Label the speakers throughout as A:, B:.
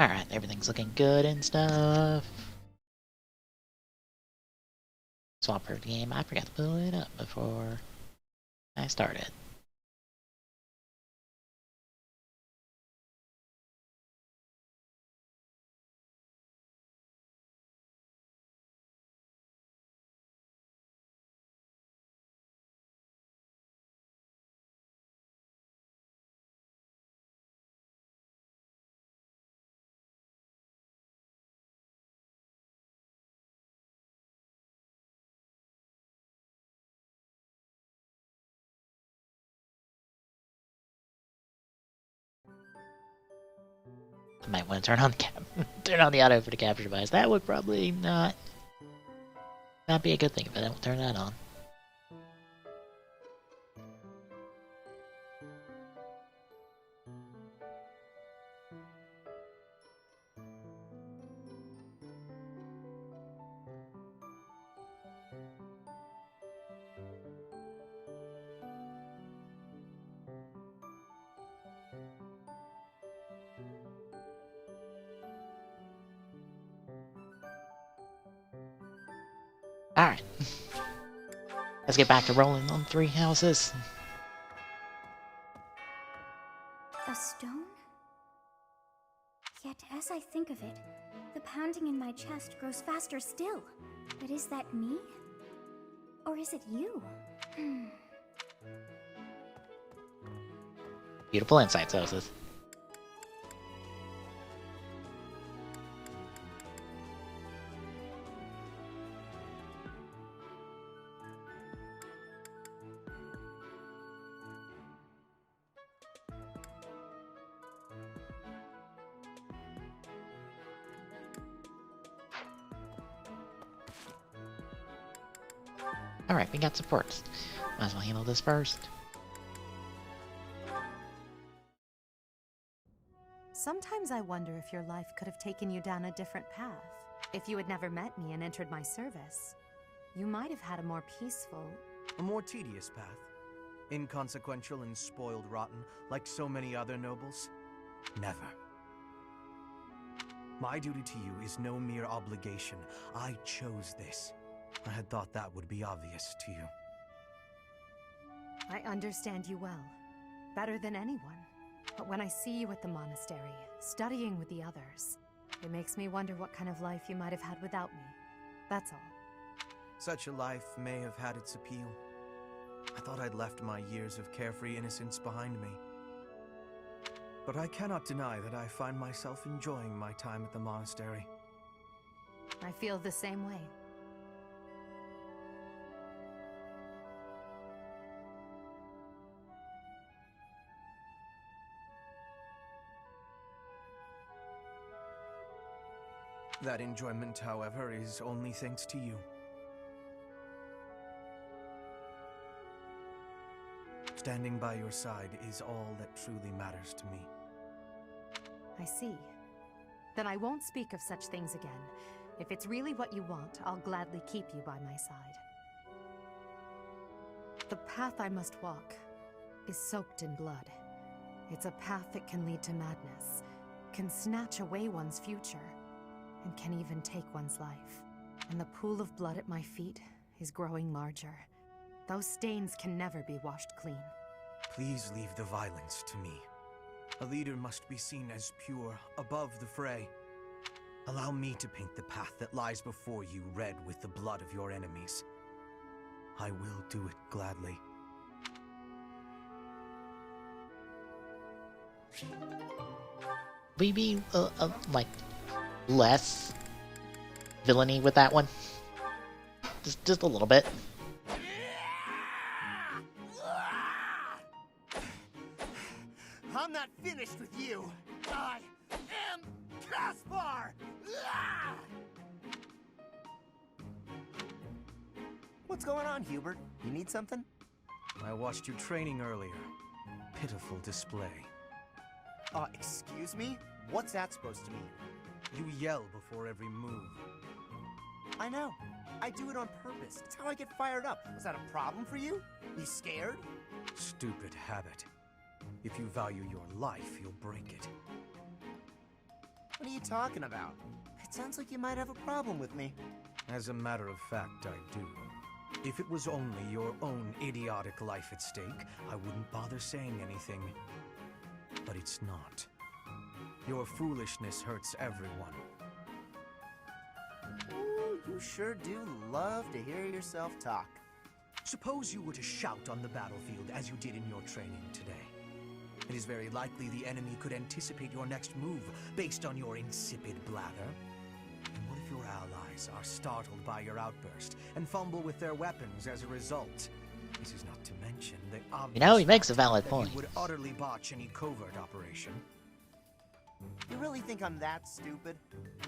A: Alright, everything's looking good and stuff. Swap for the game. I forgot to pull it up before I started. I might want to turn on the turn on the auto for the capture device. That would probably not be a good thing if I don't turn that on. Alright. Let's get back to rolling on 3 houses.
B: A stone? Yet as I think of it, the pounding in my chest grows faster still. But is that me? Or is it you?
A: Beautiful insights, houses. Alright, we got supports. Might as well handle this first.
C: Sometimes I wonder if your life could have taken you down a different path. If you had never met me and entered my service, you might have had a more peaceful...
D: A more tedious path. Inconsequential and spoiled rotten, like so many other nobles. Never. My duty to you is no mere obligation. I chose this. I had thought that would be obvious to you.
C: I understand you well, better than anyone. But when I see you at the monastery, studying with the others, it makes me wonder what kind of life you might have had without me. That's all.
D: Such a life may have had its appeal. I thought I'd left my years of carefree innocence behind me. But I cannot deny that I find myself enjoying my time at the monastery.
C: I feel the same way.
D: That enjoyment, however, is only thanks to you. Standing by your side is all that truly matters to me.
C: I see. Then I won't speak of such things again. If it's really what you want, I'll gladly keep you by my side. The path I must walk is soaked in blood. It's a path that can lead to madness, can snatch away one's future, and can even take one's life. And the pool of blood at my feet is growing larger. Those stains can never be washed clean.
D: Please leave the violence to me. A leader must be seen as pure, above the fray. Allow me to paint the path that lies before you red with the blood of your enemies. I will do it gladly.
A: We be like less villainy with that one, just a little bit.
E: I'm not finished with you. I am Caspar.
F: What's going on, Hubert? You need something?
D: I watched you training earlier. Pitiful display.
F: Excuse me? What's that supposed to mean?
D: You yell before every move.
F: I know. I do it on purpose. It's how I get fired up. Was that a problem for you? You scared?
D: Stupid habit. If you value your life, you'll break it.
F: What are you talking about? It sounds like you might have a problem with me.
D: As a matter of fact, I do. If it was only your own idiotic life at stake, I wouldn't bother saying anything. But it's not. Your foolishness hurts everyone.
F: Ooh, you sure do love to hear yourself talk.
D: Suppose you were to shout on the battlefield as you did in your training today. It is very likely the enemy could anticipate your next move based on your insipid blather. And what if your allies are startled by your outburst and fumble with their weapons as a result? This is not to mention the obvious
A: You know, he makes a
D: fact
A: valid
D: that
A: point.
D: you would utterly botch any covert operation.
F: You really think I'm that stupid?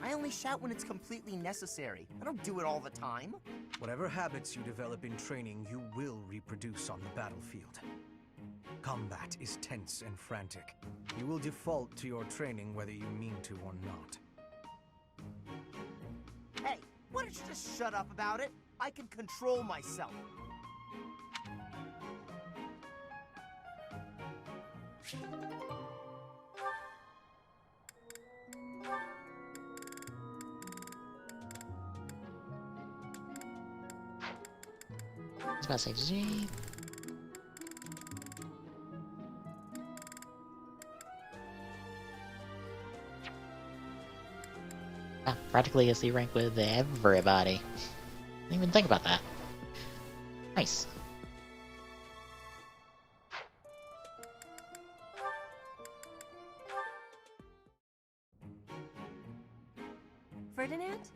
F: I only shout when it's completely necessary. I don't do it all the time.
D: Whatever habits you develop in training, you will reproduce on the battlefield. Combat is tense and frantic. You will default to your training whether you mean to or not.
F: Hey, why don't you just shut up about it? I can control myself.
A: I was about to say, G. Ah, practically a C rank with everybody. Didn't even think about that. Nice.
G: Ferdinand?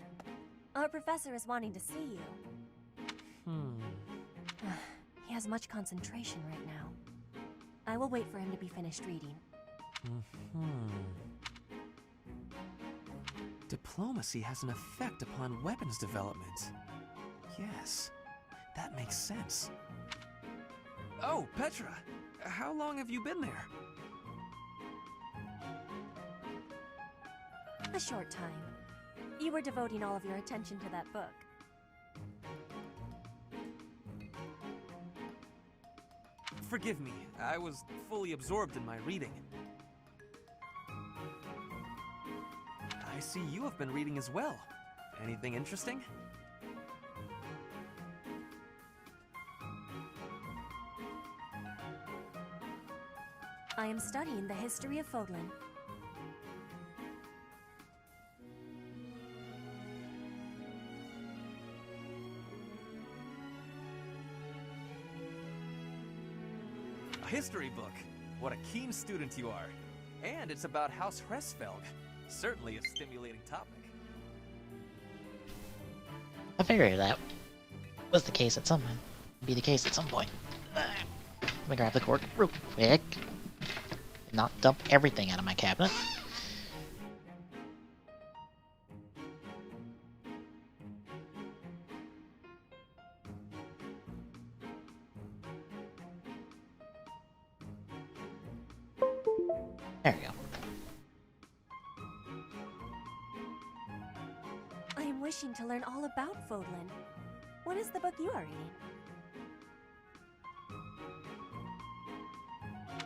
G: Our professor is wanting to see you. He has much concentration right now. I will wait for him to be finished reading.
H: Diplomacy has an effect upon weapons development. Yes, that makes sense. Oh, Petra! How long have you been there?
G: A short time. You were devoting all of your attention to that book.
H: Forgive me, I was fully absorbed in my reading. I see you have been reading as well. Anything interesting?
G: I am studying the history of Fodlan.
H: A history book. What a keen student you are. And it's about House Hresfelg. Certainly a stimulating topic.
A: I figured that was the case at some point. Be the case at some point. Let me grab the cork real quick. Not dump everything out of my cabinet. There we go.
G: I am wishing to learn all about Fodlan. What is the book you are reading?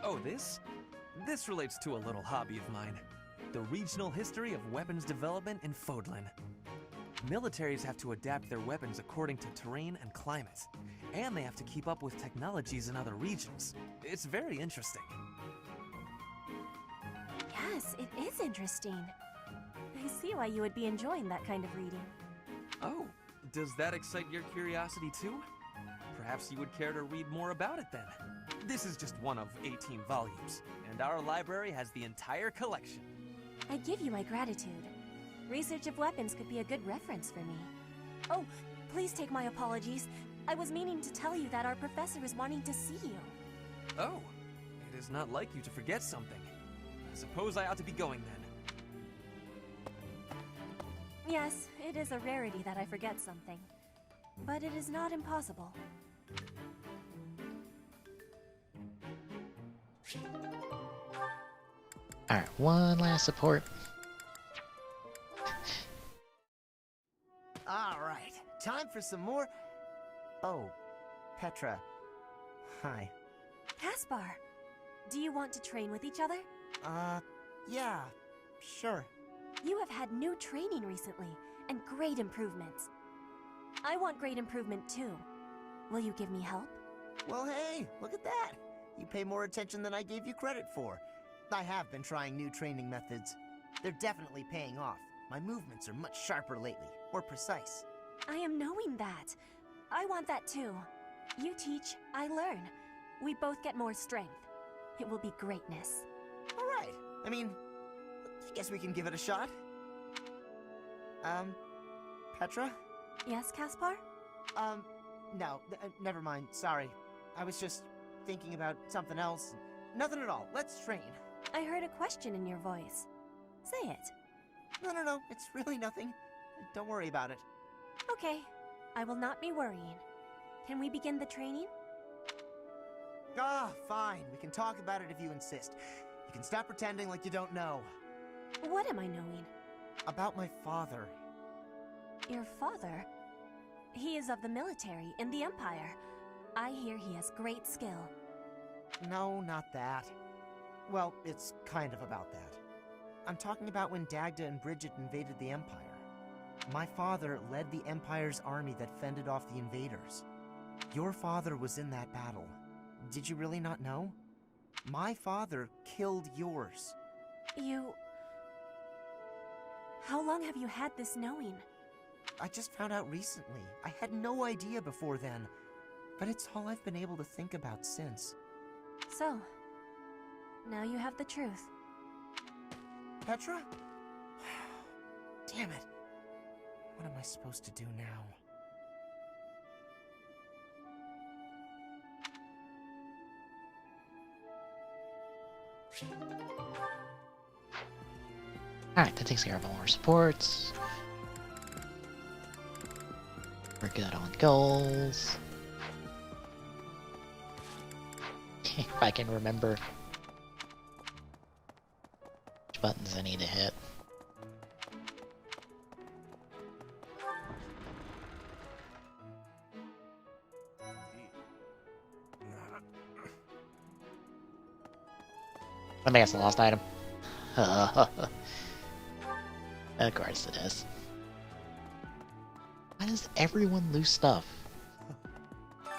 H: Oh, this? This relates to a little hobby of mine. The regional history of weapons development in Fodlan. Militaries have to adapt their weapons according to terrain and climate. And they have to keep up with technologies in other regions. It's very interesting.
G: Yes, it is interesting. I see why you would be enjoying that kind of reading.
H: Oh, does that excite your curiosity too? Perhaps you would care to read more about it then. This is just one of 18 volumes, and our library has the entire collection.
G: I give you my gratitude. Research of weapons could be a good reference for me. Oh, please take my apologies. I was meaning to tell you that our professor is wanting to see you.
H: Oh, it is not like you to forget something. I suppose I ought to be going then.
G: Yes, it is a rarity that I forget something. But it is not impossible.
A: Alright, one last support.
F: Alright, time for some more... Oh, Petra. Hi.
G: Caspar, do you want to train with each other?
F: Yeah, sure.
G: You have had new training recently, and great improvements. I want great improvement too. Will you give me help?
F: Well, hey, look at that. You pay more attention than I gave you credit for. I have been trying new training methods. They're definitely paying off. My movements are much sharper lately, more precise.
G: I am knowing that. I want that too. You teach, I learn. We both get more strength. It will be greatness.
F: All right. I mean, I guess we can give it a shot. Petra?
G: Yes, Caspar?
F: No, never mind. Sorry. I was just thinking about something else. Nothing at all. Let's train.
G: I heard a question in your voice. Say it.
F: No. It's really nothing. Don't worry about it.
G: Okay. I will not be worrying. Can we begin the training?
F: Ah, fine. We can talk about it if you insist. You can stop pretending like you don't know.
G: What am I knowing?
F: About my father.
G: Your father? He is of the military in the Empire. I hear he has great skill.
F: No, not that. Well, it's kind of about that. I'm talking about when Dagda and Bridget invaded the Empire. My father led the Empire's army that fended off the invaders. Your father was in that battle. Did you really not know? My father killed yours.
G: You... How long have you had this knowing?
F: I just found out recently. I had no idea before then. But it's all I've been able to think about since.
G: So, now you have the truth.
F: Petra? Damn it. What am I supposed to do now?
A: Alright, that takes care of all our supports. We're good on goals. If I can remember which buttons I need to hit. Let me guess, the lost item. Of course it is. Why does everyone lose stuff?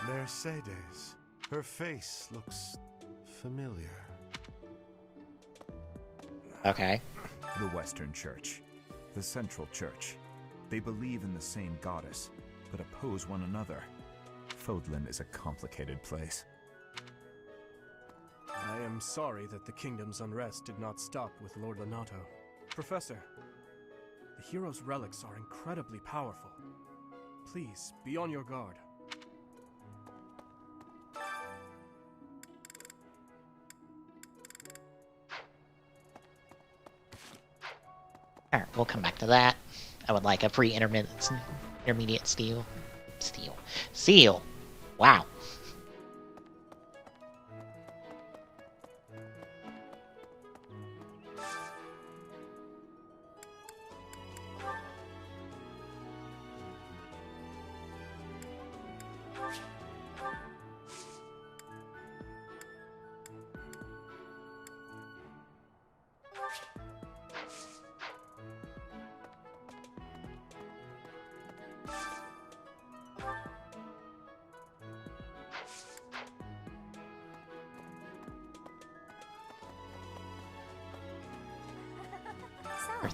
I: Mercedes. Her face looks familiar.
A: Okay.
J: The Western Church. The Central Church. They believe in the same goddess, but oppose one another. Fodlan is a complicated place.
K: I am sorry that the kingdom's unrest did not stop with Lord Lonato. Professor, the hero's relics are incredibly powerful. Please, be on your guard.
A: Alright, we'll come back to that. I would like a free intermediate seal. Wow.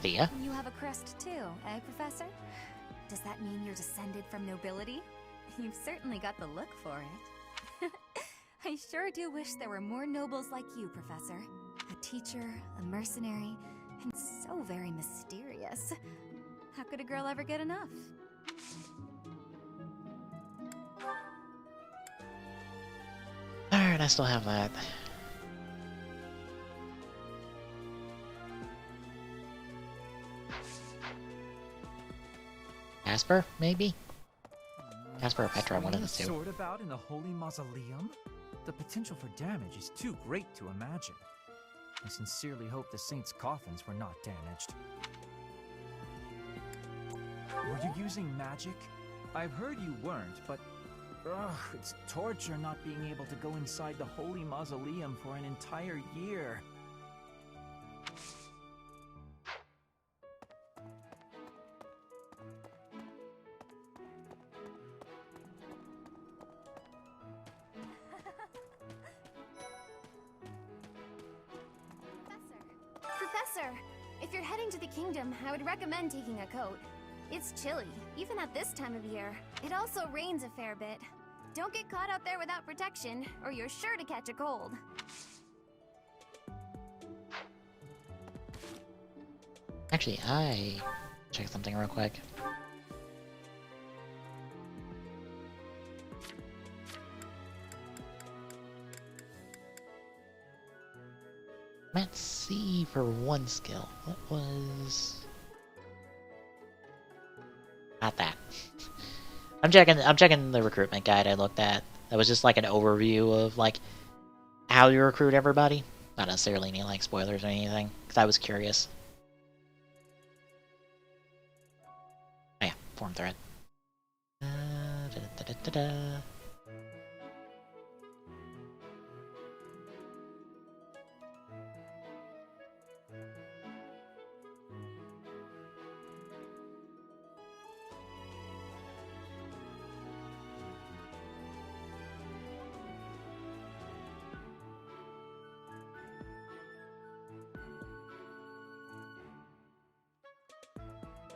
A: Thea.
B: You have a crest too, eh, Professor? Does that mean you're descended from nobility? You've certainly got the look for it. I sure do wish there were more nobles like you, Professor. A teacher, a mercenary, and so very mysterious. How could a girl ever get enough?
A: Alright, I still have that. Casper, maybe? Casper or Petra, one of the two.
L: Sword about in the Holy Mausoleum? The potential for damage is too great to imagine. I sincerely hope the saints' coffins were not damaged. Were you using magic? I've heard you weren't, but... Ugh, it's torture not being able to go inside the Holy Mausoleum for an entire year.
B: Professor! If you're heading to the kingdom, I would recommend taking a coat. It's chilly, even at this time of year. It also rains a fair bit. Don't get caught out there without protection, or you're sure to catch a cold.
A: Actually, I check something real quick. I'm at C for one skill. What was... Not that. I'm checking the recruitment guide I looked at. That was just like an overview of like how you recruit everybody. Not necessarily any like spoilers or anything, because I was curious. Oh yeah, form thread. Da-da-da-da-da.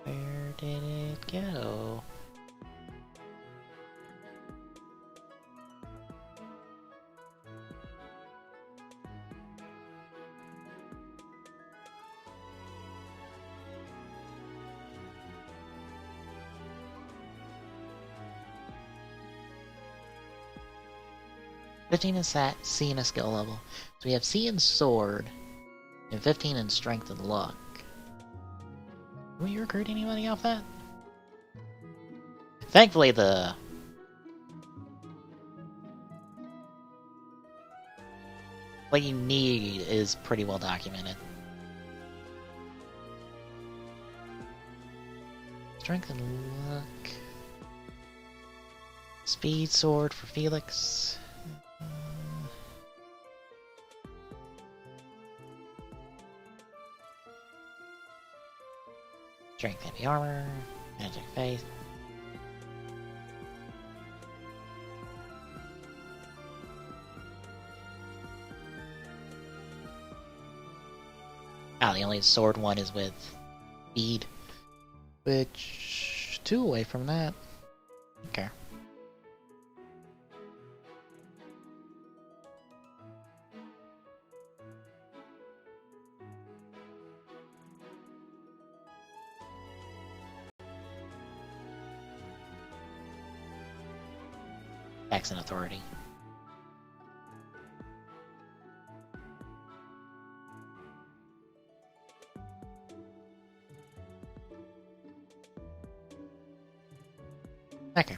A: Where did it go? "15 is C in a skill level. So we have C in sword, and 15 in strength and luck. Will you recruit anybody off that? Thankfully, what you need is pretty well documented. Strength and luck. Speed sword for Felix. Strength heavy armor. Magic faith. Ah, the only sword one is with speed. Which, 2 away from that. Okay. Tax and authority. Okay.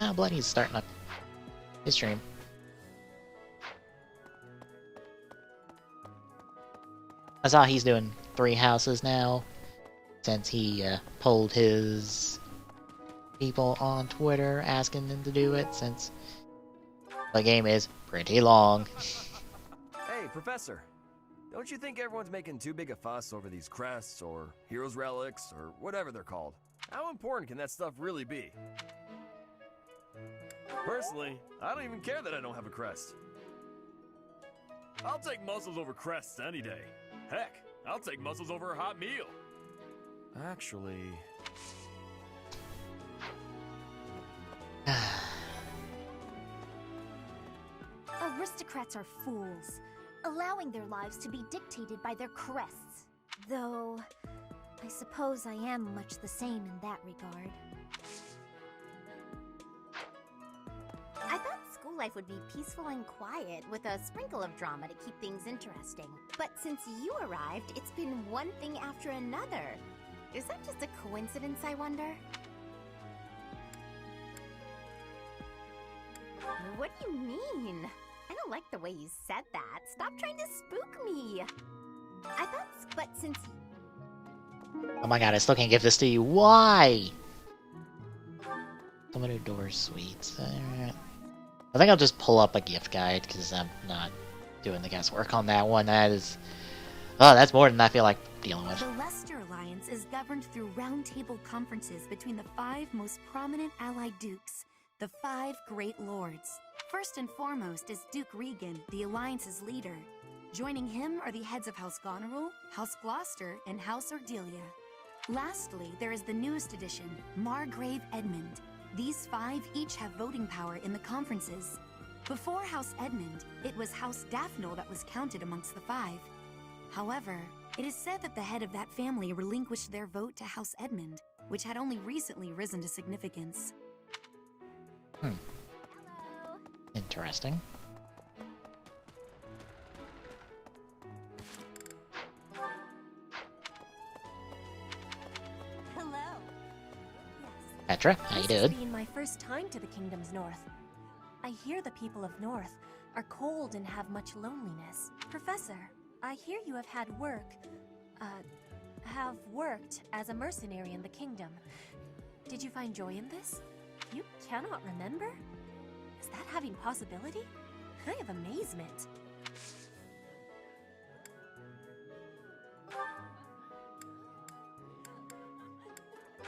A: Now Bloody's starting up his stream. I saw he's doing 3 houses now, since he polled his people on Twitter asking them to do it, since the game is pretty long.
M: Hey, Professor. Don't you think everyone's making too big a fuss over these crests, or heroes' relics, or whatever they're called? How important can that stuff really be? Personally, I don't even care that I don't have a crest. I'll take muscles over crests any day. Heck, I'll take muscles over a hot meal. Actually...
N: Aristocrats are fools, allowing their lives to be dictated by their crests. Though, I suppose I am much the same in that regard.
O: I thought school life would be peaceful and quiet, with a sprinkle of drama to keep things interesting. But since you arrived, it's been one thing after another. Is that just a coincidence, I wonder? What do you mean? I don't like the way you said that. Stop trying to spook me. I thought, but since...
A: Oh my god, I still can't give this to you. Why? Someone who adores sweets. I think I'll just pull up a gift guide, because I'm not doing the guesswork on that one. That is... Oh, that's more than I feel like dealing with.
P: The Leicester Alliance is governed through roundtable conferences between the 5 most prominent allied dukes, the 5 Great Lords. First and foremost is Duke Regan, the Alliance's leader. Joining him are the heads of House Goneril, House Gloucester, and House Ordelia. Lastly, there is the newest addition, Margrave Edmund. These 5 each have voting power in the conferences. Before House Edmund, it was House Daphne that was counted amongst the 5. However, it is said that the head of that family relinquished their vote to House Edmund, which had only recently risen to significance.
A: Interesting.
G: Hello.
A: Petra, how you
G: This has
A: doing?
G: been my first time to the Kingdom's North. I hear the people of North are cold and have much loneliness. Professor, I hear you have worked as a mercenary in the Kingdom. Did you find joy in this? You cannot remember? Is that having possibility? I have amazement.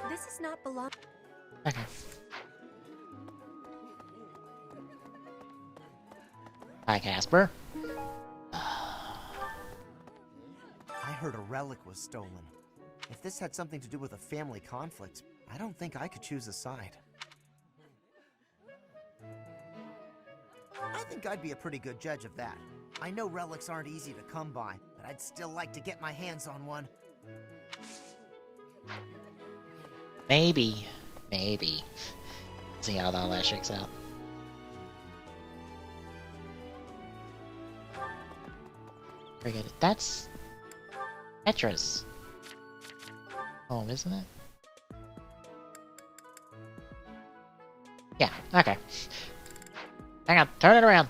G: This is not belong.
A: Okay. Hi, Casper.
F: I heard a relic was stolen. If this had something to do with a family conflict, I don't think I could choose a side. I think I'd be a pretty good judge of that. I know relics aren't easy to come by, but I'd still like to get my hands on one.
A: Maybe. Maybe. See how all that shakes out. Very good. That's Petra's home, isn't it? Yeah, okay. Hang on, turn it around.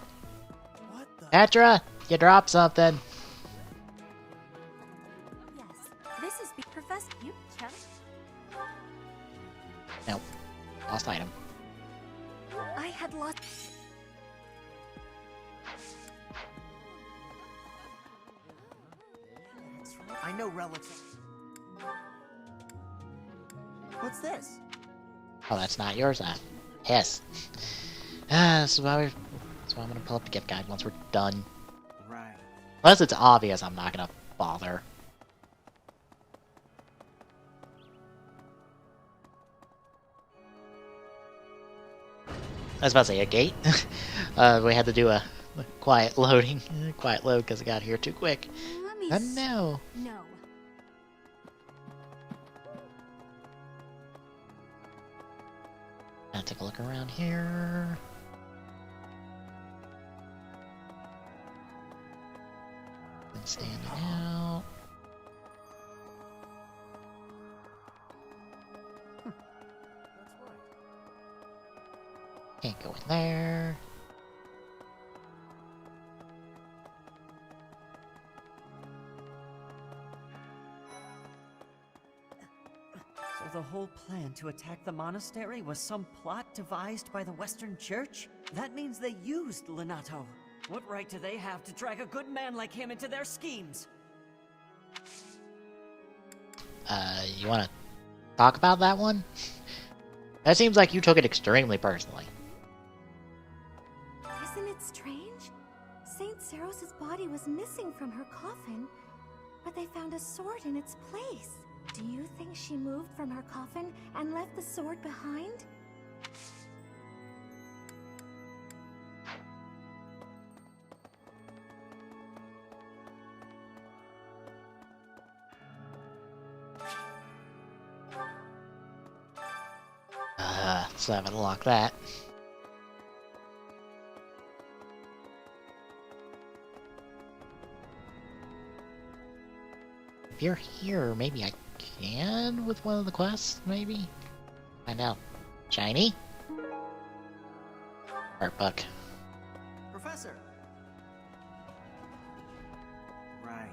F: What the?
A: Petra, you dropped something.
G: Yes, this is Professor. You can.
A: Nope. Lost item.
G: I had lost.
F: I know relics. What's this?
A: Oh, that's not yours, Yes. This is why I'm gonna pull up the gift guide once we're done.
F: Right.
A: Unless it's obvious, I'm not gonna bother. I was about to say a gate. We had to do a quiet loading, quiet load because it got here too quick.
G: Let me.
A: No.
G: No.
A: I'll take a look around here. Been standing out. Can't go in there.
Q: So the whole plan to attack the monastery was some plot devised by the Western Church? That means they used Lenato. What right do they have to drag a good man like him into their schemes?
A: You wanna talk about that one? That seems like you took it extremely personally.
N: Isn't it strange? Saint Seros's body was missing from her coffin, but they found a sword in its place. Do you think she moved from her coffin and left the sword behind?
A: So I'm gonna lock that. If you're here, maybe I can with one of the quests, maybe? Find out. Shiny? Art book.
F: Professor!
R: Right.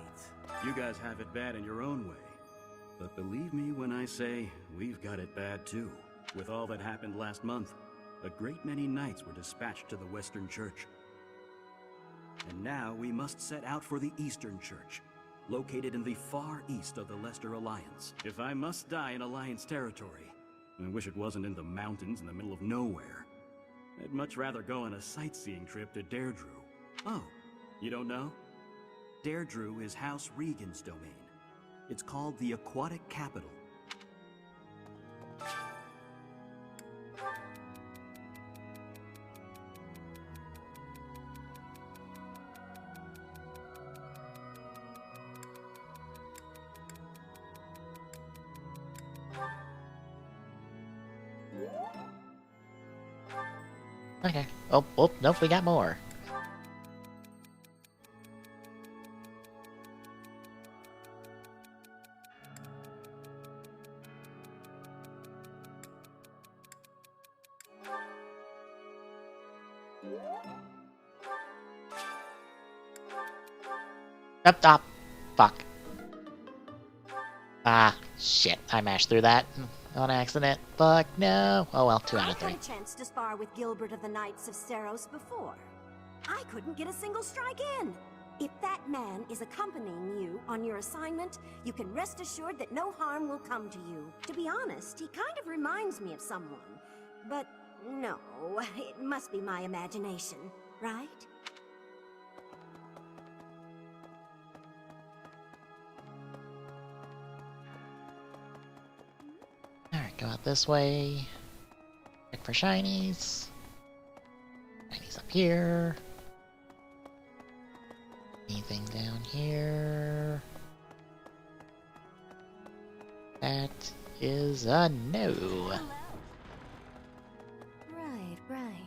R: You guys have it bad in your own way. But believe me when I say, we've got it bad too. With all that happened last month, a great many knights were dispatched to the Western Church. And now we must set out for the Eastern Church, located in the far east of the Leicester Alliance. If I must die in Alliance territory, I wish it wasn't in the mountains in the middle of nowhere. I'd much rather go on a sightseeing trip to Deirdre. Oh, you don't know? Deirdre is House Regan's domain. It's called the Aquatic Capital.
A: Okay. Oh, nope, we got more. Up. Fuck. Ah, shit. I mashed through that on accident. Fuck, no. Oh well, 2 out of 3.
S: I've had a chance to spar with Gilbert of the Knights of Seros before. I couldn't get a single strike in. If that man is accompanying you on your assignment, you can rest assured that no harm will come to you. To be honest, he kind of reminds me of someone. But no, it must be my imagination, right?
A: Alright, go out this way. Check for shinies. Shinies up here. Anything down here? That is a no.
S: Right.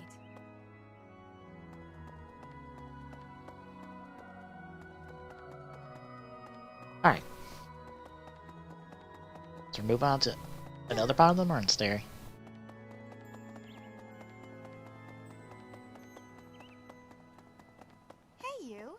A: Alright. Let's move on to another part of the monastery.
S: Hey, you.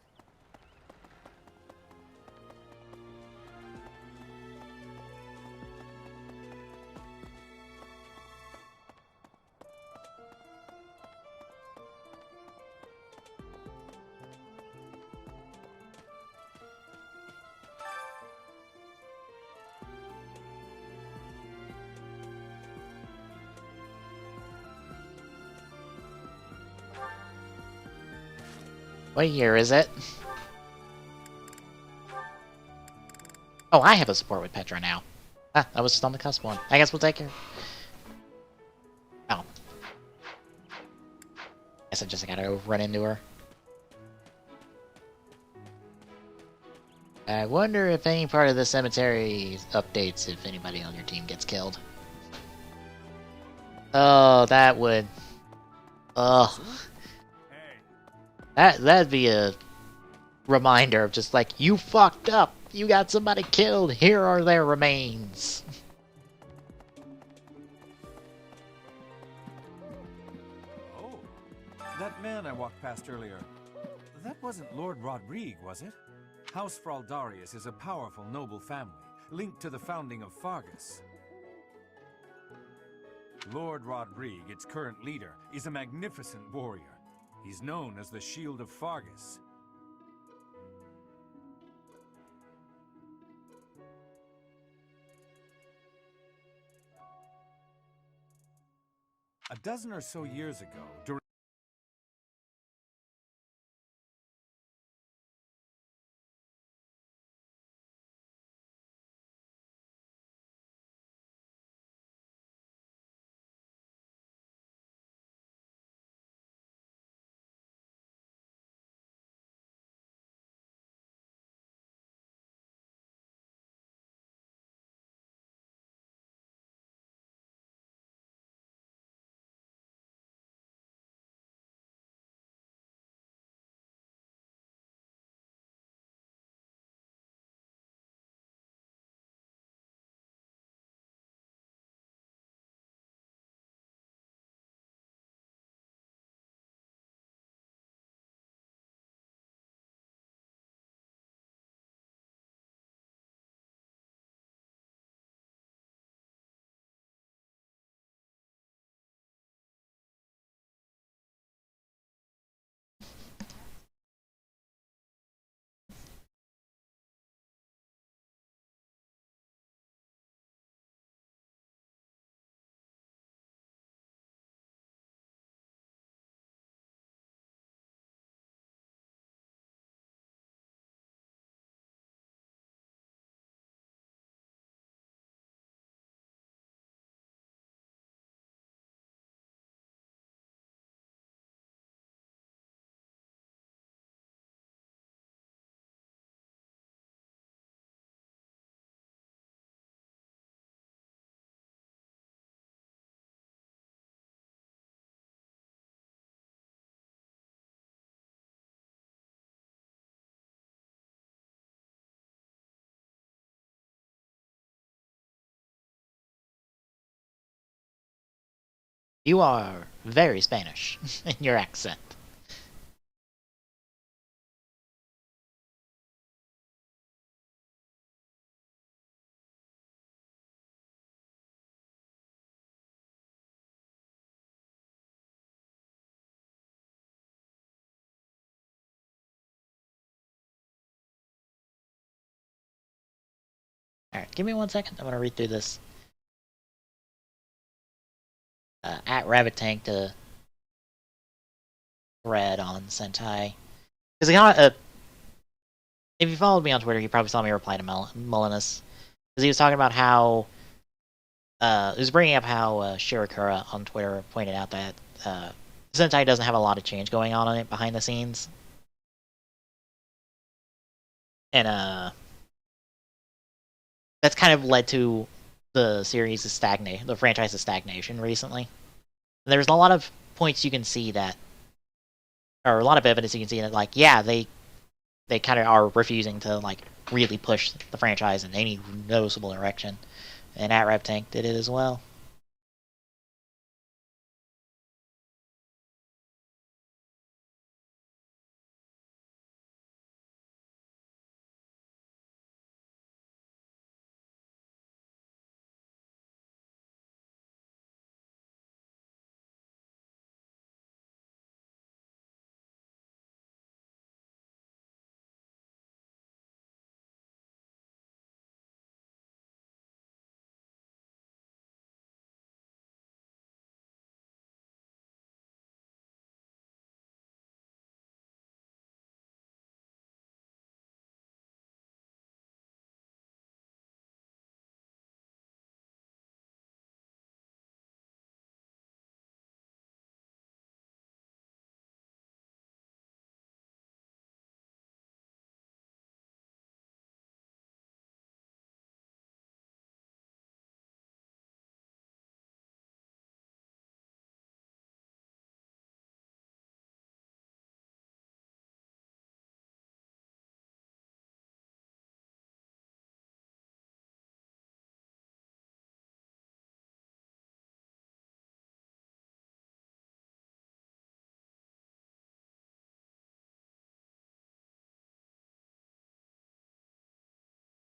A: What year is it? Oh, I have a support with Petra now. Ah, that was just on the cusp one. I guess we'll take her. Oh. Guess I just gotta run into her. I wonder if any part of the cemetery updates if anybody on your team gets killed. Oh, that would... Ugh. That'd be a reminder of just like, you fucked up! You got somebody killed! Here are their remains!
L: Oh, that man I walked past earlier. That wasn't Lord Rodrigue, was it? House Fraldarius is a powerful noble family, linked to the founding of Fargus. Lord Rodrigue, its current leader, is a magnificent warrior. He's known as the Shield of Fargus. A dozen or so years ago, during
A: You are very Spanish in your accent. Alright, give me 1 second. I'm gonna read through this. At Rabbit Tank to thread on Sentai. Because if you followed me on Twitter, you probably saw me reply to Molinus. Because he was talking about how... he was bringing up how Shirakura on Twitter pointed out that Sentai doesn't have a lot of change going on in it behind the scenes. And that's kind of led to the the franchise's stagnation recently. And there's a lot of points you can see that, or a lot of evidence you can see that, like, yeah, they kind of are refusing to, like, really push the franchise in any noticeable direction. And At Tank did it as well.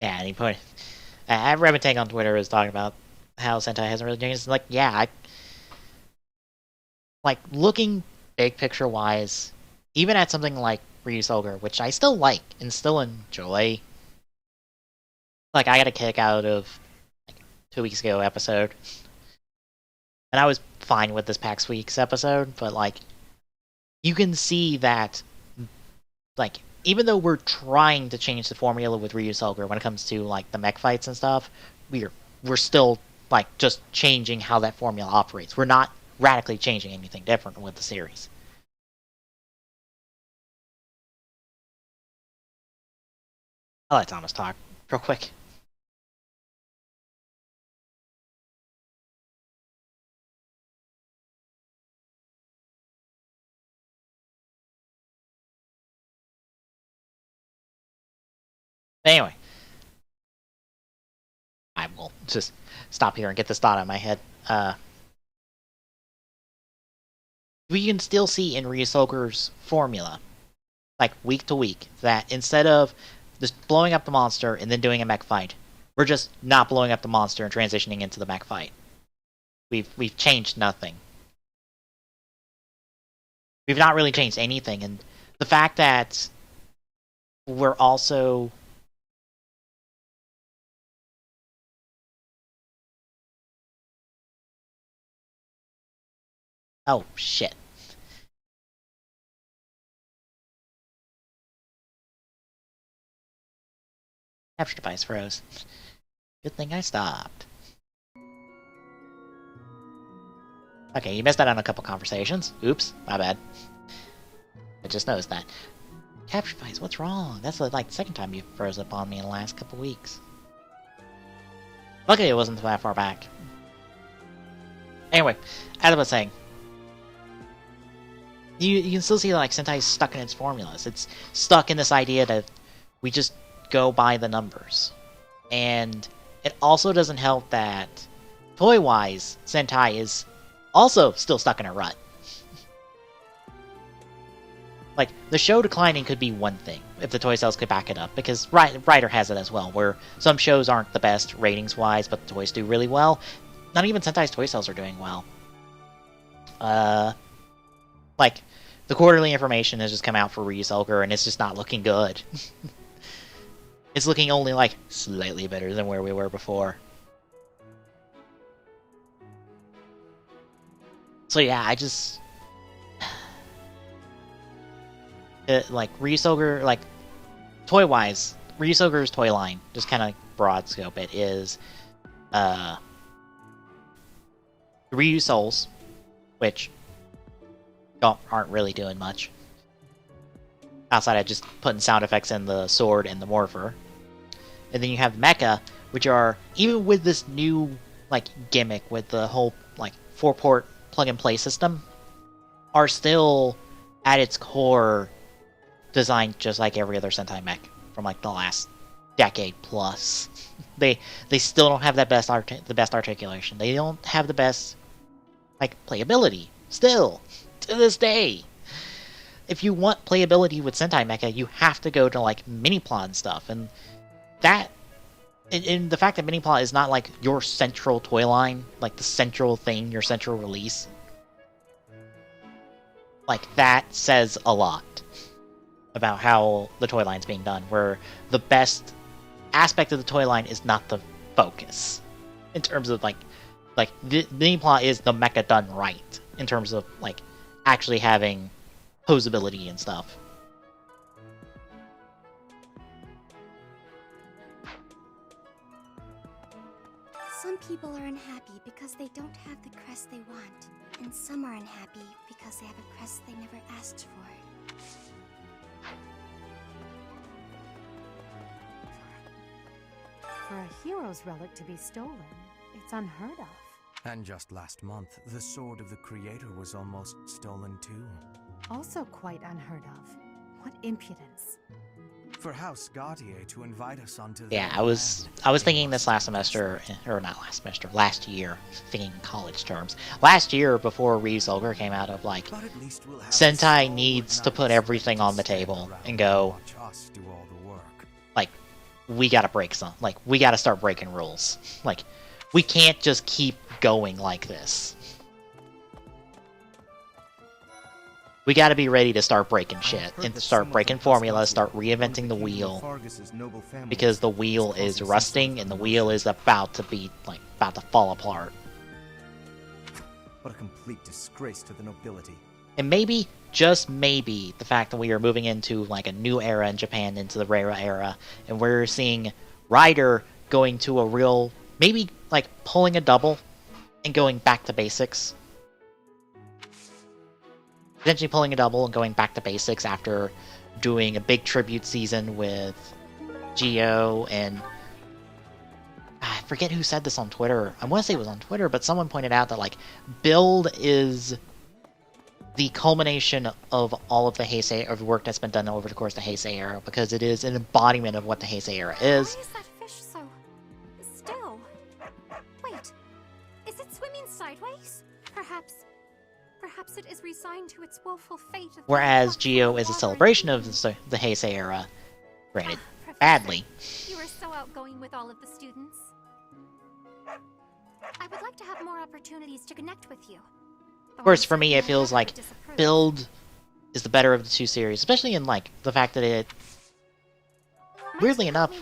A: Yeah, and he put... Rabbit Tank on Twitter was talking about how Sentai hasn't really changed. It's like, yeah, like, looking big picture-wise, even at something like Ryusoulger, which I still like and still enjoy. Like, I got a kick out of, like, 2 weeks ago episode. And I was fine with this past week's episode, but, like, you can see that, like, even though we're trying to change the formula with Ryusoulger when it comes to, like, the mech fights and stuff, we're still, like, just changing how that formula operates. We're not radically changing anything different with the series. I'll let Thomas talk real quick. Anyway, I will just stop here and get this thought out of my head. We can still see in Ryusoulger's formula, like week to week, that instead of just blowing up the monster and then doing a mech fight, we're just not blowing up the monster and transitioning into the mech fight. We've changed nothing. We've not really changed anything, and the fact that we're also... Oh, shit. Capture device froze. Good thing I stopped. Okay, you missed out on a couple conversations. Oops, my bad. I just noticed that. Capture device, what's wrong? That's the, like, second time you froze up on me in the last couple weeks. Luckily it wasn't that far back. Anyway, as I was saying, you can still see, like, Sentai's stuck in its formulas. It's stuck in this idea that we just go by the numbers. And it also doesn't help that, toy-wise, Sentai is Also, still stuck in a rut. Like, the show declining could be one thing, if the toy sales could back it up, because Rider has it as well, where some shows aren't the best ratings-wise, but the toys do really well. Not even Sentai's toy sales are doing well. Like, the quarterly information has just come out for Ryusoulger, and it's just not looking good. It's looking only, like, slightly better than where we were before. So yeah, I just... like, Ryusoulger, like, toy-wise, Ryusoulger's toy line, just kind of broad scope it, is, Ryu Souls, which aren't really doing much. Outside of just putting sound effects in the sword and the morpher. And then you have Mecha, which are, even with this new, like, gimmick with the whole, like, 4-port plug-and-play system, are still, at its core, designed just like every other Sentai mech from, like, the last decade plus. They still don't have that the best articulation. They don't have the best, like, playability. Still, to this day. If you want playability with Sentai Mecha, you have to go to, like, Miniplot and stuff. And that... And the fact that Miniplot is not, like, your central toy line, like, the central thing, your central release, like, that says a lot about how the toy line's being done, where the best aspect of the toy line is not the focus. In terms of, like the Miniplot is the mecha done right, in terms of, like, actually having posability and stuff.
N: Some people are unhappy because they don't have the crest they want, and some are unhappy because they have a crest they never asked for.
C: For a hero's relic to be stolen, it's unheard of.
D: And just last month, the sword of the creator was almost stolen too.
C: Also quite unheard of. What impudence.
D: For House Gautier to invite us onto
A: Yeah, I was thinking this last semester, or not last semester, last year, thinking college terms. Last year, before Ryusoulger came out, of like, Sentai needs to put everything on the table and go, like, we gotta break some, like, we gotta start breaking rules. Like, we can't just keep going like this. We gotta be ready to start breaking shit, and start breaking formulas, start reinventing the wheel. Because the wheel is rusting, and the wheel is about to be, like, about to fall apart.
D: What a complete disgrace to the nobility.
A: And maybe, just maybe, the fact that we are moving into, like, a new era in Japan, into the Reira era, and we're seeing Rider going to a real, maybe, like, pulling a double, and going back to basics. Potentially pulling a double and going back to basics after doing a big tribute season with Geo and... I forget who said this on Twitter. I want to say it was on Twitter, but someone pointed out that, like, Build is the culmination of all of the Heisei, of work that's been done over the course of the Heisei era, because it is an embodiment of what the Heisei era is.
N: Why is that fish so... still? Wait, is it swimming sideways? Perhaps it is resigned to its woeful fate of...
A: Whereas Geo is a celebration of the Heisei era, granted, badly.
N: You are so outgoing with all of the students. I would like to have more opportunities to connect with you.
A: Of course, for me, it feels like Build is the better of the two series, especially in, like, the fact that it, weirdly enough,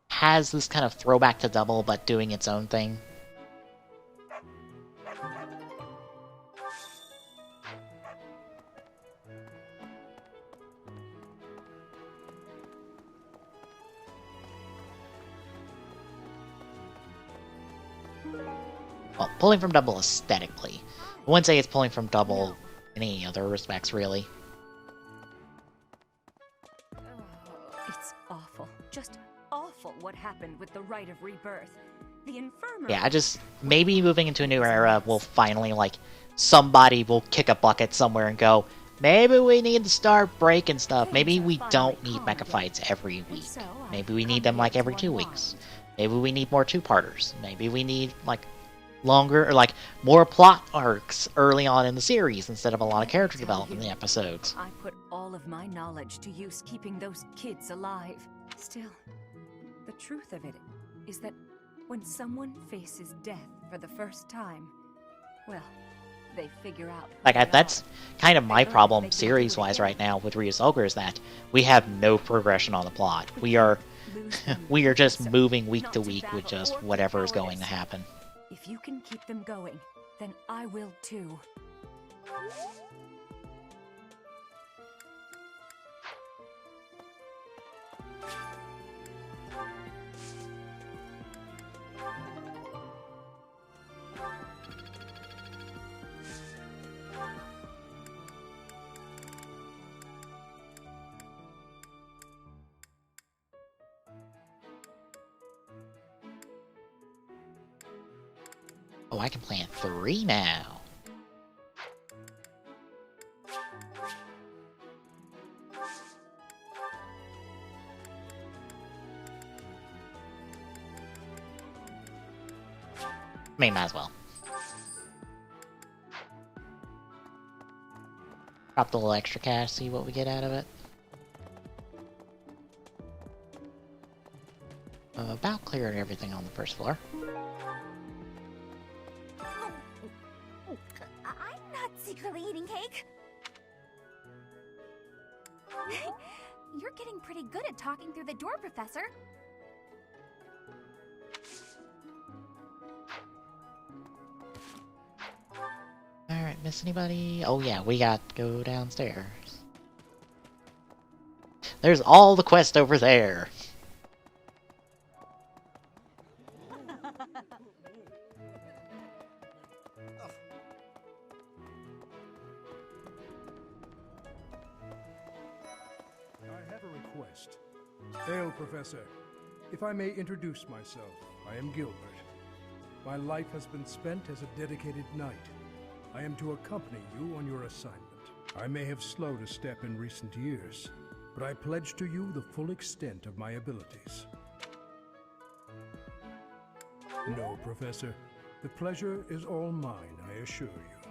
A: has this kind of throwback to Double, but doing its own thing. Well, pulling from Double aesthetically. I wouldn't say it's pulling from Double in any other respects, really.
G: It's awful. Just awful what happened with the Rite of Rebirth. The infirmary...
A: Yeah, I just... maybe moving into a new era will finally, like, somebody will kick a bucket somewhere and go, maybe we need to start breaking stuff. Maybe we don't need mecha fights every week. Maybe we need them, like, every 2 weeks. Maybe we need more two-parters. Maybe we need, like, longer, or like more plot arcs early on in the series instead of a lot of character development in the episodes.
B: I put all of my knowledge to use keeping those kids alive. Still, the truth of it is that when someone faces death for the first time, well, they figure out.
A: Like, that's kind of my problem series-wise right now with Ryusoulger, is that we have no progression on the plot. We are just moving week to week with just whatever is going to happen.
B: If you can keep them going, then I will too.
A: Oh, I can plant 3 now. I mean, might as well. Drop the little extra cash, see what we get out of it. About cleared everything on the first floor.
O: I'm not secretly eating cake. You're getting pretty good at talking through the door, Professor.
A: Alright, miss anybody? Oh yeah, we got to go downstairs. There's all the quest over there.
T: I have a request. Hail, Professor. If I may introduce myself, I am Gilbert. My life has been spent as a dedicated knight. I am to accompany you on your assignment. I may have slowed a step in recent years, but I pledge to you the full extent of my abilities. No, Professor. The pleasure is all mine, I assure you.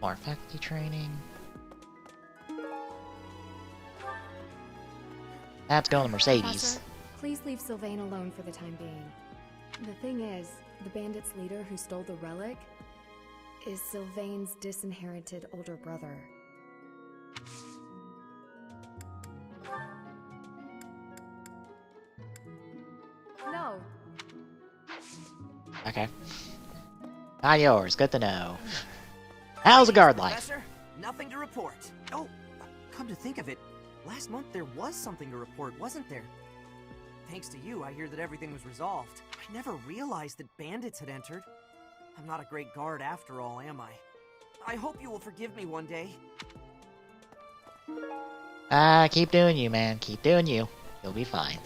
A: More faculty training. That's going to Mercedes.
C: Professor, please leave Sylvain alone for the time being. The thing is, the bandits' leader who stole the relic is Sylvain's disinherited older brother. No.
A: Okay. Not yours, good to know. How's the guard life?
F: Professor, nothing to report. Oh, come to think of it, last month there was something to report, wasn't there? Thanks to you, I hear that everything was resolved. I never realized that bandits had entered. I'm not a great guard after all, am I? I hope you will forgive me one day.
A: Keep doing you, man. Keep doing you. You'll be fine.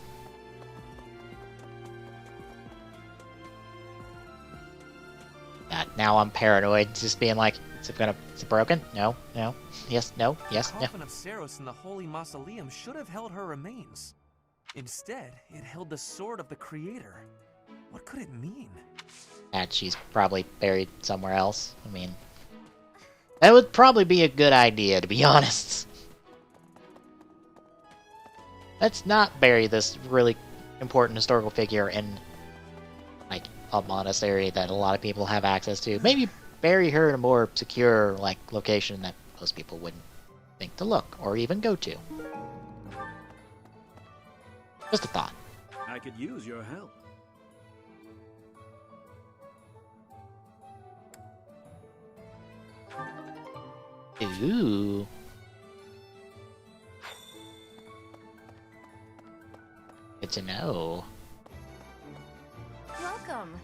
A: God, now I'm paranoid, just being like, is it broken? No, no, yes, no, yes,
H: the
A: no.
H: coffin of Saros in the Holy Mausoleum should have held her remains. Instead, it held the sword of the Creator. What could it mean?
A: And she's probably buried somewhere else. I mean, that would probably be a good idea, to be honest. Let's not bury this really important historical figure in, like, a monastery that a lot of people have access to. Maybe bury her in a more secure, like, location that most people wouldn't think to look or even go to. Just a thought.
R: I could use your help.
A: Ooh. Good to know.
B: Welcome.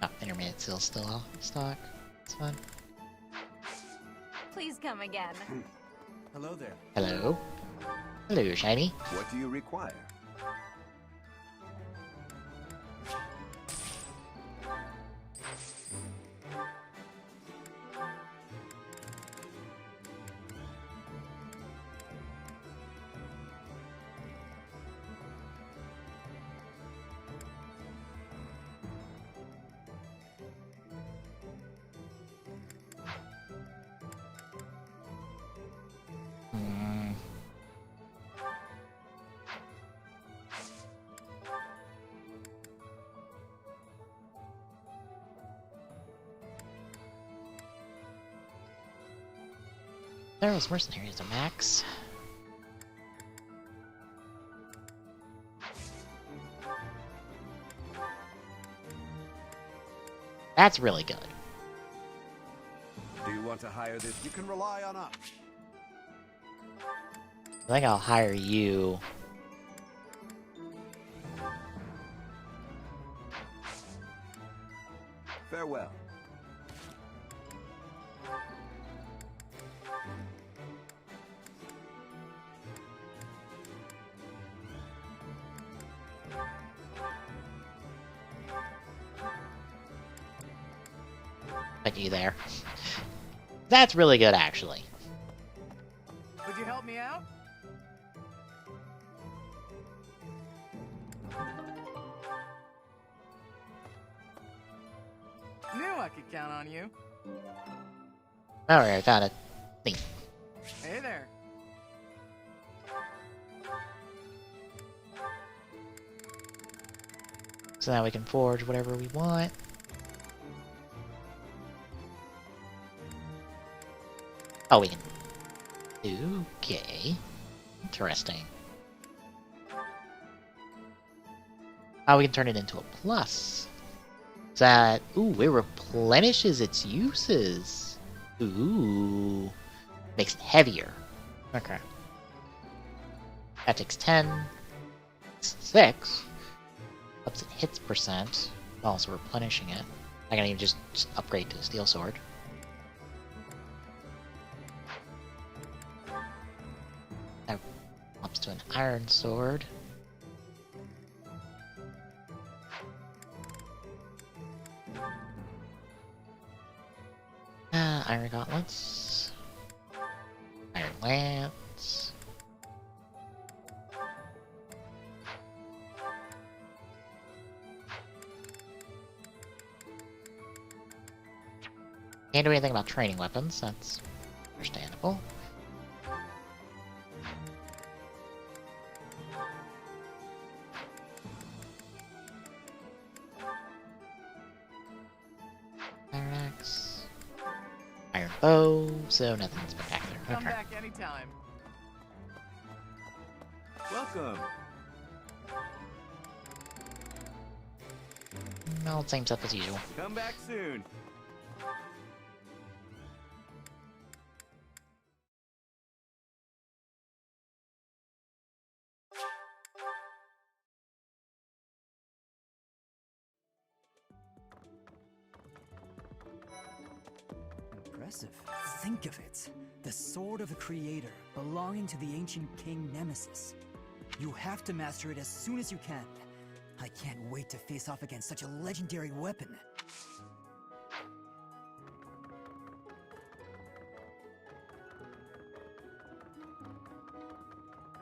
A: Oh, intermediate seal's still in stock. It's fun.
B: Please come again.
D: Hello there.
A: Hello. Hello, Shiny.
U: What do you require?
A: There's mercenaries to max. That's really good.
I: Do you want to hire this? You can rely on us.
A: I think I'll hire you.
I: Farewell.
A: Put you there. That's really good, actually.
E: Would you help me out? Knew I could count on you.
A: Alright, I found it. Thing.
E: Hey there.
A: So now we can forge whatever we want. Oh, we can... Okay. Interesting. Oh, we can turn it into a plus. That... Ooh, it replenishes its uses. Ooh. Makes it heavier. Okay. That takes 10. 6. Ups it hits percent. Also replenishing it. I can even just upgrade to a steel sword. That ups to an iron sword. Iron gauntlets. Iron lance. Can't do anything about training weapons, that's understandable. Iron axe. Iron bow, so nothing spectacular.
E: Come
A: Okay.
E: back anytime.
L: Welcome.
A: No, same stuff as usual.
L: Come back soon.
U: Impressive. Think of it. The Sword of the Creator, belonging to the ancient King Nemesis. You have to master it as soon as you can. I can't wait to face off against such a legendary weapon.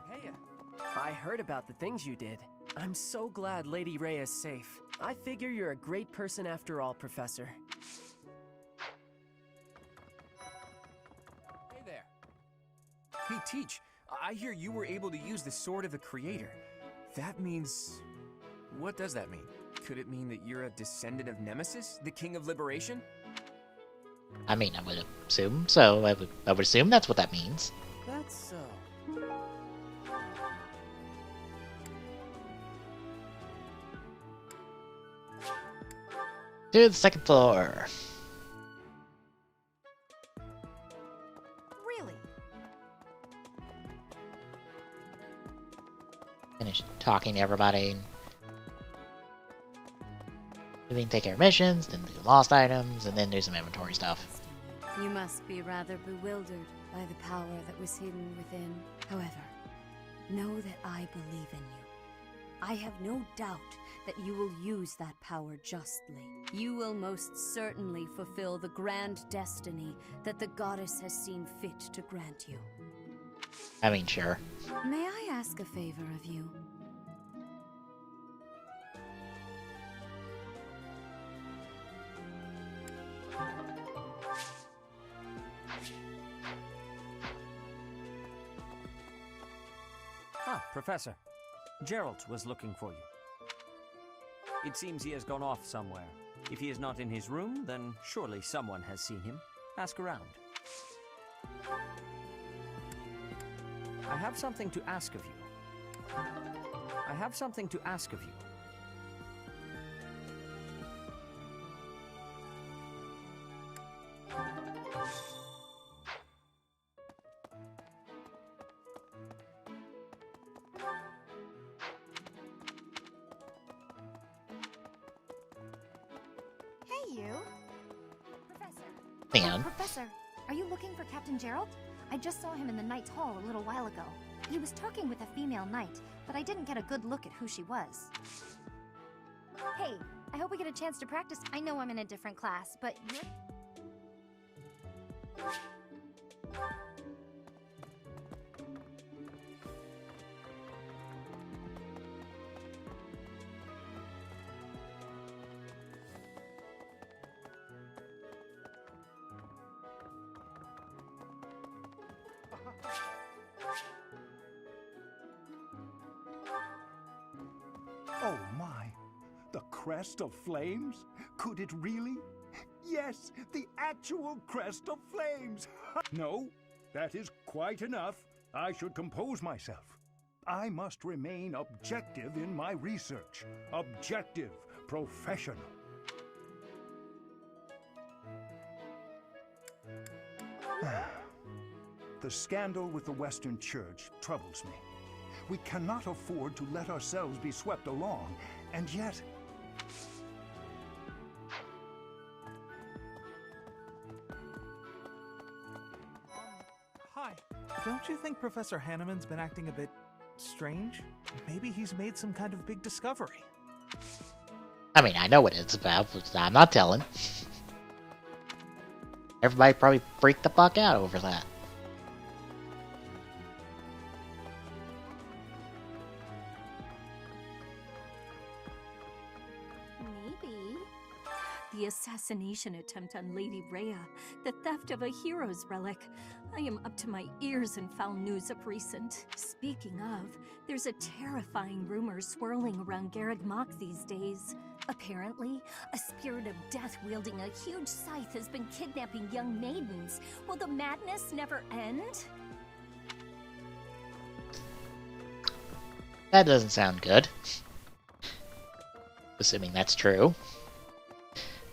Q: Hey, I heard about the things you did. I'm so glad Lady Ray is safe. I figure you're a great person after all, Professor.
V: Hey there. Hey, Teach. I hear you were able to use the Sword of the Creator. That means... What does that mean? Could it mean that you're a descendant of Nemesis, the King of Liberation?
A: I mean, I would assume so. I would assume that's what that means.
Q: That's so.
A: To the second floor.
C: Really?
A: Finish talking to everybody. We can take care of missions, then do lost items, and then do some inventory stuff.
W: You must be rather bewildered by the power that was hidden within. However, know that I believe in you. I have no doubt that you will use that power justly. You will most certainly fulfill the grand destiny that the goddess has seen fit to grant you.
A: I mean, sure.
W: May I ask a favor of you?
X: Ah, Professor. Gerald was looking for you. It seems he has gone off somewhere. If he is not in his room, then surely someone has seen him. Ask around. I have something to ask of you. I have something to ask of you.
B: Hey, you. Professor.
A: Hang on.
B: Professor, are you looking for Captain Gerald? I just saw him in the Knight's Hall a little while ago. He was talking with a female knight, but I didn't get a good look at who she was. Hey, I hope we get a chance to practice. I know I'm in a different class, but you're...
J: Oh my! The crest of flames? Could it really? Yes, the actual crest of flames! No, that is quite enough. I should compose myself. I must remain objective in my research. Objective, professional. The scandal with the Western Church troubles me. We cannot afford to let ourselves be swept along, and yet...
K: Hi. Don't you think Professor Hanneman's been acting a bit strange? Maybe he's made some kind of big discovery.
A: I mean, I know what it's about, but I'm not telling. Everybody probably freaked the fuck out over that.
G: Maybe. The assassination attempt on Lady Rhea, the theft of a hero's relic. I am up to my ears in foul news of recent. Speaking of, there's a terrifying rumor swirling around Garreg Mach these days. Apparently, a spirit of death wielding a huge scythe has been kidnapping young maidens. Will the madness never end?
A: That doesn't sound good. Assuming that's true.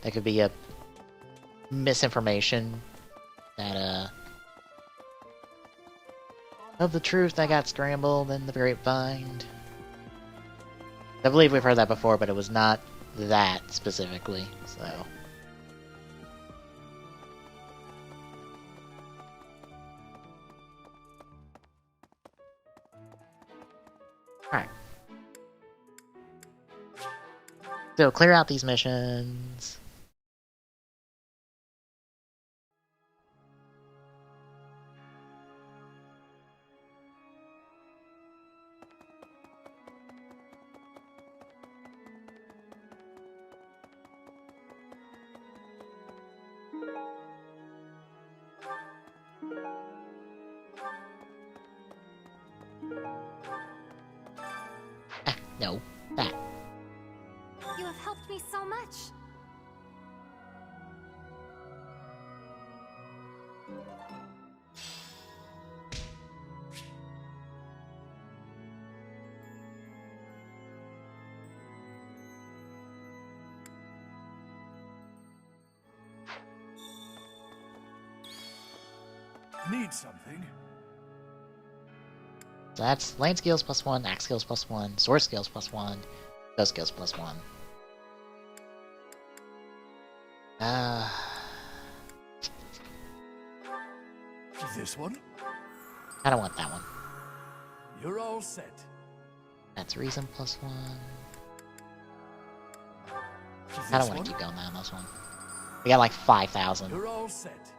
A: That could be a misinformation that, of the truth that got scrambled in the grapevine. I believe we've heard that before, but it was not that specifically, so... Alright. So, clear out these missions. No, that.
B: You have helped me so much.
J: Need something?
A: So that's lane skills +1, axe skills +1, sword skills +1, bow skills +1.
J: This one?
A: I don't want that one.
J: You're all set.
A: That's reason +1. I don't want to keep going down this one. We got like 5,000.
J: You're all set.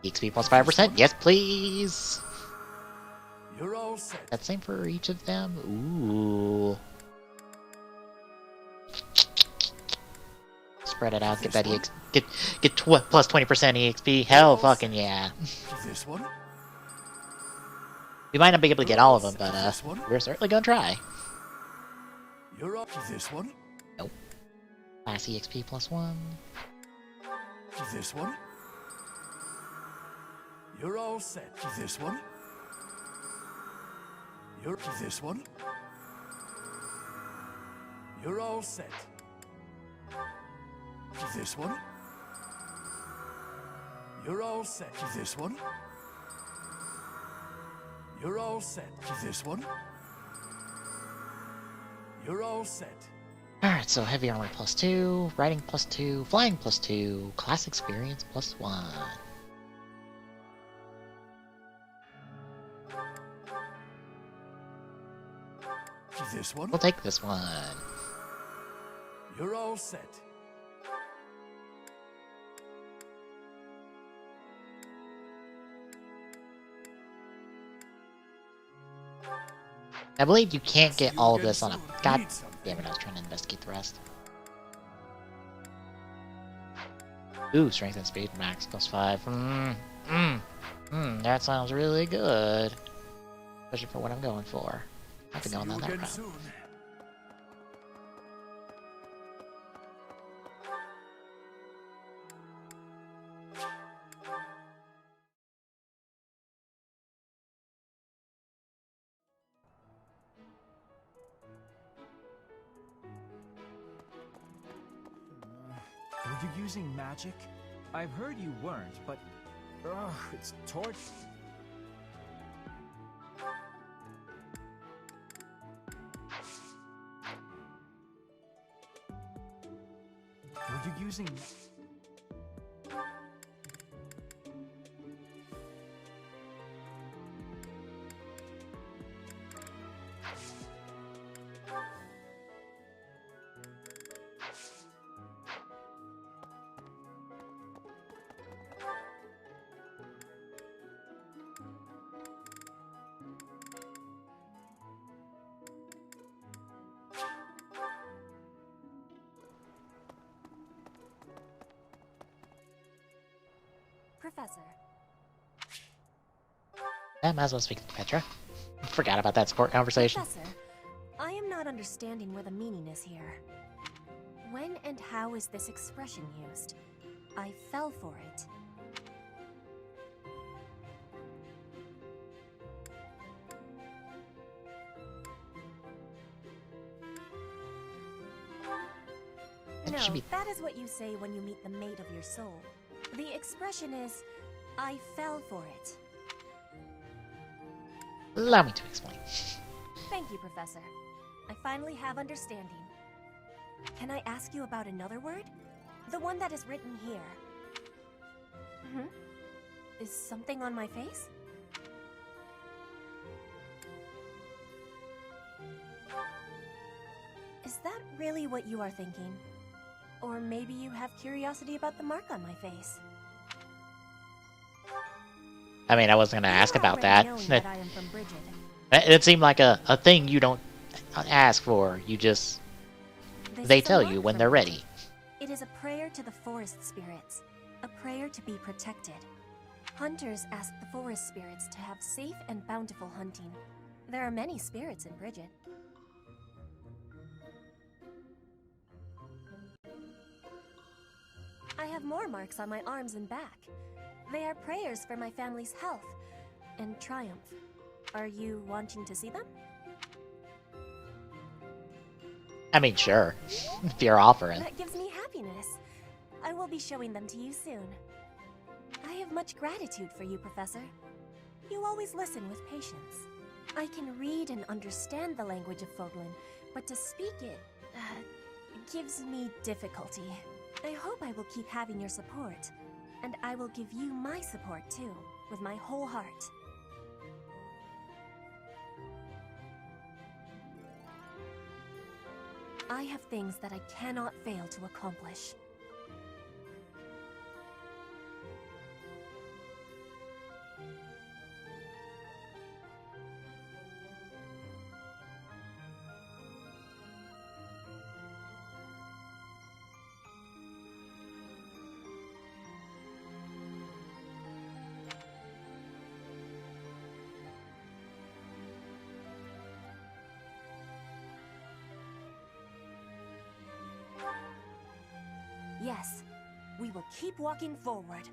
A: XP +5%, yes please!
J: You're all set.
A: That's same for each of them? Ooh. Spread it out, get that EX, get plus 20% EXP, hell fucking yeah.
J: This one?
A: We might not be able to get all of them, but we're certainly gonna try.
J: You're all this one?
A: Nope. Class EXP +1.
J: This one? You're all set. This one?
E: You're this one? You're all set. This one? You're all set. This one? You're all set. This one? You're all set.
A: Alright, so heavy armor +2, riding +2, flying +2, class experience +1.
E: This one?
A: We'll take this one.
E: You're all set.
A: I believe you can't get all of this on a... God damn it, I was trying to investigate the rest. Ooh, strength and speed max +5. That sounds really good. Especially for what I'm going for. I've been going down that route.
M: Were you using magic? I've heard you weren't, but... Ugh, it's torch... Were you using...
B: Professor.
A: I might as well speak to Petra. Forgot about that support conversation.
N: Professor, I am not understanding where the meaning is here. When and how is this expression used? I fell for it. No, that is what you say when you meet the mate of your soul. The expression is, I fell for it.
A: Allow me to explain.
N: Thank you, Professor. I finally have understanding. Can I ask you about another word? The one that is written here. Is something on my face? Is that really what you are thinking? Or maybe you have curiosity about the mark on my face.
A: I mean, I wasn't going to ask about that.
N: That I am from Bridget.
A: It seemed like a thing you don't ask for. You just... They tell you when they're ready.
N: It is a prayer to the forest spirits. A prayer to be protected. Hunters ask the forest spirits to have safe and bountiful hunting. There are many spirits in Bridget. I have more marks on my arms and back. They are prayers for my family's health and triumph. Are you wanting to see them?
A: I mean, sure. If you're offering.
N: That gives me happiness. I will be showing them to you soon. I have much gratitude for you, Professor. You always listen with patience. I can read and understand the language of Foglin, but to speak it gives me difficulty. I hope I will keep having your support, and I will give you my support too, with my whole heart. I have things that I cannot fail to accomplish. Yes, we will keep walking forward.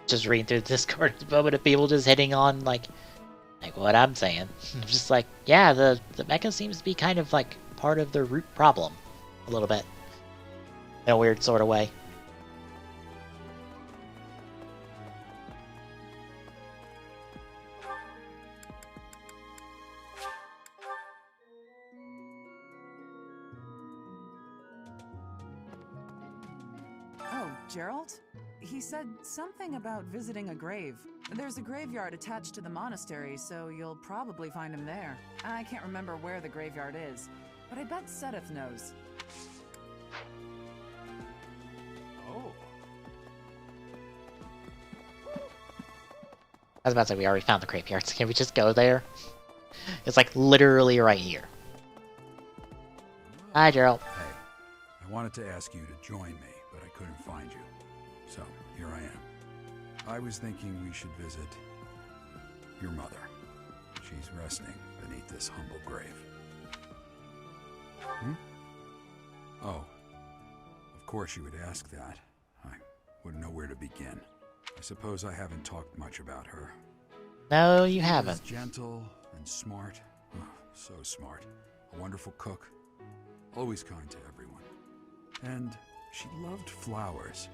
A: Just reading through the Discord at the moment of people just hitting on like what I'm saying. I'm just like, yeah, the mecha seems to be kind of like part of the root problem, a little bit, in a weird sort of way.
O: Oh, Gerald? He said something about visiting a grave. There's a graveyard attached to the monastery, so you'll probably find him there. I can't remember where the graveyard is, but I bet Sedith knows.
V: Oh.
A: I was about to say, we already found the graveyards. Can we just go there? It's like literally right here. Hi, Gerald.
P: Hey, I wanted to ask you to join me, but I couldn't find you. So, here I am. I was thinking we should visit your mother. She's resting beneath this humble grave. Hmm? Oh, of course you would ask that. I wouldn't know where to begin. I suppose I haven't talked much about her.
A: No, you haven't.
P: She was gentle and smart. Oh, so smart. A wonderful cook. Always kind to everyone. And she loved flowers.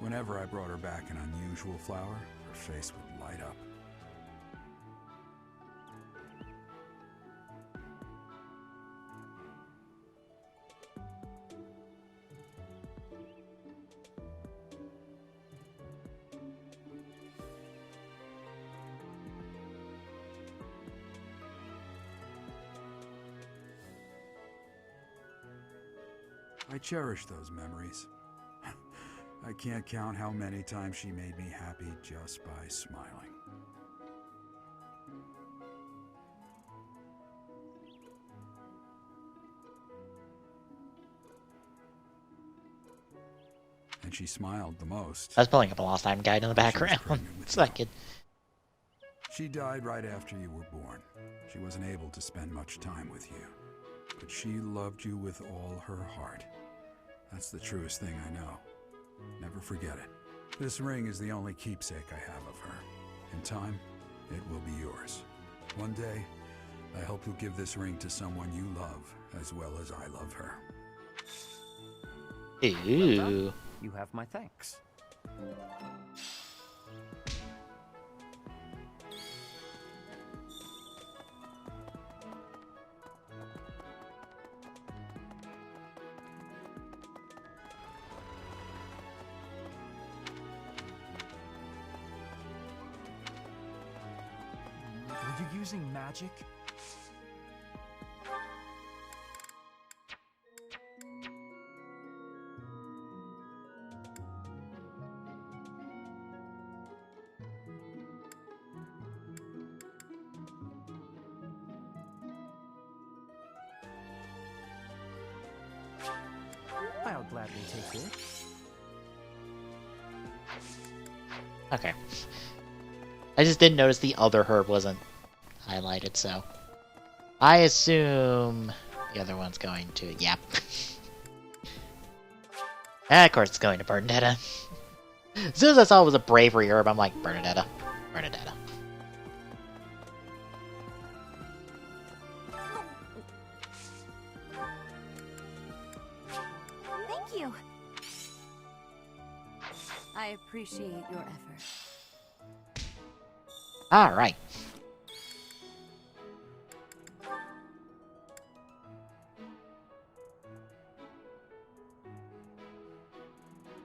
P: Whenever I brought her back an unusual flower, her face would light up. I cherish those memories. I can't count how many times she made me happy just by smiling. And she smiled the most.
A: I was pulling up a Lost Time guide in the background, so I could...
P: She died right after you were born. She wasn't able to spend much time with you. But she loved you with all her heart. That's the truest thing I know. Never forget it. This ring is the only keepsake I have of her. In time, it will be yours. One day, I hope you'll give this ring to someone you love as well as I love her.
A: Ooh.
X: You have my thanks.
M: Were you using magic? I'll gladly take it.
A: Okay. I just didn't notice the other herb wasn't highlighted, so... I assume the other one's going to... Yep. Of course it's going to Bernadetta. As soon as I saw it was a bravery herb, I'm like, Bernadetta. Bernadetta.
B: Thank you. I appreciate your effort.
A: Alright.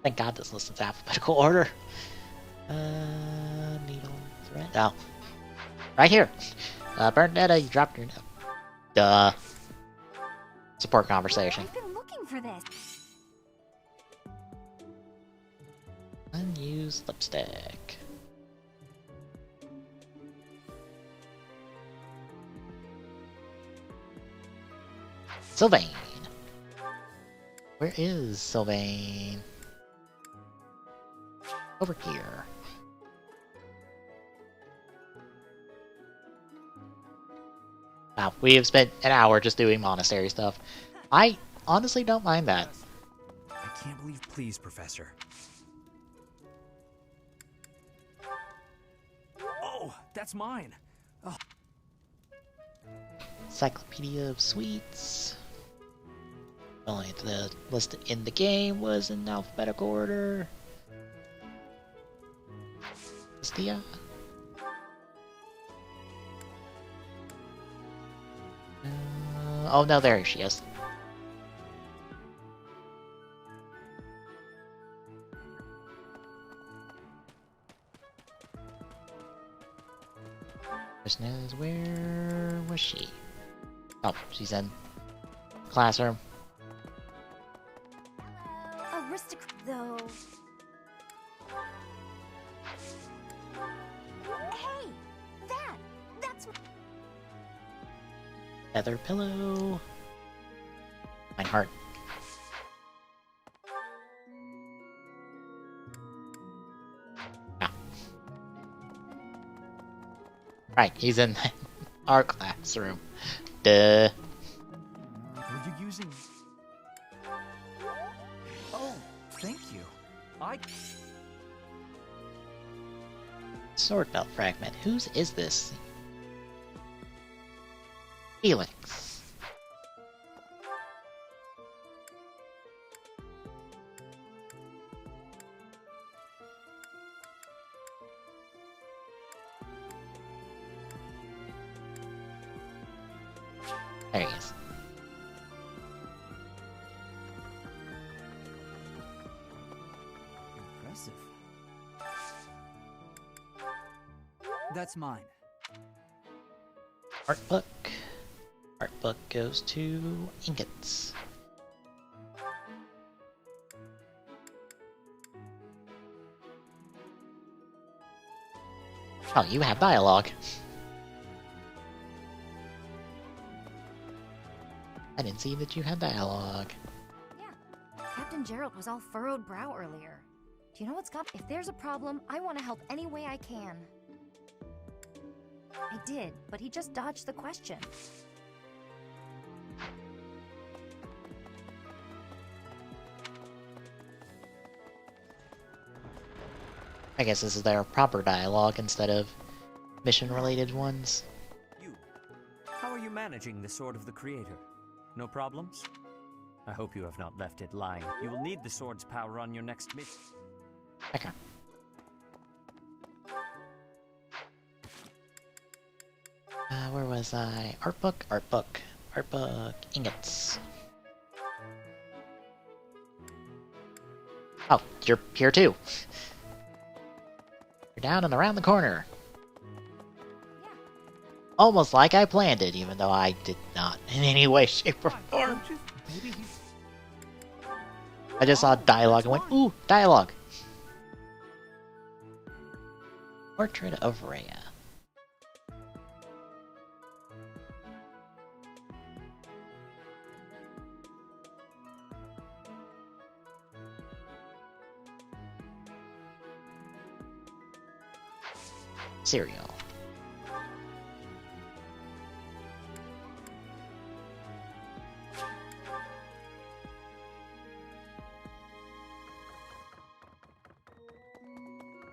A: Thank God this list is alphabetical order. Needle, thread. Oh. Right here. Bernadetta, you dropped your note. Duh. Support conversation.
B: I've been looking for this.
A: Unused lipstick. Sylvain. Where is Sylvain? Over here. Wow, we have spent an hour just doing monastery stuff. I honestly don't mind that.
M: I can't believe. Please, Professor. Oh, that's mine. Oh.
A: Encyclopedia of Sweets. Only the list in the game was in alphabetical order. Stia. Oh no, there she is. Question is, where was she? Oh, she's in classroom.
B: Aristocrat, though. Hey, that's
A: Feather pillow. My heart. Ah. Right, he's in our classroom. Duh.
M: Were you using? Oh, thank you.
A: Sword belt fragment. Whose is this? Felix. There he is.
U: Impressive. That's mine.
A: Art book. Art book goes to ingots. Oh, you have dialogue. I didn't see that you had dialogue.
B: Captain Gerald was all furrowed brow earlier. Do you know what's got? If there's a problem, I want to help any way I can. I did, but he just dodged the question.
A: I guess this is their proper dialogue instead of mission-related ones.
X: How are you managing the Sword of the Creator? No problems? I hope you have not left it lying. You will need the sword's power on your next mission.
A: Okay. Where was I? Art book, art book, art book, ingots. Oh, you're here too. You're down and around the corner. Almost like I planned it, even though I did not in any way, shape, or form. I just saw dialogue and went, ooh, dialogue. Portrait of Rhea. Cereal.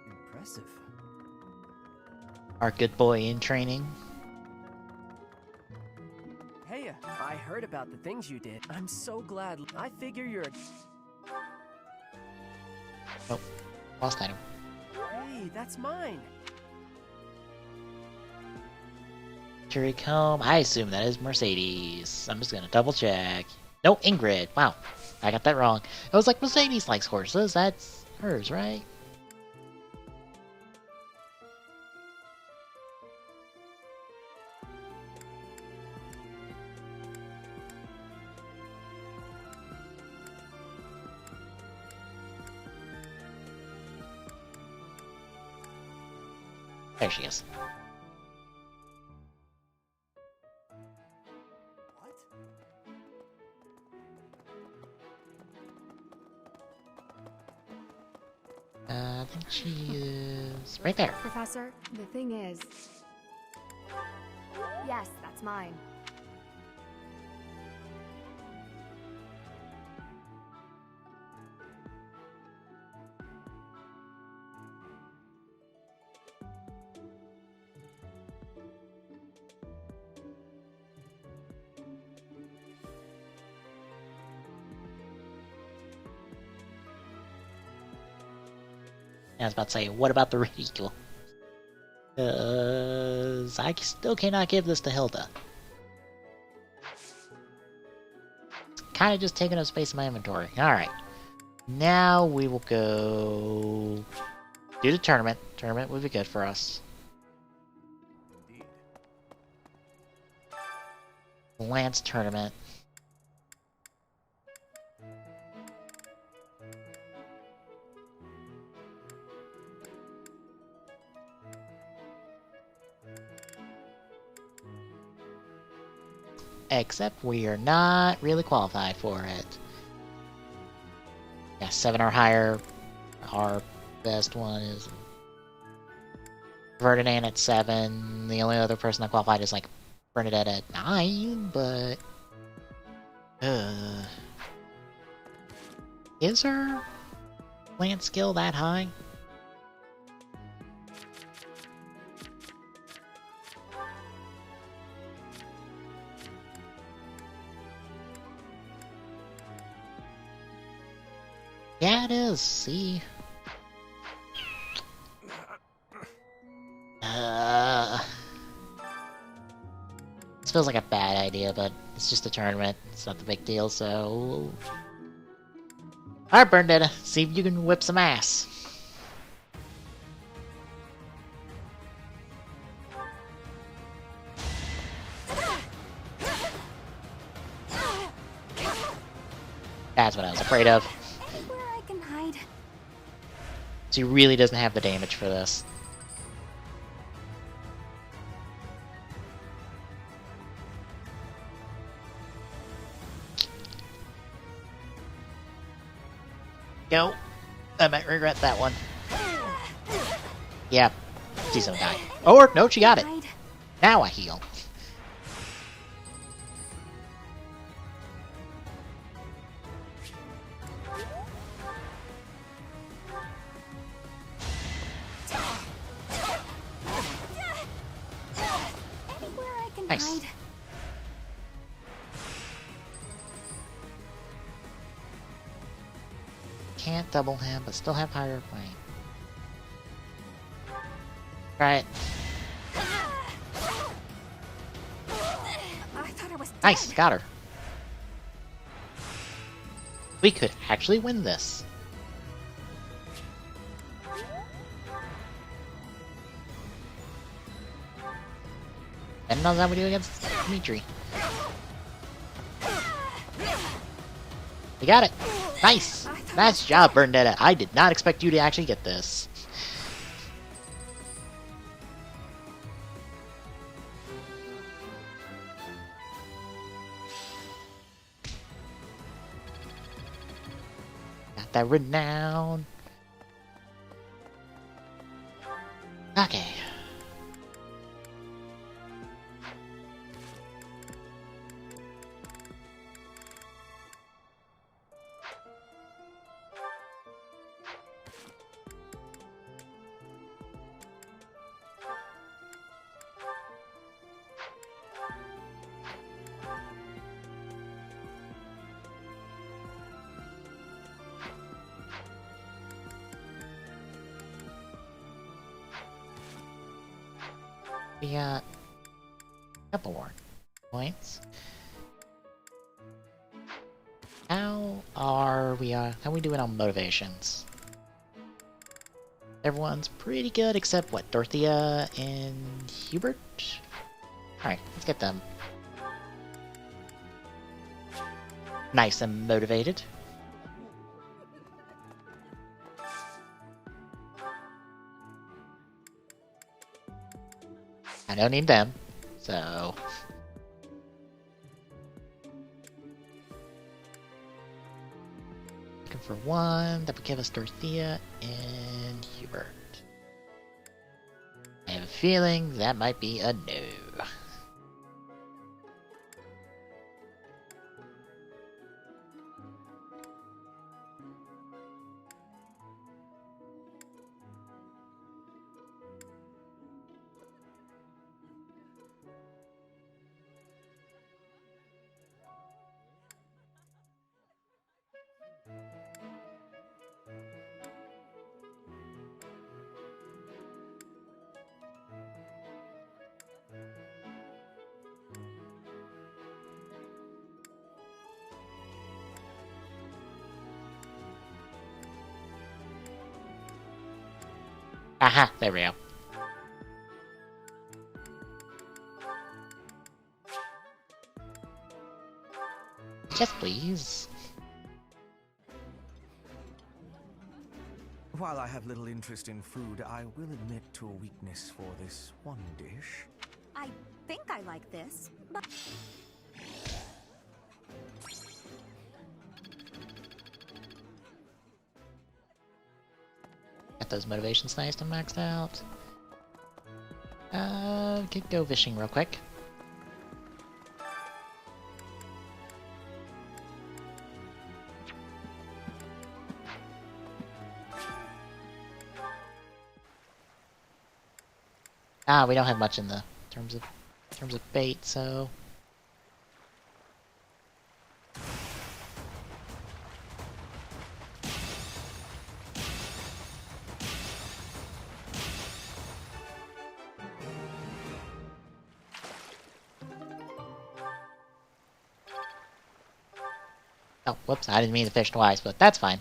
U: Impressive.
A: Our good boy in training.
F: Hey, I heard about the things you did. I'm so glad. I figure you're a...
A: Oh, lost item.
F: Hey, that's mine.
A: Cherry Comb. I assume that is Mercedes. I'm just gonna double check. No, Ingrid. Wow, I got that wrong. I was like, Mercedes likes horses. That's hers, right? There she is. I think she is right there.
C: Professor, the thing is... Yes, that's mine.
A: I was about to say, what about the ridicule? Because I still cannot give this to Hilda. Kind of just taking up space in my inventory. Alright. Now we will go do the tournament. Tournament would be good for us. Lance tournament. Except we are not really qualified for it. Yeah, 7 or higher. Our best one is Ferdinand at 7. The only other person that qualified is like Bernadette at 9, but is her plant skill that high? Yeah, it is. See? This feels like a bad idea, but it's just a tournament. It's not the big deal, so... Alright, Bernadetta. See if you can whip some ass. That's what I was afraid of. So he really doesn't have the damage for this. Go. I might regret that one. Yeah. She's gonna die. Or, no, she got it. Now I heal. Nice. Can't double him, but still have higher rank. Right.
B: I thought I was dead.
A: Nice, got her. We could actually win this. And knows how we do against Dimitri. We got it! Nice! Nice job, Bernadetta. I did not expect you to actually get this. Got that renown. Okay. We got a couple more points. How are we doing on motivations? Everyone's pretty good except what, Dorothea and Hubert? Alright, let's get them. Nice and motivated. I don't need them, so... Looking for 1. That would give us Dorothea and Hubert. I have a feeling that might be a no. Aha, there we go. Yes, please.
D: While I have little interest in food, I will admit to a weakness for this one dish.
B: I think I like this, but...
A: Got those motivations nice and maxed out. Could go fishing real quick. We don't have much in the terms of bait, so oh, whoops, I didn't mean to fish twice, but that's fine.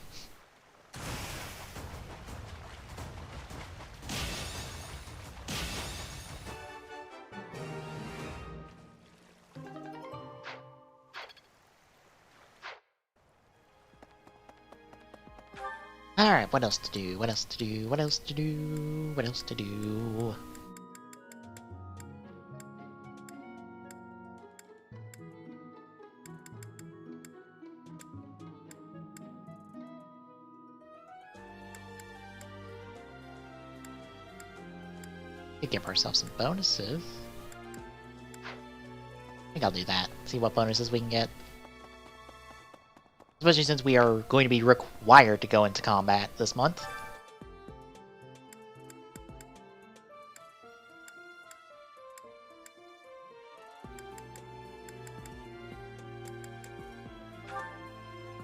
A: Alright, what else to do? What else to do? What else to do? What else to do? Could give ourselves some bonuses. I think I'll do that. See what bonuses we can get. Especially since we are going to be required to go into combat this month.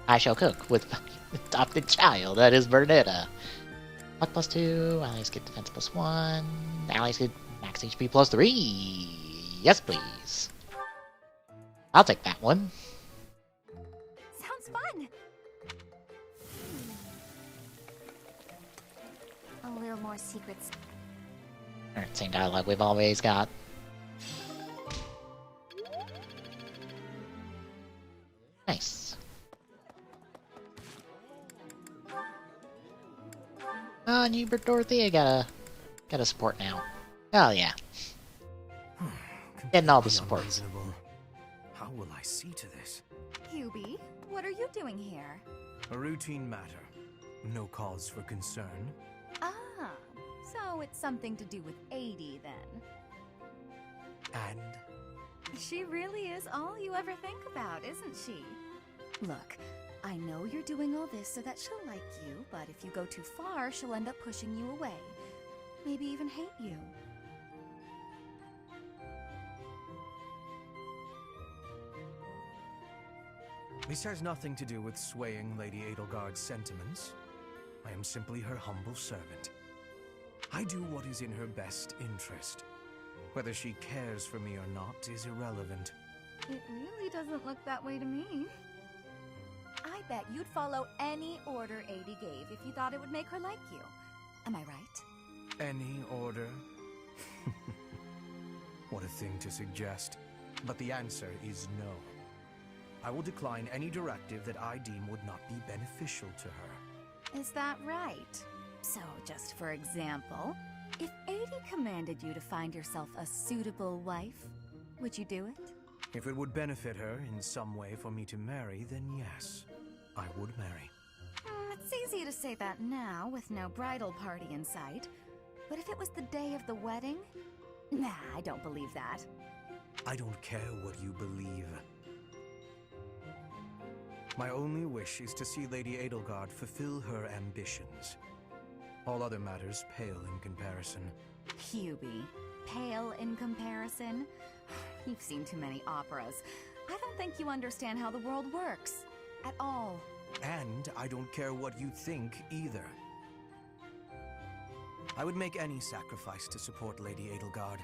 A: I shall cook with my adopted child, that is Bernetta. Luck +2, allies get defense +1, allies get max HP +3. Yes, please. I'll take that one.
B: Sounds fun! A little more secrets.
A: Alright, same dialogue we've always got. Nice. Oh, and Hubert Dorothea got a support now. Oh yeah. Getting all the supports.
D: How will I see to this?
B: Hubie, what are you doing here?
D: A routine matter. No cause for concern.
B: Ah, so it's something to do with 80 then.
D: And?
B: She really is all you ever think about, isn't she? Look, I know you're doing all this so that she'll like you, but if you go too far, she'll end up pushing you away. Maybe even hate you.
D: This has nothing to do with swaying Lady Edelgard's sentiments. I am simply her humble servant. I do what is in her best interest. Whether she cares for me or not is irrelevant.
B: It really doesn't look that way to me. I bet you'd follow any order Adi gave if you thought it would make her like you. Am I right?
D: Any order? What a thing to suggest. But the answer is no. I will decline any directive that I deem would not be beneficial to her.
B: Is that right? So, just for example, if Adi commanded you to find yourself a suitable wife, would you do it?
D: If it would benefit her in some way for me to marry, then yes, I would marry.
B: say that now, with no bridal party in sight. But if it was the day of the wedding? Nah, I don't believe that.
D: I don't care what you believe. My only wish is to see Lady Edelgard fulfill her ambitions. All other matters pale in comparison.
B: Hubie, pale in comparison? You've seen too many operas. I don't think you understand how the world works. At all.
D: And I don't care what you think either. I would make any sacrifice to support Lady Edelgard.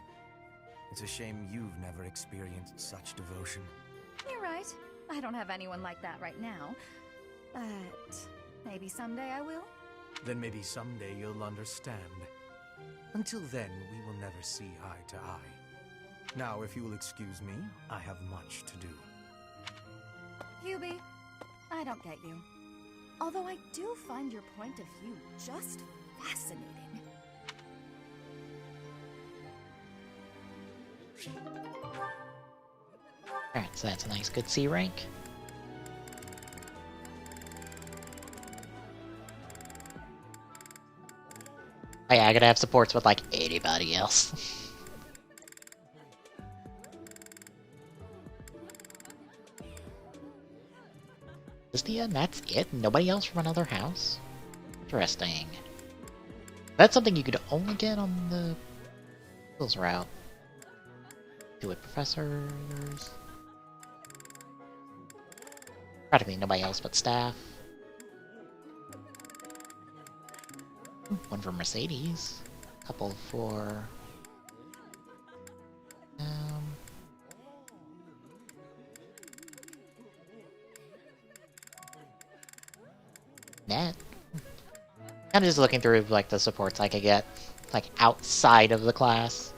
D: It's a shame you've never experienced such devotion.
B: You're right. I don't have anyone like that right now. But maybe someday I will?
D: Then maybe someday you'll understand. Until then, we will never see eye to eye. Now, if you'll excuse me, I have much to do.
B: Hubie, I don't get you. Although I do find your point of view just fascinating.
A: Alright, so that's a nice good C rank. Oh yeah, I gotta have supports with like anybody else. Is the end? That's it? Nobody else from another house? Interesting. That's something you could only get on the Hills route. Do it, professors. Practically nobody else but staff. One for Mercedes. A couple for... Net. I'm just looking through like the supports I could get, like outside of the class.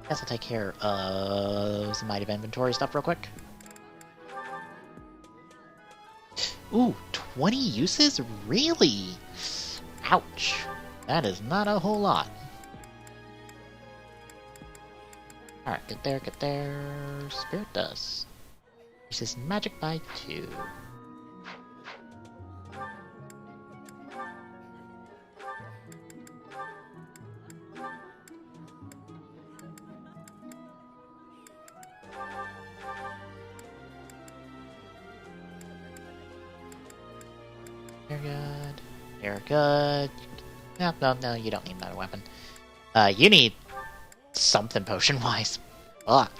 A: Guess I'll take care of some might have inventory stuff real quick. Ooh, 20 uses? Really? Ouch. That is not a whole lot. Alright, get there, get there. Spirit Dust. Uses magic by 2. You're good. You're good. No, you don't need another weapon. You need something potion-wise. Fuck.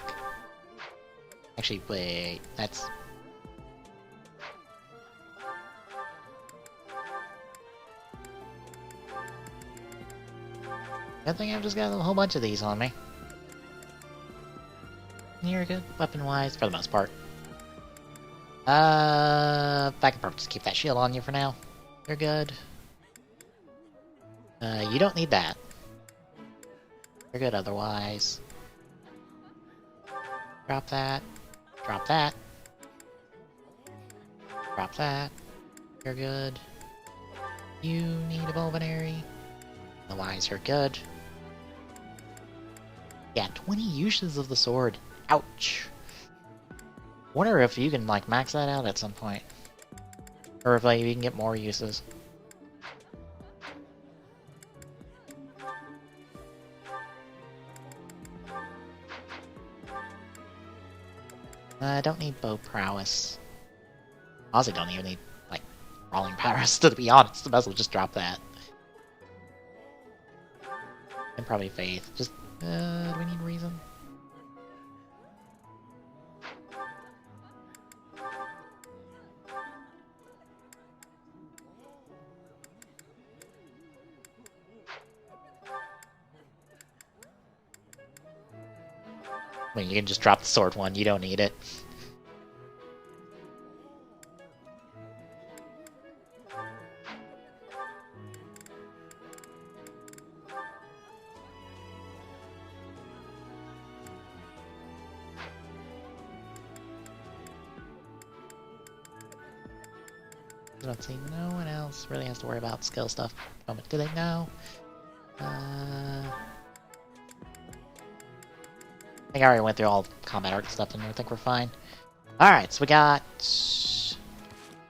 A: Actually, wait. That's... I think I've just got a whole bunch of these on me. You're good, weapon-wise, for the most part. I can probably just keep that shield on you for now. You're good. You don't need that. You're good otherwise. Drop that. Drop that. Drop that. You're good. You need a Bulbanary. Otherwise, you're good. Yeah, 20 uses of the sword. Ouch. Wonder if you can, like, max that out at some point. Or if, like, you can get more uses. I don't need bow prowess. Honestly, don't even need, like, brawling prowess, to be honest. Might as well just drop that. And probably faith. Just, do we need reason? I mean, you can just drop the sword one, you don't need it. I don't see no one else really has to worry about skill stuff. Do they know? I think I already went through all combat art stuff and I think we're fine. Alright, so we got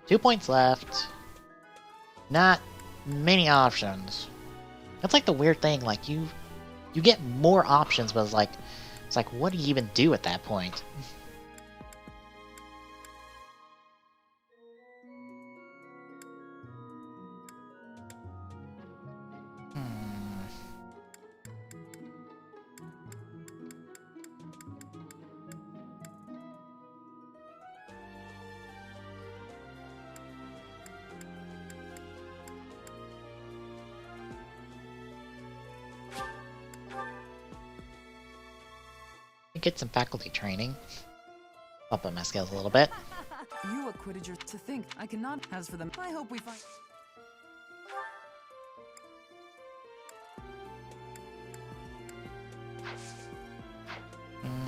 A: 2 points left. Not many options. That's like the weird thing, like you get more options, but it's like what do you even do at that point? Get some faculty training. Bump up my skills a little bit.
O: You acquitted your to think. I cannot. As for them, I hope we find.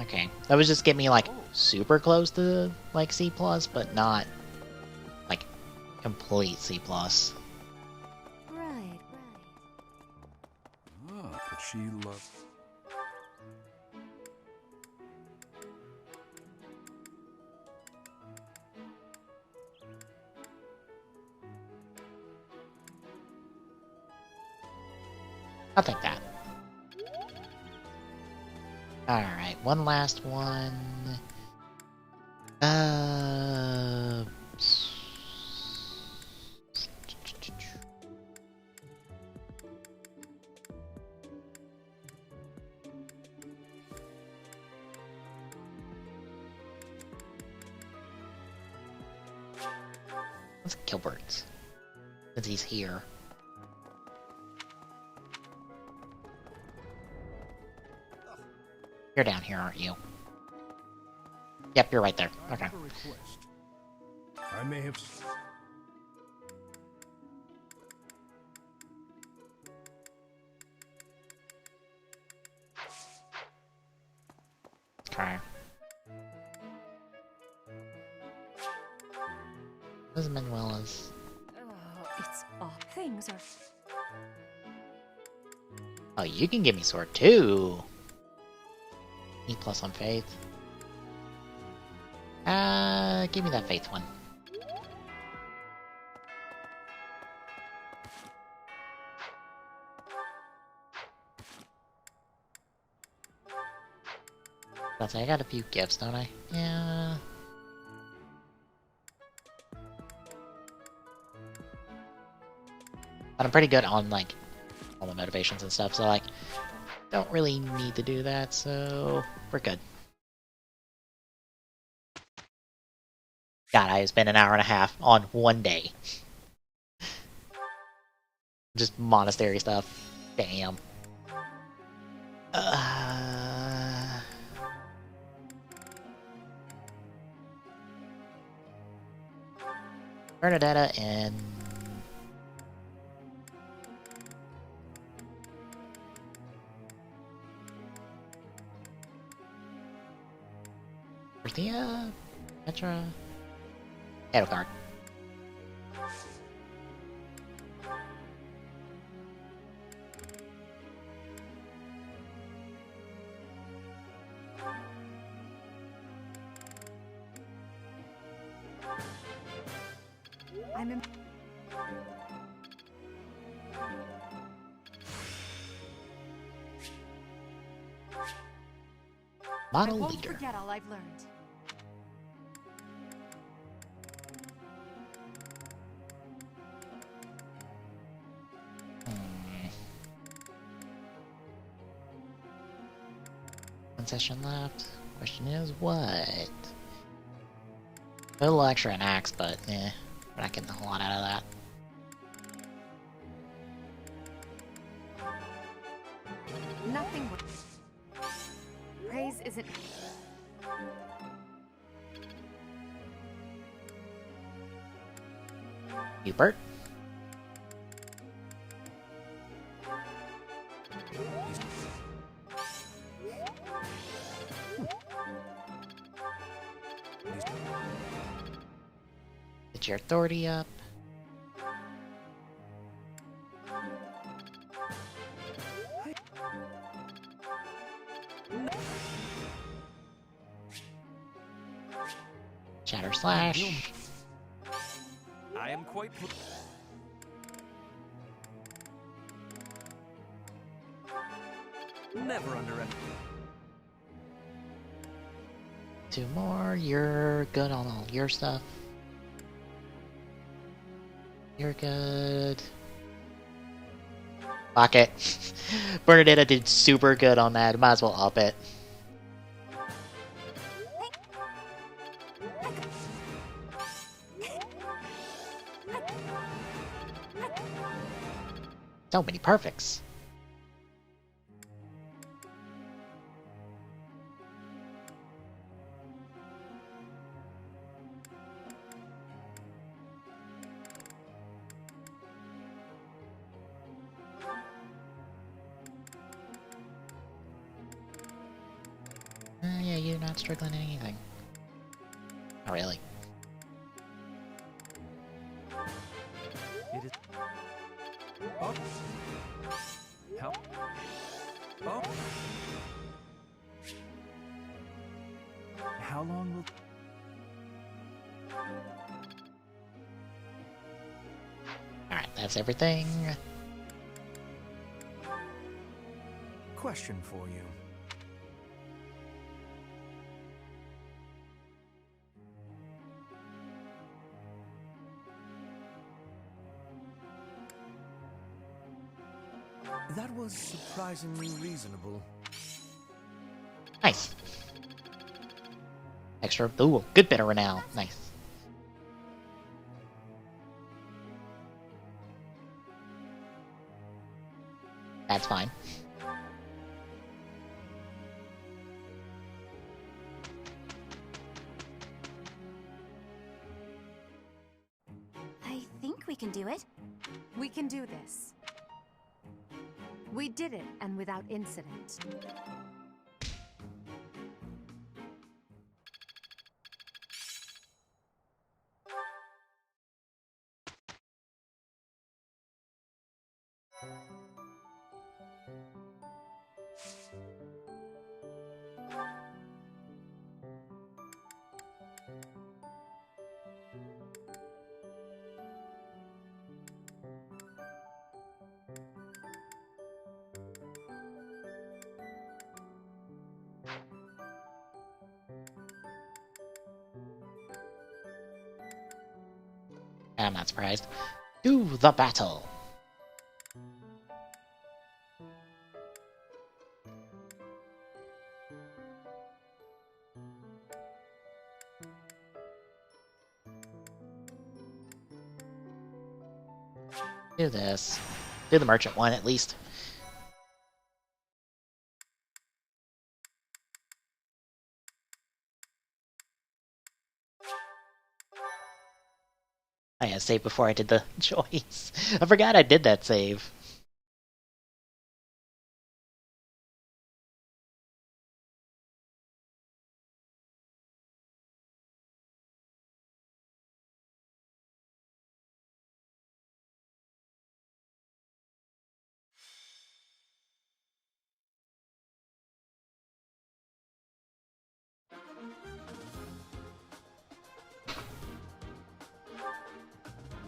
A: Okay, that was just getting me like super close to like C+, but not like complete C+.
W: Right.
P: Ah, but she loved.
A: I'll take that. Alright, one last one. Let's Gilbert, since he's here. You're down here, aren't you? Yep, you're right there. Okay.
J: I may have.
A: Okay. As Manuela's.
G: It's all things are.
A: Oh, you can give me sword too. E+ on faith. Give me that faith one. I got a few gifts, don't I? Yeah. But I'm pretty good on like all the motivations and stuff, so like don't really need to do that, so we're good. God, I spent an hour and a half on one day. Just monastery stuff. Damn. Bernadetta and... Dorothea? Petra? Edelgard.
C: I'm in.
A: Model
C: I won't
A: leader.
C: forget all I've learned.
A: One session left. Question is, what? A little extra an axe, but we're not getting a whole lot out of that.
C: Nothing. Praise isn't.
A: Hubert? Get your authority up. Shatter Slash.
L: I am quite. Never underestimate.
A: 2 more. You're good on all your stuff. You're good. Fuck it. Bernadetta did super good on that. Might as well up it. So many perfects. Yeah, you're not struggling in anything. Not really.
L: It is. Oh. Help. Oh. How long will?
A: Alright, that's everything.
D: Question for you. That was surprisingly reasonable.
A: Nice. Extra. Ooh, good bit of renown. Nice. That's fine.
B: I think we can do it.
C: We can do this. We did it, and without incident.
A: I'm not surprised. To the battle. Do this. Do the merchant one at least. I had to save before I did the choice. I forgot I did that save.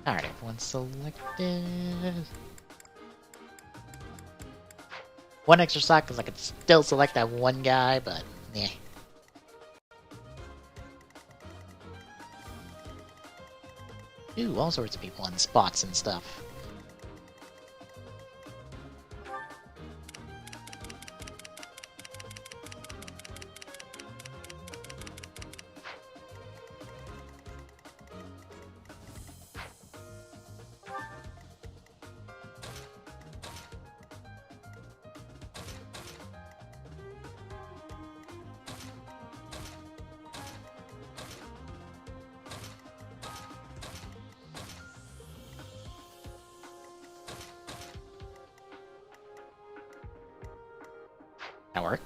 A: Alright, everyone's selected. One extra slot because I could still select that one guy, but yeah. Ooh, all sorts of people in spots and stuff. That work?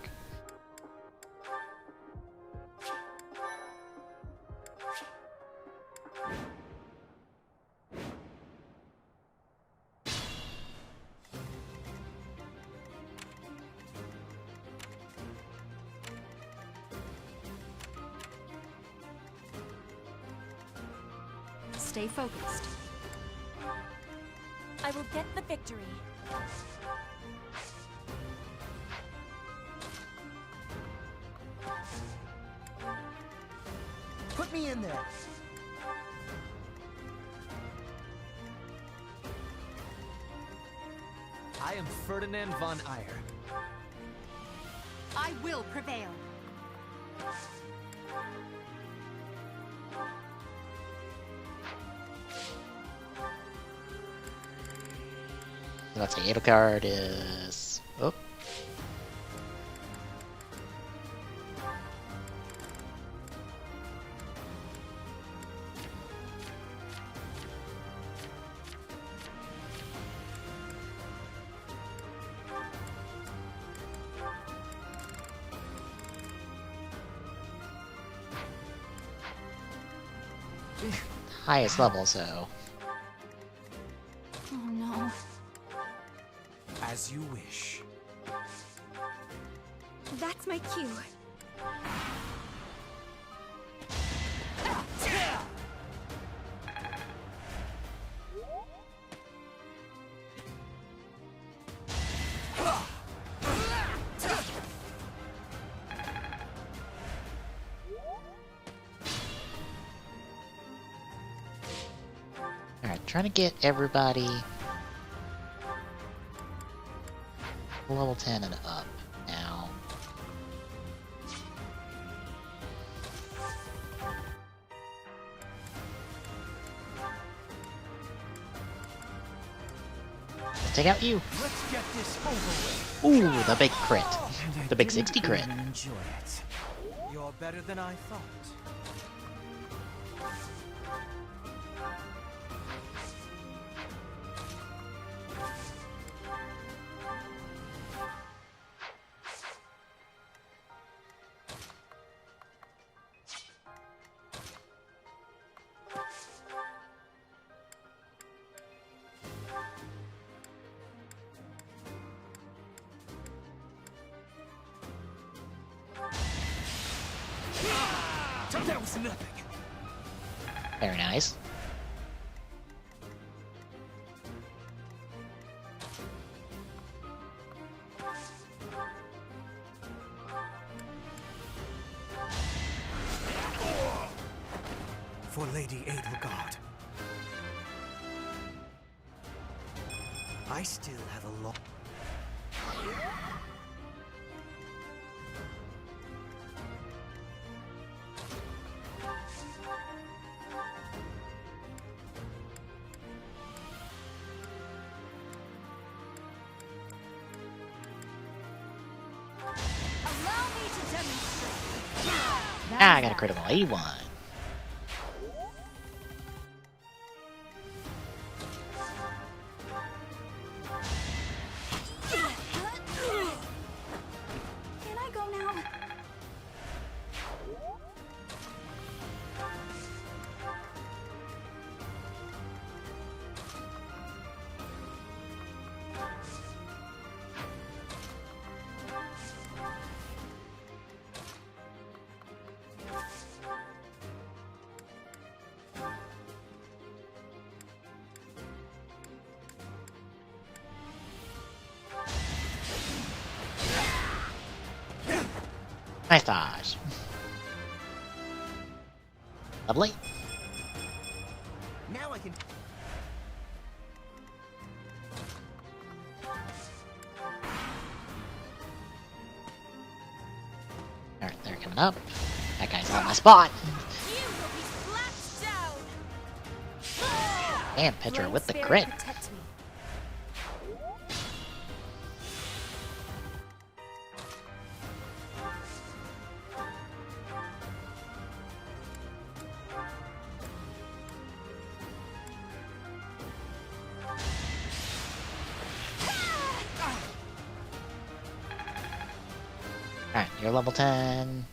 G: Stay focused.
N: I will get the victory.
E: Put me in there.
M: I am Ferdinand von Eyre.
G: I will prevail.
A: Let's see, Edelgard is... Oh. Highest level, so...
G: Oh no.
D: As you wish.
G: That's my cue.
A: Alright, trying to get everybody level 10 and up now. Let's take out you.
E: Let's get this over with.
A: Ooh, the big crit. The big 60 crit.
E: Enjoy it. You're better than I thought. That was nothing.
A: Very nice.
D: For Lady Edelgard. I still have a lot.
A: Ah, I got a critical 81.
G: Can I go now?
A: Nice dodge. Lovely.
E: Now I can.
A: Alright, they're coming up. That guy's on my spot. And Petra with the crit. Alright, you're level 10.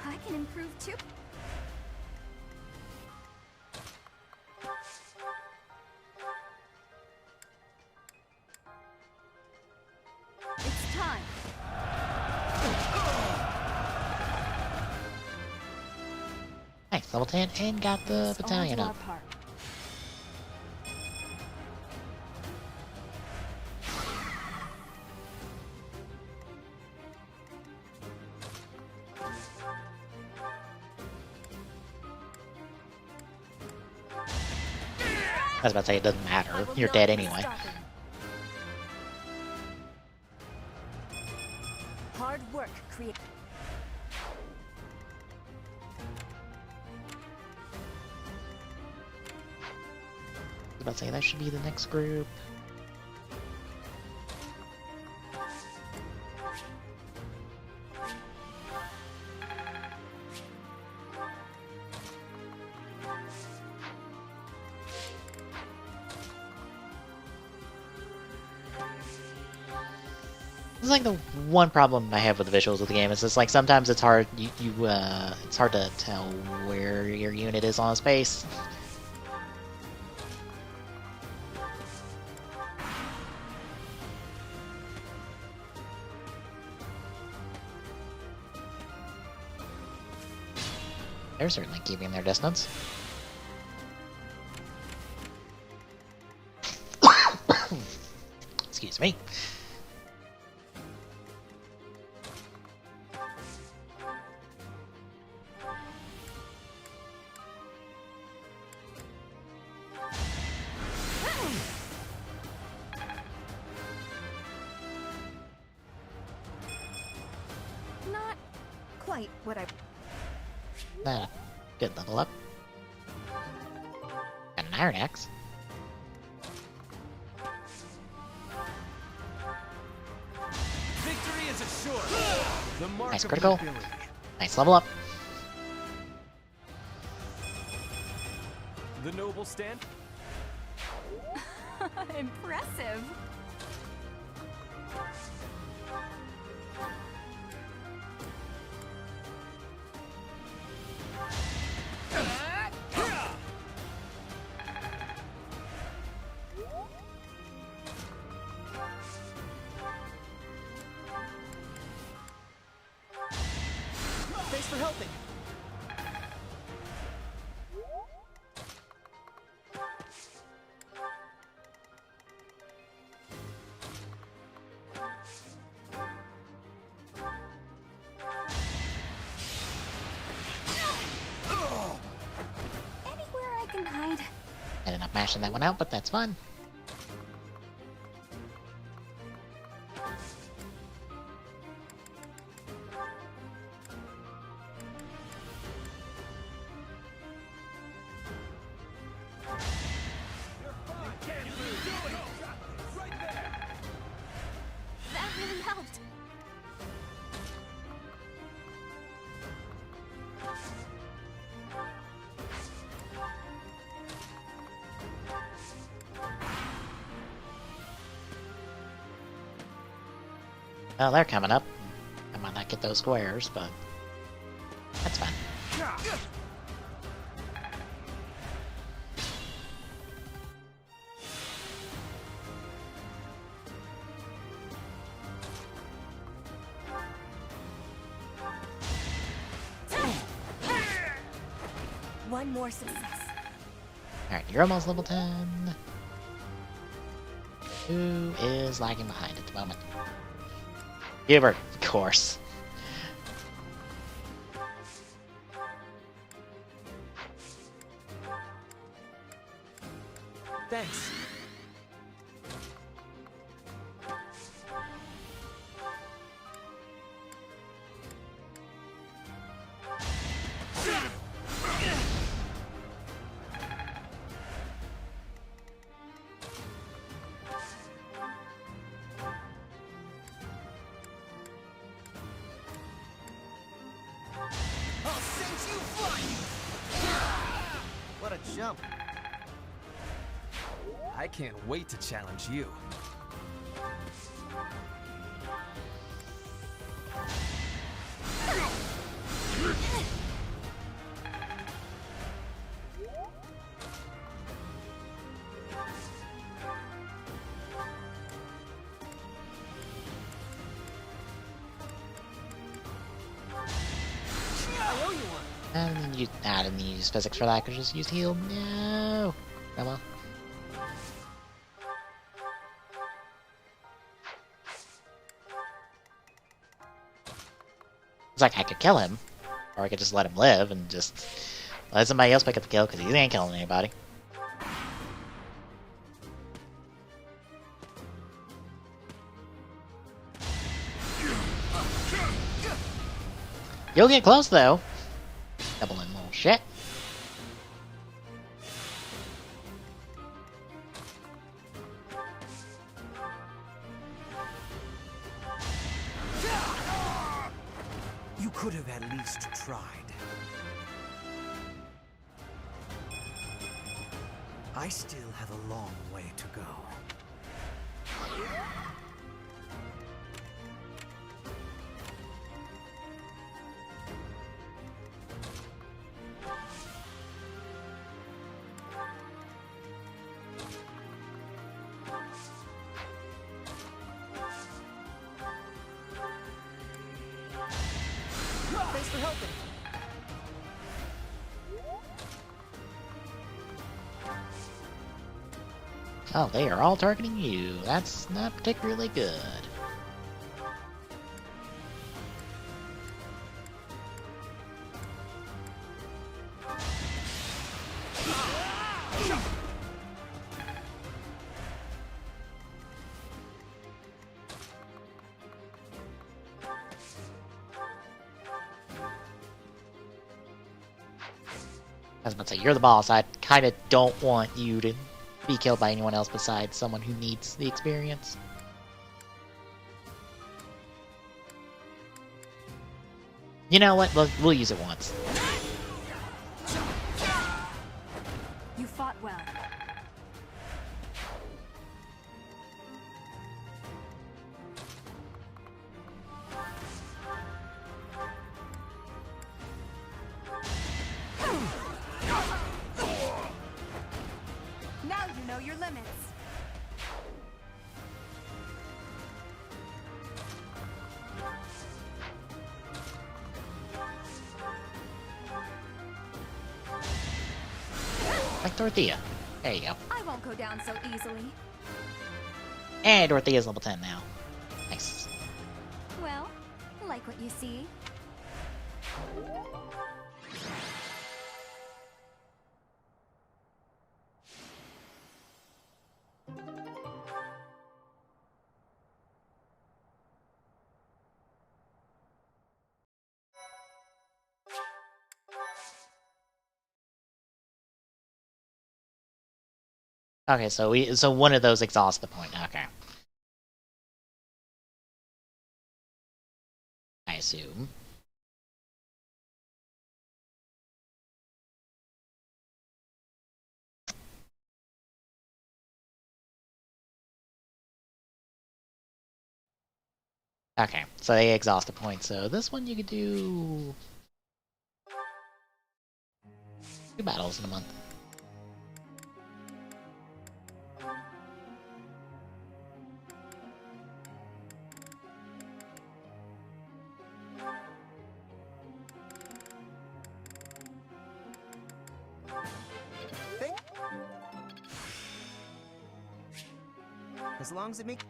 G: I can improve too. It's time.
A: Nice. Nice, level 10, and got the battalion up. I was about to say, it doesn't matter. You're dead anyway.
N: Hard work create.
A: I was about to say, that should be the next group. It's like the one problem I have with the visuals of the game is just like sometimes it's hard it's hard to tell where your unit is on space. They're certainly keeping their distance. Excuse me.
N: Not quite what I...
A: Good level up. Got an iron axe.
V: Victory is assured. The mark
A: Nice
V: of
A: critical.
V: nobility.
A: Nice level up.
V: The noble stand.
B: Impressive.
F: Thanks for helping.
B: Anywhere I can hide.
A: Ended up mashing that one out, but that's fun.
B: That really helped.
A: Well, they're coming up. I might not get those squares, but that's fine.
N: One more success.
A: Alright, you're almost level 10. Who is lagging behind at the moment? Hubert, of course.
F: Thanks.
E: I'll send you flying!
F: What a jump. I can't wait to challenge you. I owe you one.
A: I didn't use physics for that, because just used heal. No! Oh well. It's like I could kill him, or I could just let him live and just let somebody else pick up the kill, because he ain't killing anybody. You'll get close though. Doubling little shit.
D: You could have at least tried. I still have a long way to go.
F: Thanks for helping.
A: Oh, they are all targeting you. That's not particularly good. I was about to say, you're the boss. I kind of don't want you to be killed by anyone else besides someone who needs the experience. You know what? We'll use it once.
G: You fought well.
C: Now you know your limits.
A: Like Dorothea. There you go.
B: I won't go down so easily.
A: And Dorothea's level 10 now. Nice.
B: Well, like what you see.
A: Okay, so one of those exhausts the point. Okay. I assume. Okay, so they exhaust the point. So this one you could do 2 battles in a month.
F: As long as it makes...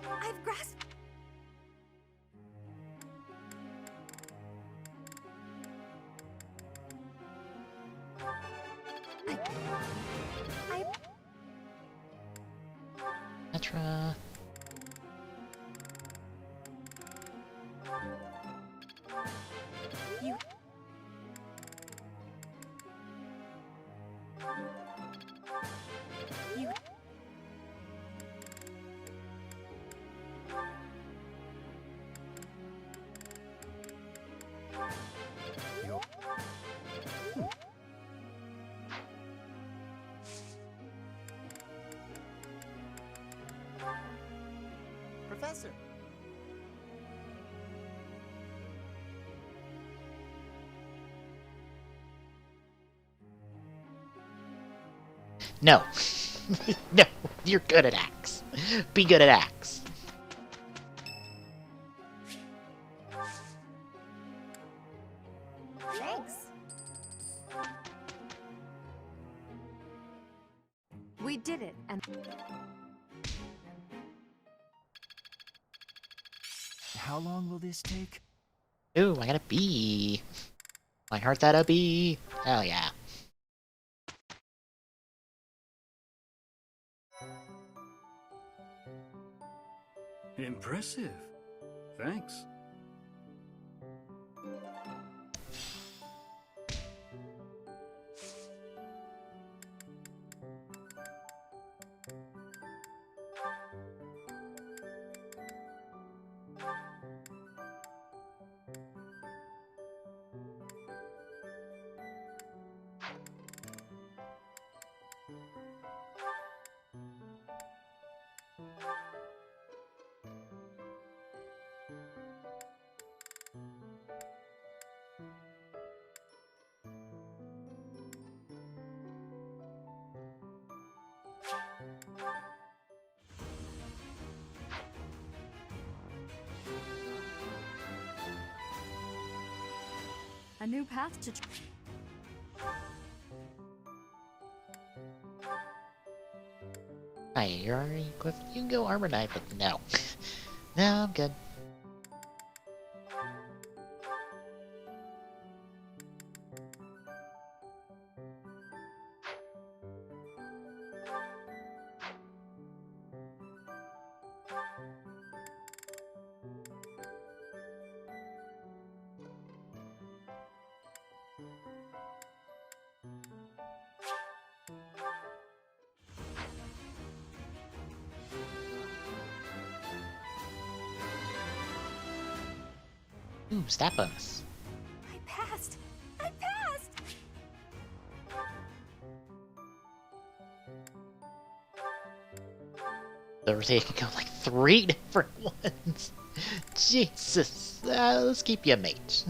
B: I've grasped.
A: Petra.
B: You. You.
A: No. No, you're good at axe. Be good at axe.
B: Thanks.
C: We did it, and...
M: How long will this take?
A: Ooh, I got a bee. My heart's at a bee. Hell yeah.
H: Impressive. Thanks.
C: A new path to...
A: Hey, you're already equipped. You can go armor knight, but no. No, I'm good. Ooh, stat bonus.
B: I passed! I passed!
A: The rotate can go like 3 different ones. Jesus. Let's keep you a mage.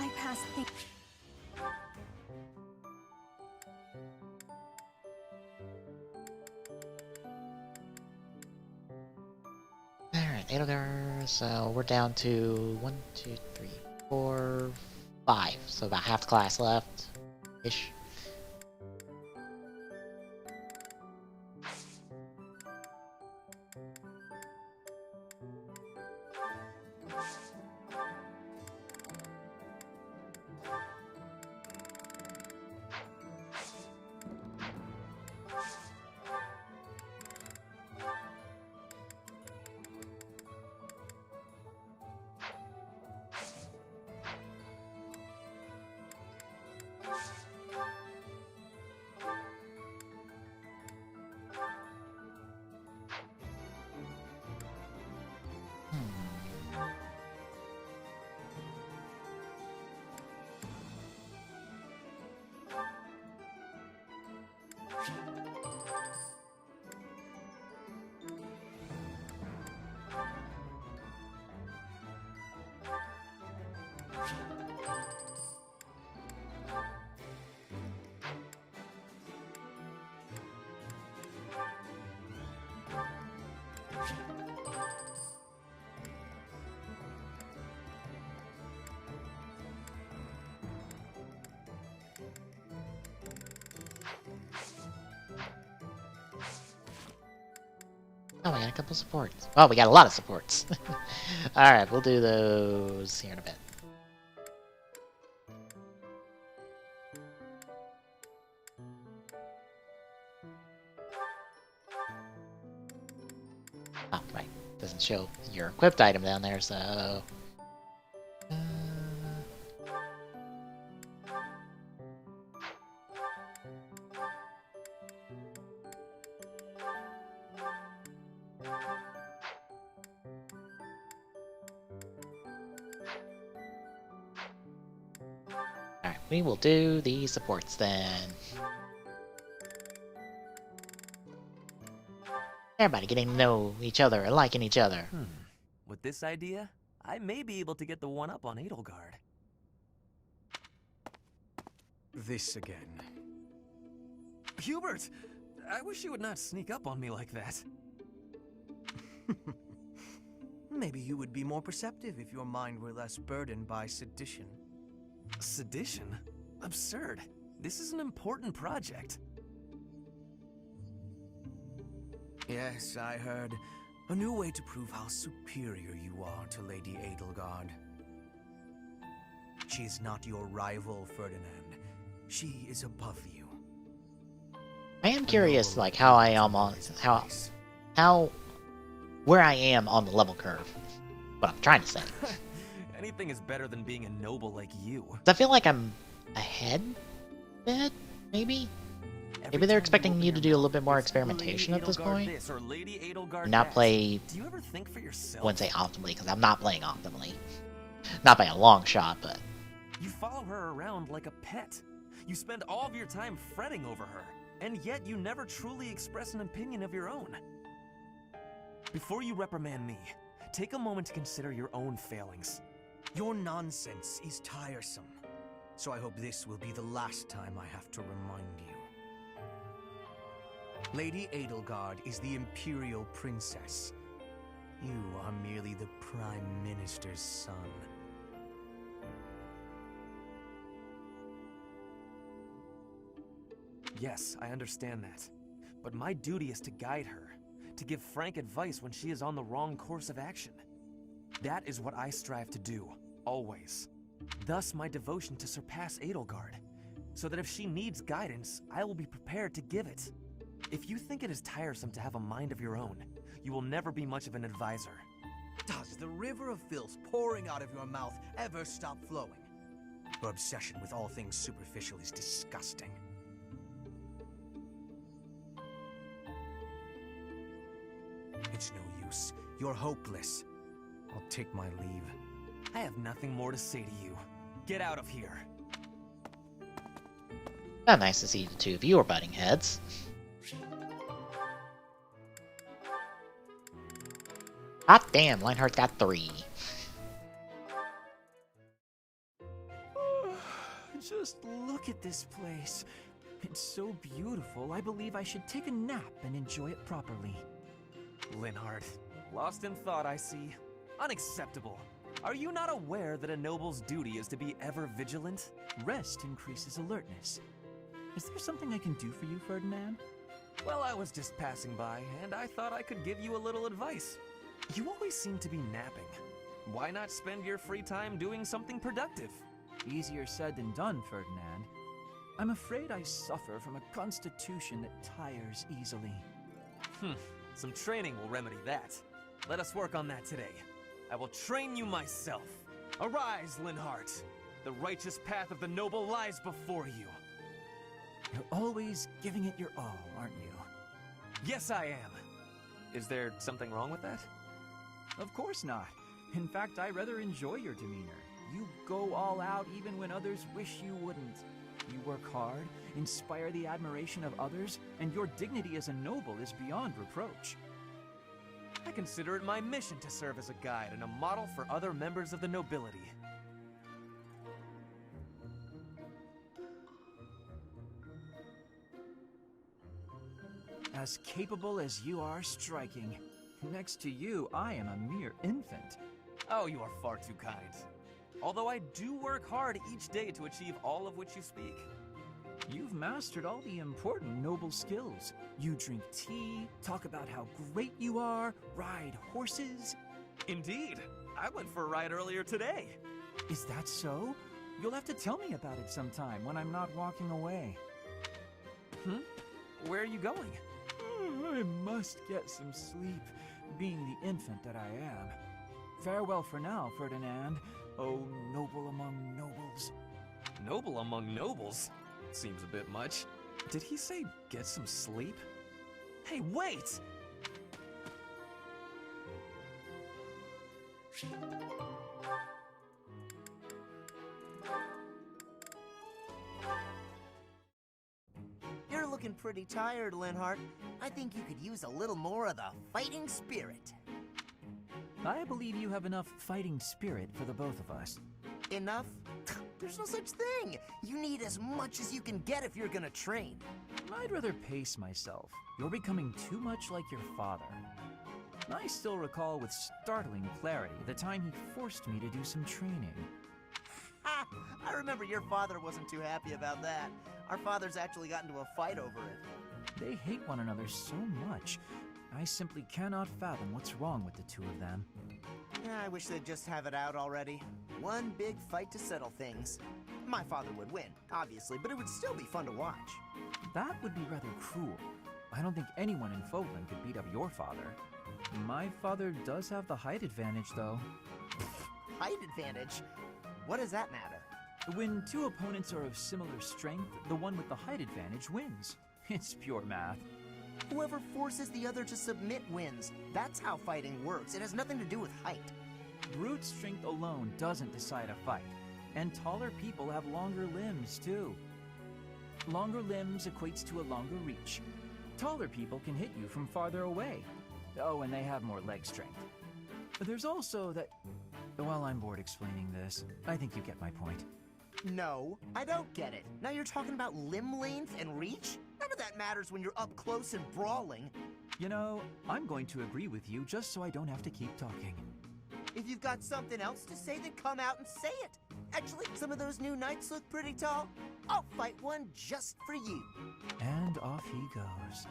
B: I passed the...
A: Alright, Edelgar, so we're down to 1, 2, 3, 4, 5. So about half the class left. Ish. Oh, we got a couple supports. Oh, we got a lot of supports. Alright, we'll do those here in a bit. Oh, right. Doesn't show your equipped item down there, so... We will do the supports then. Everybody getting to know each other and liking each other.
F: With this idea, I may be able to get the one-up on Edelgard.
D: This again.
F: Hubert! I wish you would not sneak up on me like that.
D: Maybe you would be more perceptive if your mind were less burdened by sedition.
F: Sedition? Absurd. This is an important project.
D: Yes, I heard. A new way to prove how superior you are to Lady Edelgard. She is not your rival, Ferdinand. She is above you.
A: I am curious, like, how I am on... How... Where I am on the level curve. What I'm trying to say.
F: Anything is better than being a noble like you.
A: I feel like I'm ahead a bit, maybe? Maybe they're expecting you to do a little bit more experimentation at this point. And not play...
F: Do you ever think for yourself?
A: I wouldn't say optimally, because I'm not playing optimally. Not by a long shot, but...
F: You follow her around like a pet. You spend all of your time fretting over her. And yet you never truly express an opinion of your own. Before you reprimand me, take a moment to consider your own failings.
D: Your nonsense is tiresome. So I hope this will be the last time I have to remind you. Lady Edelgard is the Imperial Princess. You are merely the Prime Minister's son.
F: Yes, I understand that. But my duty is to guide her, to give frank advice when she is on the wrong course of action. That is what I strive to do, always. Thus my devotion to surpass Edelgard, so that if she needs guidance, I will be prepared to give it. If you think it is tiresome to have a mind of your own, you will never be much of an advisor.
D: Does the river of filth pouring out of your mouth ever stop flowing? Your obsession with all things superficial is disgusting. It's no use. You're hopeless. I'll take my leave.
F: I have nothing more to say to you. Get out of here.
A: Not nice to see the two of you are butting heads. Hot damn, Lionheart got 3.
M: Just look at this place. It's so beautiful, I believe I should take a nap and enjoy it properly.
F: Linhardt, lost in thought, I see. Unacceptable. Are you not aware that a noble's duty is to be ever vigilant?
M: Rest increases alertness. Is there something I can do for you, Ferdinand?
F: Well, I was just passing by, and I thought I could give you a little advice. You always seem to be napping. Why not spend your free time doing something productive?
M: Easier said than done, Ferdinand. I'm afraid I suffer from a constitution that tires easily.
F: Some training will remedy that. Let us work on that today. I will train you myself. Arise, Linhardt. The righteous path of the noble lies before you.
M: You're always giving it your all, aren't you?
F: Yes, I am. Is there something wrong with that?
M: Of course not. In fact, I rather enjoy your demeanor. You go all out even when others wish you wouldn't. You work hard, inspire the admiration of others, and your dignity as a noble is beyond reproach.
F: I consider it my mission to serve as a guide and a model for other members of the nobility.
M: As capable as you are striking. Next to you, I am a mere infant.
F: Oh, you are far too kind. Although I do work hard each day to achieve all of which you speak.
M: You've mastered all the important noble skills. You drink tea, talk about how great you are, ride horses.
F: Indeed. I went for a ride earlier today.
M: Is that so? You'll have to tell me about it sometime when I'm not walking away.
F: Where are you going?
M: I must get some sleep, being the infant that I am. Farewell for now, Ferdinand. Oh, noble among nobles.
F: Noble among nobles? Seems a bit much. Did he say get some sleep? Hey, wait!
I: You're looking pretty tired, Linhart. I think you could use a little more of the fighting spirit.
M: I believe you have enough fighting spirit for the both of us.
I: Enough? There's no such thing. You need as much as you can get if you're gonna train.
M: I'd rather pace myself. You're becoming too much like your father. I still recall with startling clarity the time he forced me to do some training.
I: Ha! I remember your father wasn't too happy about that. Our fathers actually got into a fight over it.
M: They hate one another so much. I simply cannot fathom what's wrong with the two of them.
I: Yeah, I wish they'd just have it out already. One big fight to settle things. My father would win, obviously, but it would still be fun to watch.
M: That would be rather cruel. I don't think anyone in Fogland could beat up your father. My father does have the height advantage, though.
I: Height advantage? What does that matter?
M: When two opponents are of similar strength, the one with the height advantage wins. It's pure math.
I: Whoever forces the other to submit wins. That's how fighting works. It has nothing to do with height.
M: Brute strength alone doesn't decide a fight. And taller people have longer limbs, too. Longer limbs equates to a longer reach. Taller people can hit you from farther away. Oh, and they have more leg strength. There's also that... Well, I'm bored explaining this. I think you get my point.
I: No, I don't get it. Now you're talking about limb length and reach? None of that matters when you're up close and brawling.
M: You know, I'm going to agree with you just so I don't have to keep talking.
I: If you've got something else to say, then come out and say it. Actually, some of those new knights look pretty tall. I'll fight one just for you.
M: And off he goes.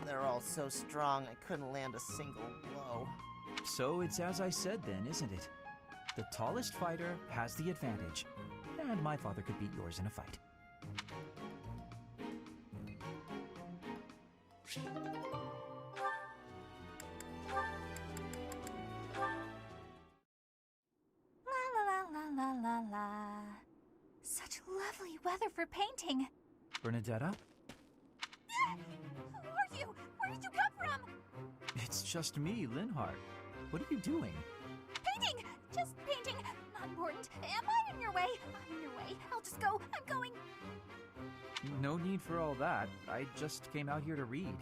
I: They're all so strong, I couldn't land a single blow.
M: So it's as I said then, isn't it? The tallest fighter has the advantage. And my father could beat yours in a fight.
B: La la la la la la. Such lovely weather for painting.
M: Bernadetta?
B: Who are you? Where did you come from?
M: It's just me, Linhart. What are you doing?
B: Painting! Just painting. Not important. Am I in your way? I'm in your way. I'll just go. I'm going.
M: No need for all that. I just came out here to read.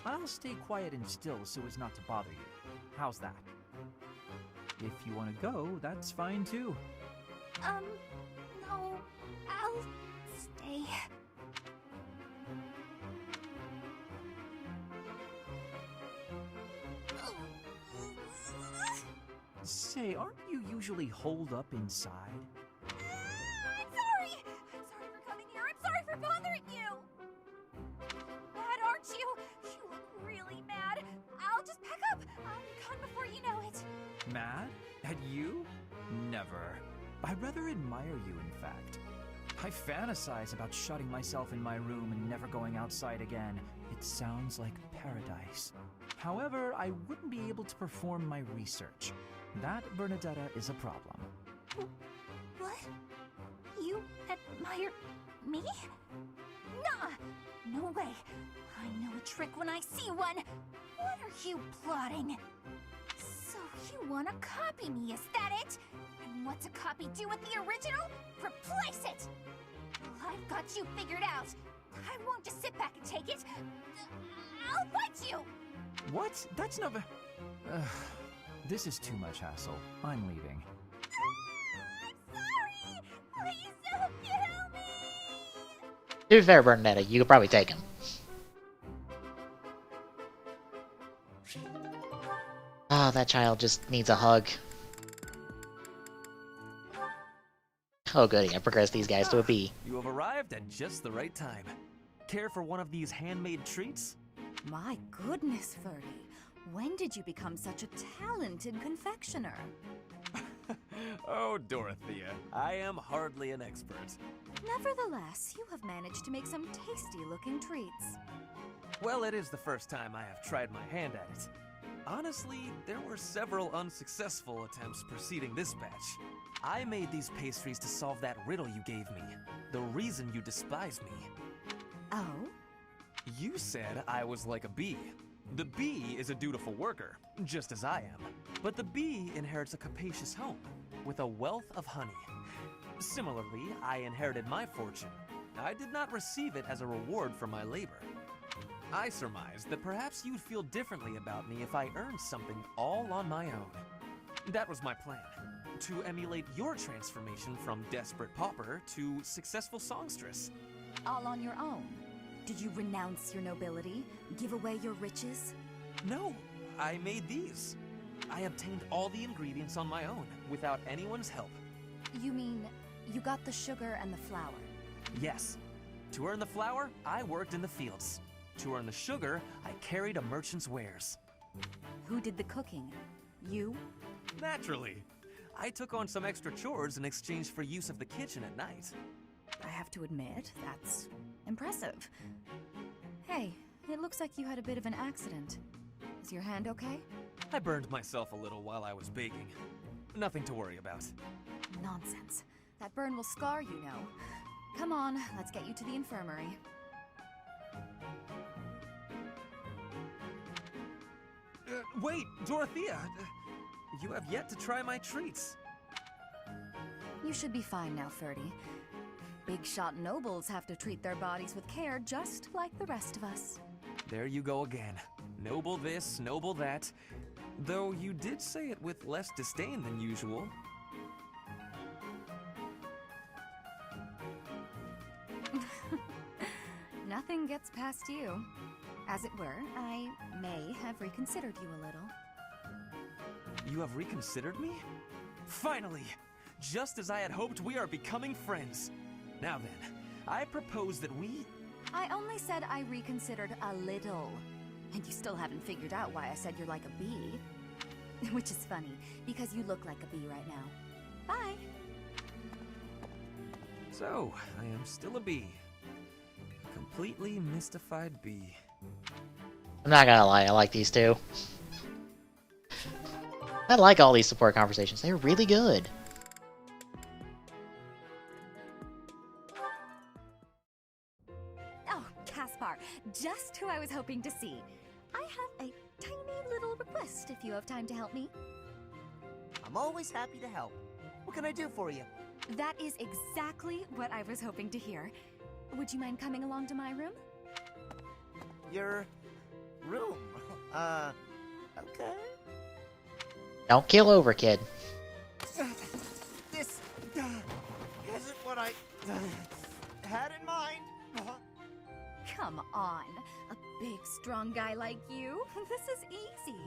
M: I'll stay quiet and still so as not to bother you. How's that? If you want to go, that's fine too.
B: No. I'll stay.
M: Say, aren't you usually holed up inside?
B: I'm sorry! I'm sorry for coming here. I'm sorry for bothering you! Mad, aren't you? You look really mad. I'll just pack up. I'll be gone before you know it.
M: Mad? At you? Never. I rather admire you, in fact. I fantasize about shutting myself in my room and never going outside again. It sounds like paradise. However, I wouldn't be able to perform my research. That, Bernadetta, is a problem.
B: What? You admire me? Nah! No way. I know a trick when I see one. What are you plotting? So you want to copy me, is that it? And what's a copy do with the original? Replace it! Well, I've got you figured out. I won't just sit back and take it. I'll fight you!
M: What? That's never... This is too much hassle. I'm leaving.
B: I'm sorry! Please don't kill me!
A: To be fair, Bernadetta, you could probably take him. Ah, that child just needs a hug. Oh goody, I progressed these guys to a B.
F: You have arrived at just the right time. Care for one of these handmade treats?
R: My goodness, Ferdy. When did you become such a talented confectioner?
F: Oh, Dorothea, I am hardly an expert.
R: Nevertheless, you have managed to make some tasty-looking treats.
F: Well, it is the first time I have tried my hand at it. Honestly, there were several unsuccessful attempts preceding this batch. I made these pastries to solve that riddle you gave me. The reason you despise me.
R: Oh?
F: You said I was like a bee. The bee is a dutiful worker, just as I am. But the bee inherits a capacious home. with a wealth of honey. Similarly, I inherited my fortune. I did not receive it as a reward for my labor. I surmised that perhaps you'd feel differently about me if I earned something all on my own. That was my plan, to emulate your transformation from desperate pauper to successful songstress.
R: All on your own? Did you renounce your nobility? Give away your riches?
F: No, I made these. I obtained all the ingredients on my own, without anyone's help.
R: You mean, you got the sugar and the flour?
F: Yes. To earn the flour, I worked in the fields. To earn the sugar, I carried a merchant's wares.
R: Who did the cooking? You?
F: Naturally. I took on some extra chores in exchange for use of the kitchen at night.
R: I have to admit, that's impressive. Hey, it looks like you had a bit of an accident. Is your hand okay?
F: I burned myself a little while I was baking. Nothing to worry about.
R: Nonsense. That burn will scar you, know. Come on, let's get you to the infirmary.
F: Wait, Dorothea! You have yet to try my treats.
R: You should be fine now, Ferdy. Big shot nobles have to treat their bodies with care just like the rest of us.
F: There you go again. Noble this, noble that. Though you did say it with less disdain than usual.
R: Nothing gets past you. As it were, I may have reconsidered you a little.
F: You have reconsidered me? Finally! Just as I had hoped, we are becoming friends. Now then, I propose that we...
R: I only said I reconsidered a little. And you still haven't figured out why I said you're like a bee. Which is funny, because you look like a bee right now. Bye!
F: So, I am still a bee. A completely mystified bee.
A: I'm not gonna lie, I like these two. I like all these support conversations. They're really good.
R: Oh, Caspar, just who I was hoping to see. I have a tiny little request if you have time to help me.
I: I'm always happy to help. What can I do for you?
R: That is exactly what I was hoping to hear. Would you mind coming along to my room?
I: Your room? Okay.
A: Don't kill over, kid.
I: This isn't what I had in mind.
R: Come on, a big, strong guy like you. This is easy.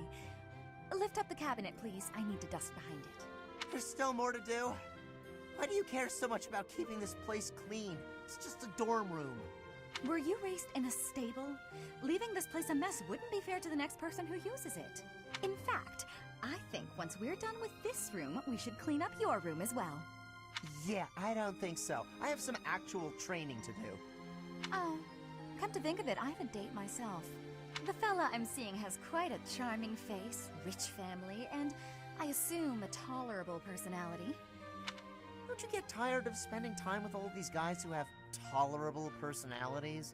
R: Lift up the cabinet, please. I need to dust behind it.
I: There's still more to do. Why do you care so much about keeping this place clean? It's just a dorm room.
R: Were you raised in a stable? Leaving this place a mess wouldn't be fair to the next person who uses it. In fact, I think once we're done with this room, we should clean up your room as well.
I: Yeah, I don't think so. I have some actual training to do.
R: Oh, come to think of it, I have a date myself. The fella I'm seeing has quite a charming face, rich family, and I assume a tolerable personality.
I: Don't you get tired of spending time with all these guys who have tolerable personalities?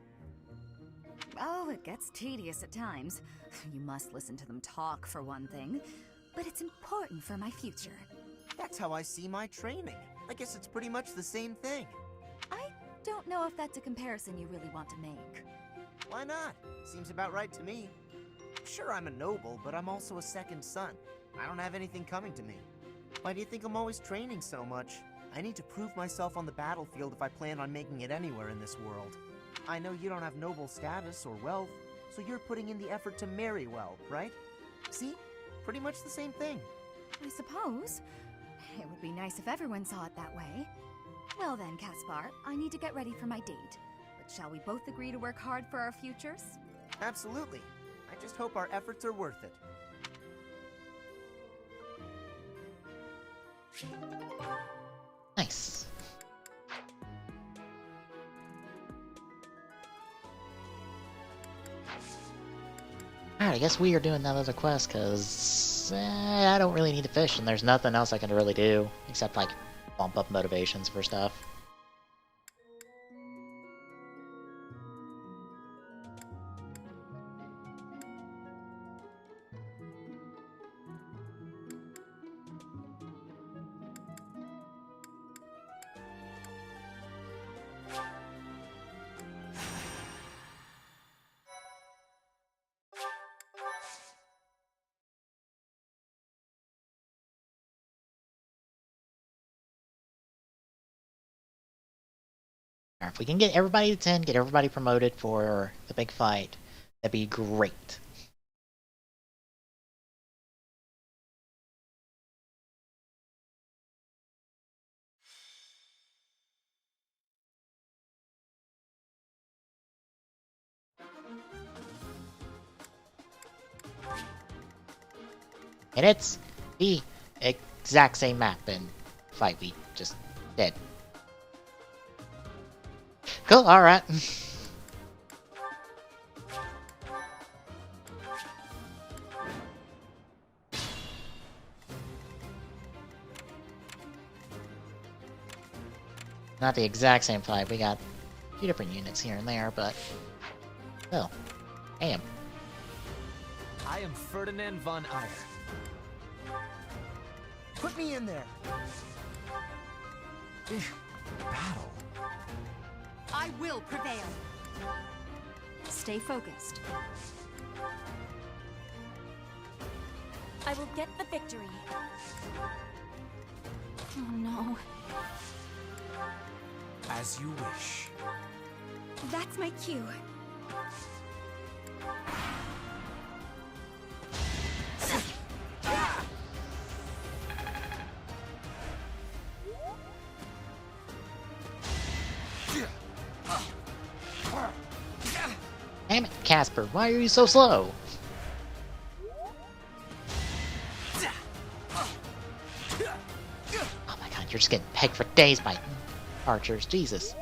R: Oh, it gets tedious at times. You must listen to them talk, for one thing. But it's important for my future.
I: That's how I see my training. I guess it's pretty much the same thing.
R: I don't know if that's a comparison you really want to make.
I: Why not? Seems about right to me. Sure, I'm a noble, but I'm also a second son. I don't have anything coming to me. Why do you think I'm always training so much? I need to prove myself on the battlefield if I plan on making it anywhere in this world. I know you don't have noble status or wealth, so you're putting in the effort to marry well, right? See? Pretty much the same thing.
R: I suppose. It would be nice if everyone saw it that way. Well then, Caspar, I need to get ready for my date. But shall we both agree to work hard for our futures?
I: Absolutely. I just hope our efforts are worth it.
A: Nice. Alright, I guess we are doing that other quest, because I don't really need to fish, and there's nothing else I can really do, except, like, bump up motivations for stuff. If we can get everybody to 10, get everybody promoted for the big fight, that'd be great. And it's the exact same map and fight we just did. Cool, alright. Not the exact same fight, we got a few different units here and there, but still. Damn.
F: I am Ferdinand von Eyre.
I: Put me in there.
F: Battle?
R: I will prevail. Stay focused.
N: I will get the victory.
G: Oh no.
F: As you wish.
R: That's my cue.
A: Damn it, Casper, why are you so slow? Oh my god, you're just getting pegged for days by archers, Jesus.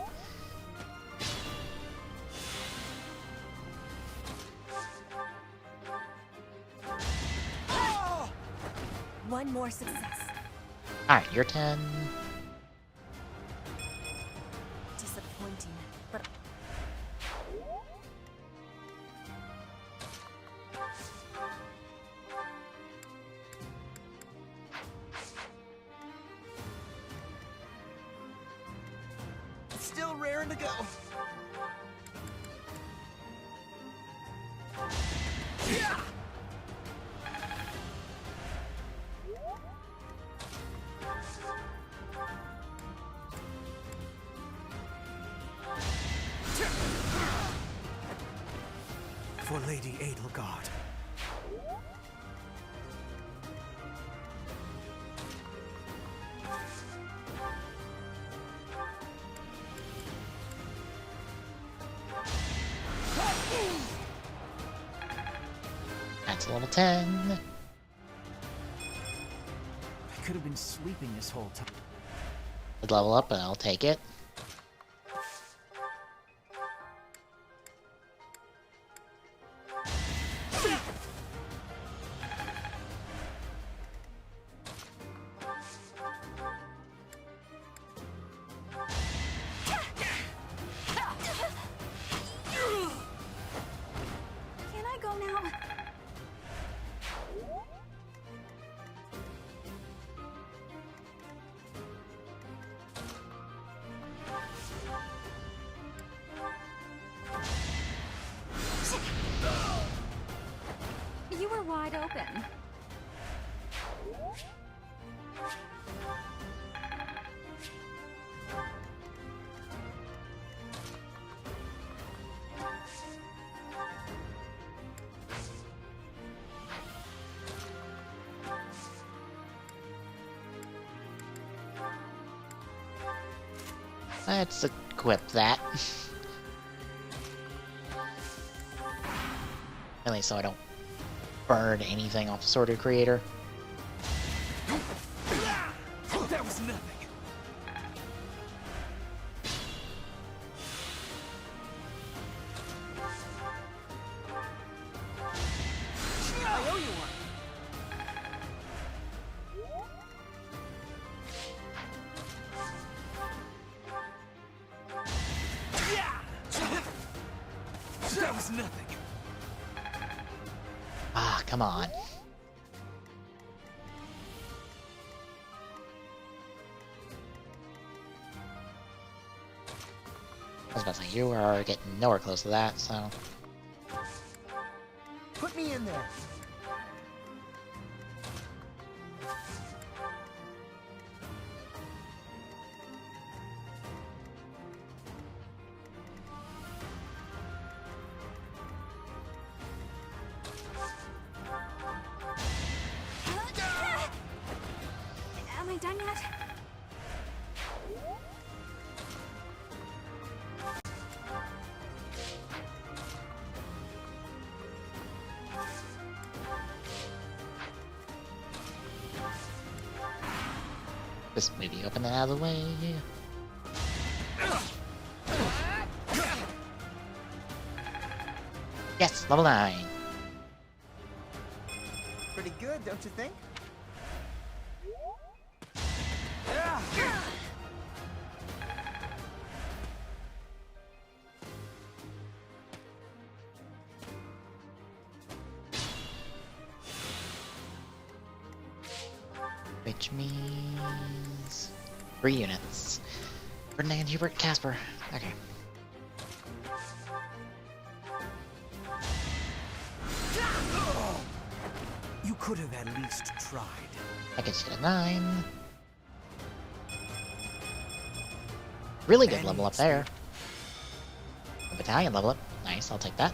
N: One more success.
A: Alright, your 10.
N: Disappointing, but
I: It's still raring to go. Yeah!
D: For Lady Edelgard.
A: That's level 10.
M: I could have been sleeping this whole time.
A: I'd level up, but I'll take it.
R: Can I go now? You were wide open.
A: Let's equip that. At least so I don't burn anything off the Sorted Creator.
F: That was nothing. I owe you one. That was nothing.
A: Ah, come on. I was about to say, you are getting nowhere close to that, so...
I: Put me in there.
B: I done yet?
A: Just maybe open that out of the way. Yes, level 9.
I: Pretty good, don't you think?
A: Which means 3 units. Ferdinand, Hubert, Casper. Okay.
D: You could have at least tried.
A: I can get a 9. Really good level up there. A battalion level up. Nice, I'll take that.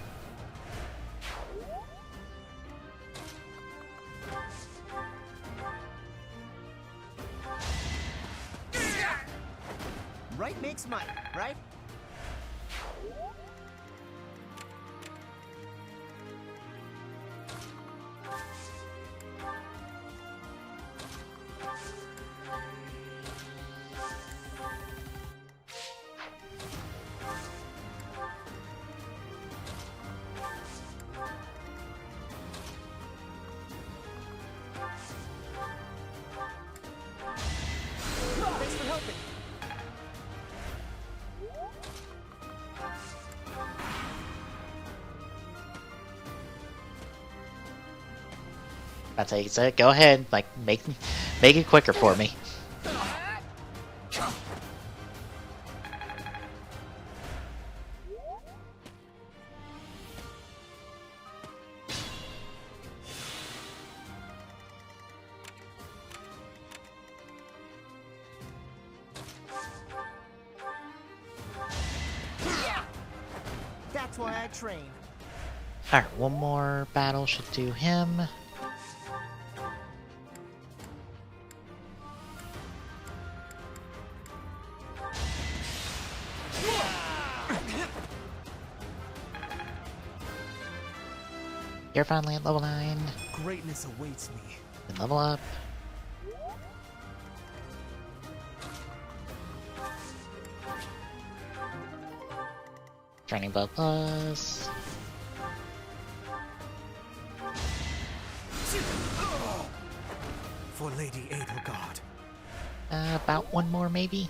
I: Right makes money, right? Thanks for helping.
A: That's how you say it. Go ahead, like make it quicker for me.
I: That's why I train.
A: Alright, one more battle should do him. You're finally at level 9.
I: Greatness awaits me.
A: Then level up. Training buff plus.
D: For Lady Edelgard.
A: About one more, maybe?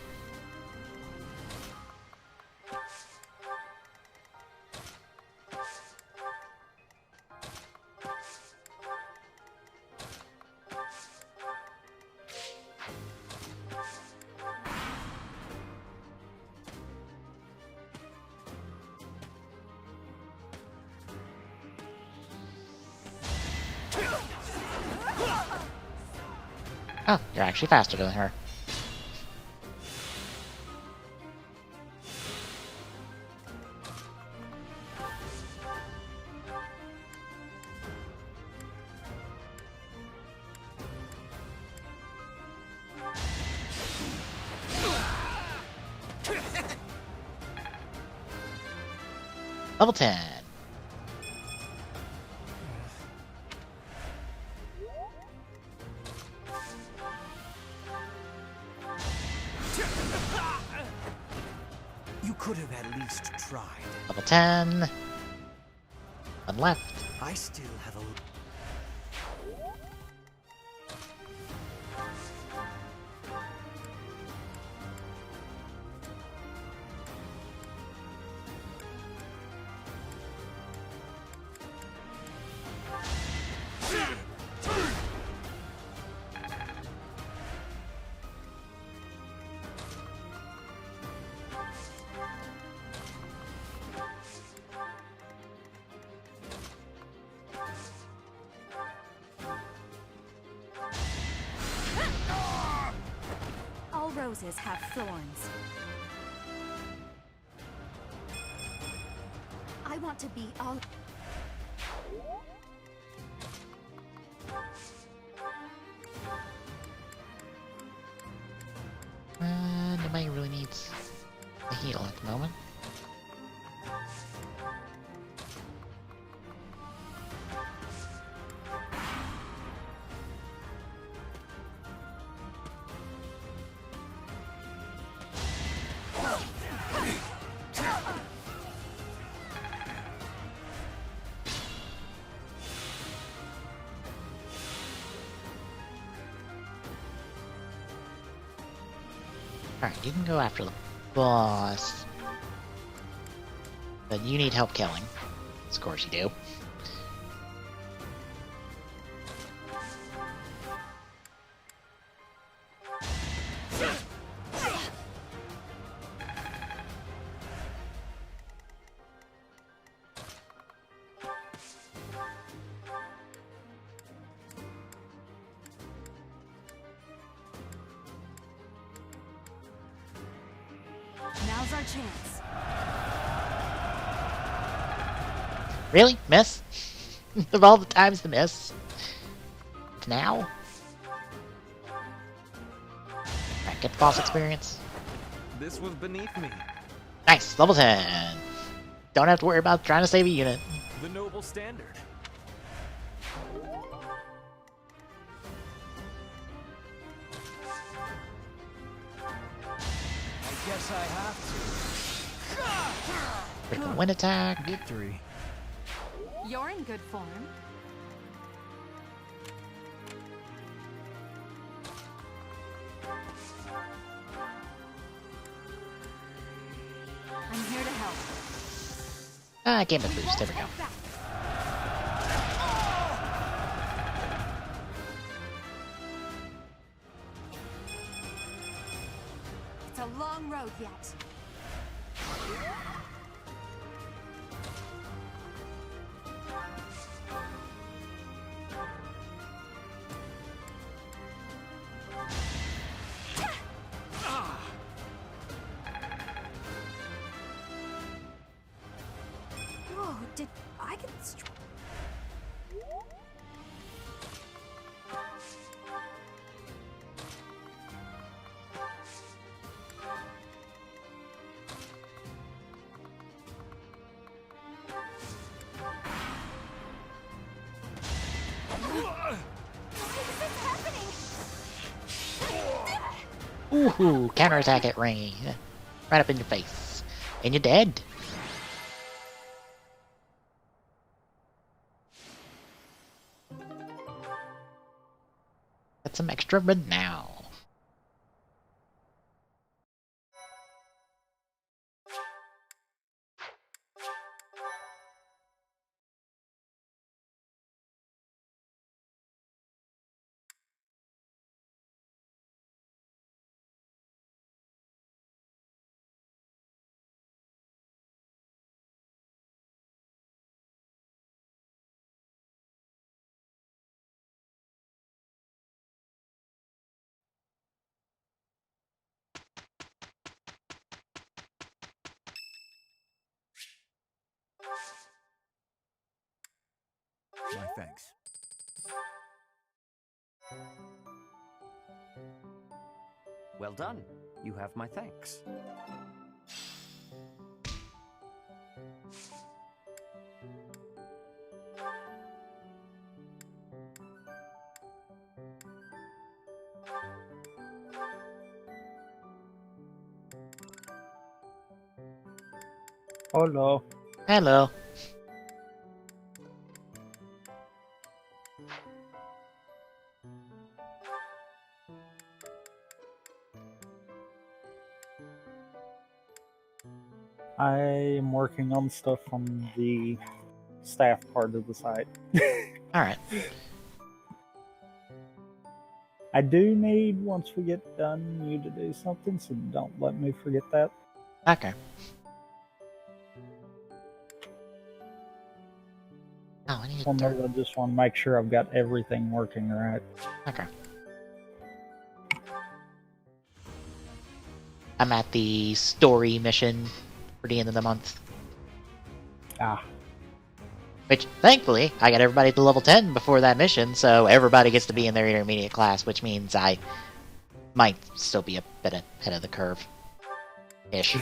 A: Oh, you're actually faster than her. Level 10.
D: You could have at least tried.
A: Level 10. One left.
D: I still have a...
B: All roses have thorns. I want to be all...
A: anybody really needs a heal at the moment. Alright, you can go after the boss. But you need help killing. Of course you do.
C: Now's our chance.
A: Really? Miss? Of all the times to miss? It's now? Alright, get the boss experience.
F: This was beneath me.
A: Nice! Level 10! Don't have to worry about trying to save a unit.
F: The noble standard.
M: I guess I have to.
A: Critical wind attack.
M: Victory.
C: You're in good form. I'm here to help.
A: Ah, game of boost. There we go.
C: It's a long road yet.
B: Whoa, did I get
A: Ooh, counterattack at range. Right up in your face. And you're dead. Got some extra red now.
L: My thanks.
X: Well done. You have my thanks.
K: Hello.
A: Hello.
K: I'm working on stuff on the staff part of the site.
A: Alright.
K: I do need, once we get done, you to do something, so don't let me forget that.
A: Okay. Oh, I need
K: One more, I just want to make sure I've got everything working right.
A: Okay. I'm at the story mission for the end of the month.
K: Ah.
A: Which, thankfully, I got everybody to level 10 before that mission, so everybody gets to be in their intermediate class, which means I might still be a bit ahead of the curve. Ish.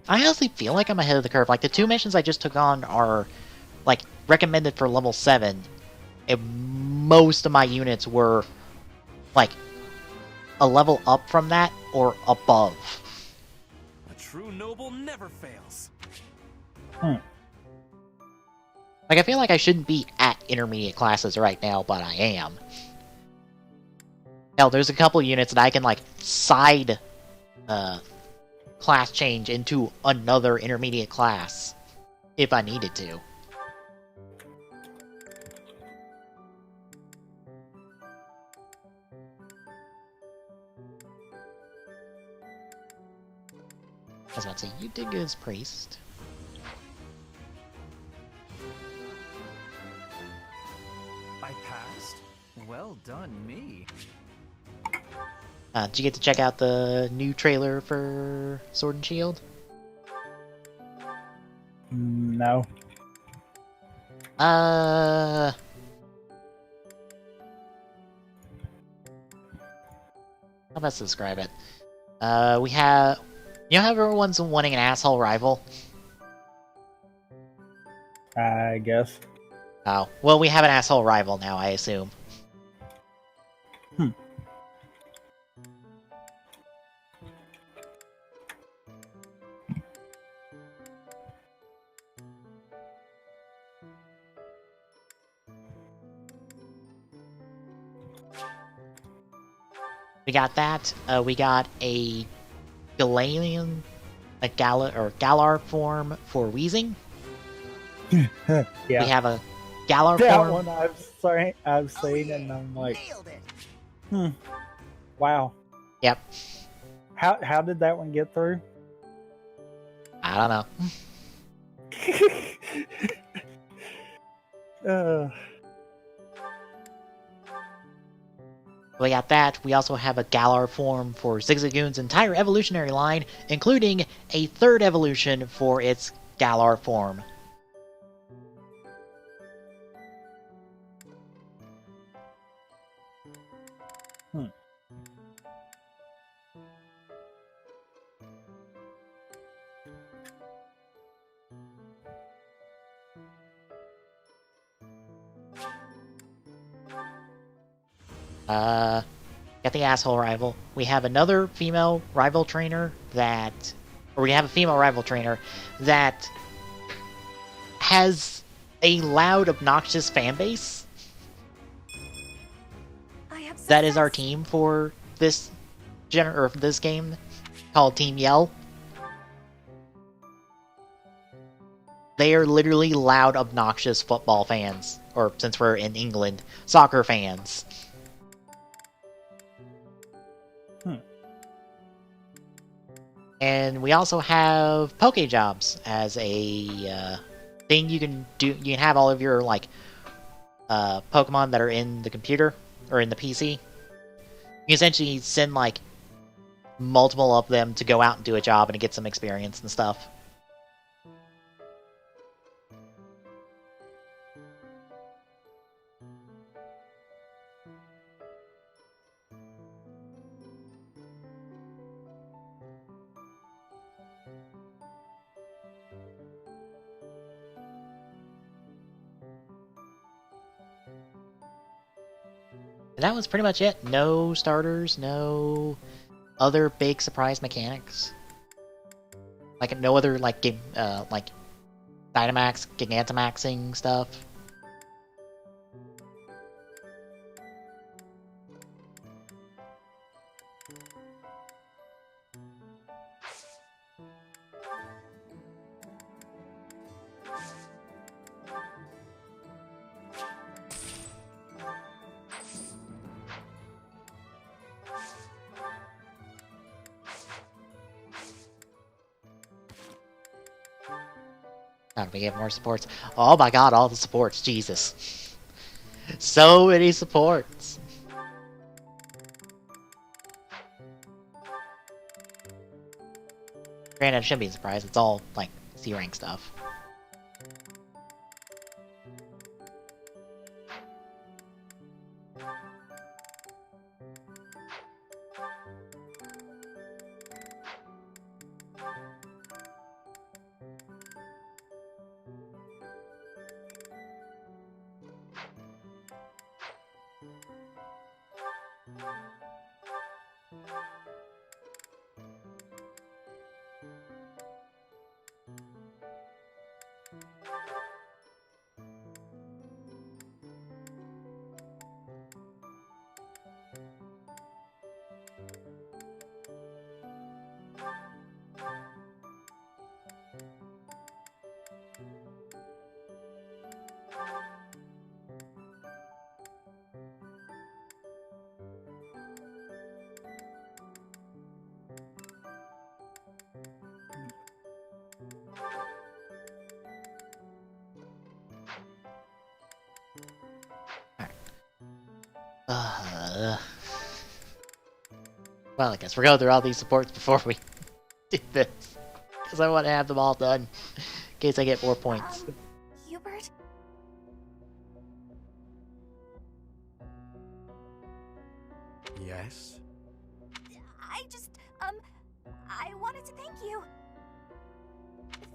A: I honestly feel like I'm ahead of the curve. Like, the 2 missions I just took on are, like, recommended for level 7. And most of my units were, like, a level up from that or above.
F: A true noble never fails.
A: Like, I feel like I shouldn't be at intermediate classes right now, but I am. Hell, there's a couple units that I can, like, side, class change into another intermediate class, if I needed to. I was about to say, you did good as priest.
M: I passed? Well done, me.
A: Did you get to check out the new trailer for Sword and Shield?
K: No.
A: How best to describe it? We have... You know how everyone's wanting an asshole rival?
K: I guess.
A: Oh. Well, we have an asshole rival now, I assume. We got that. We got a Galarian, a Galar form for Wheezing.
K: Yeah.
A: We have a Galar
K: that
A: form.
K: one I've seen, and I'm like, wow.
A: Yep.
K: How did that one get through?
A: I don't know. We got that. We also have a Galar form for Zigzagoon's entire evolutionary line, including a 3rd evolution for its Galar form. Got the asshole rival. We have another female rival trainer that... Or we have a female rival trainer that has a loud, obnoxious fan base. That is our team for this this game, called Team Yell. They are literally loud, obnoxious football fans. Or, since we're in England, soccer fans. And we also have Poke Jobs as a thing you can do. You can have all of your Pokemon that are in the computer or in the PC. You can essentially send like multiple of them to go out and do a job and to get some experience and stuff. And that was pretty much it. No starters, no other big surprise mechanics. Like no other like Dynamax, Gigantamaxing stuff. How do we get more supports? Oh my god, all the supports, Jesus. So many supports. Granted, I shouldn't be surprised, it's all, like, C-rank stuff. Well, I guess we're going through all these supports before we do this. Because I want to have them all done. In case I get more points.
B: Hubert?
D: Yes?
B: I wanted to thank you.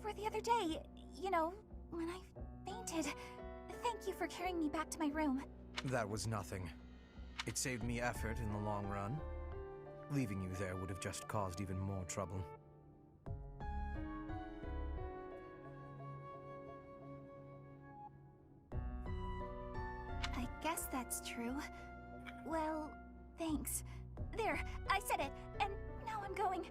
B: For the other day, you know, when I fainted. Thank you for carrying me back to my room.
D: That was nothing. It saved me effort in the long run. Leaving you there would have just caused even more trouble.
B: I guess that's true. Well, thanks. There, I said it, and now I'm going.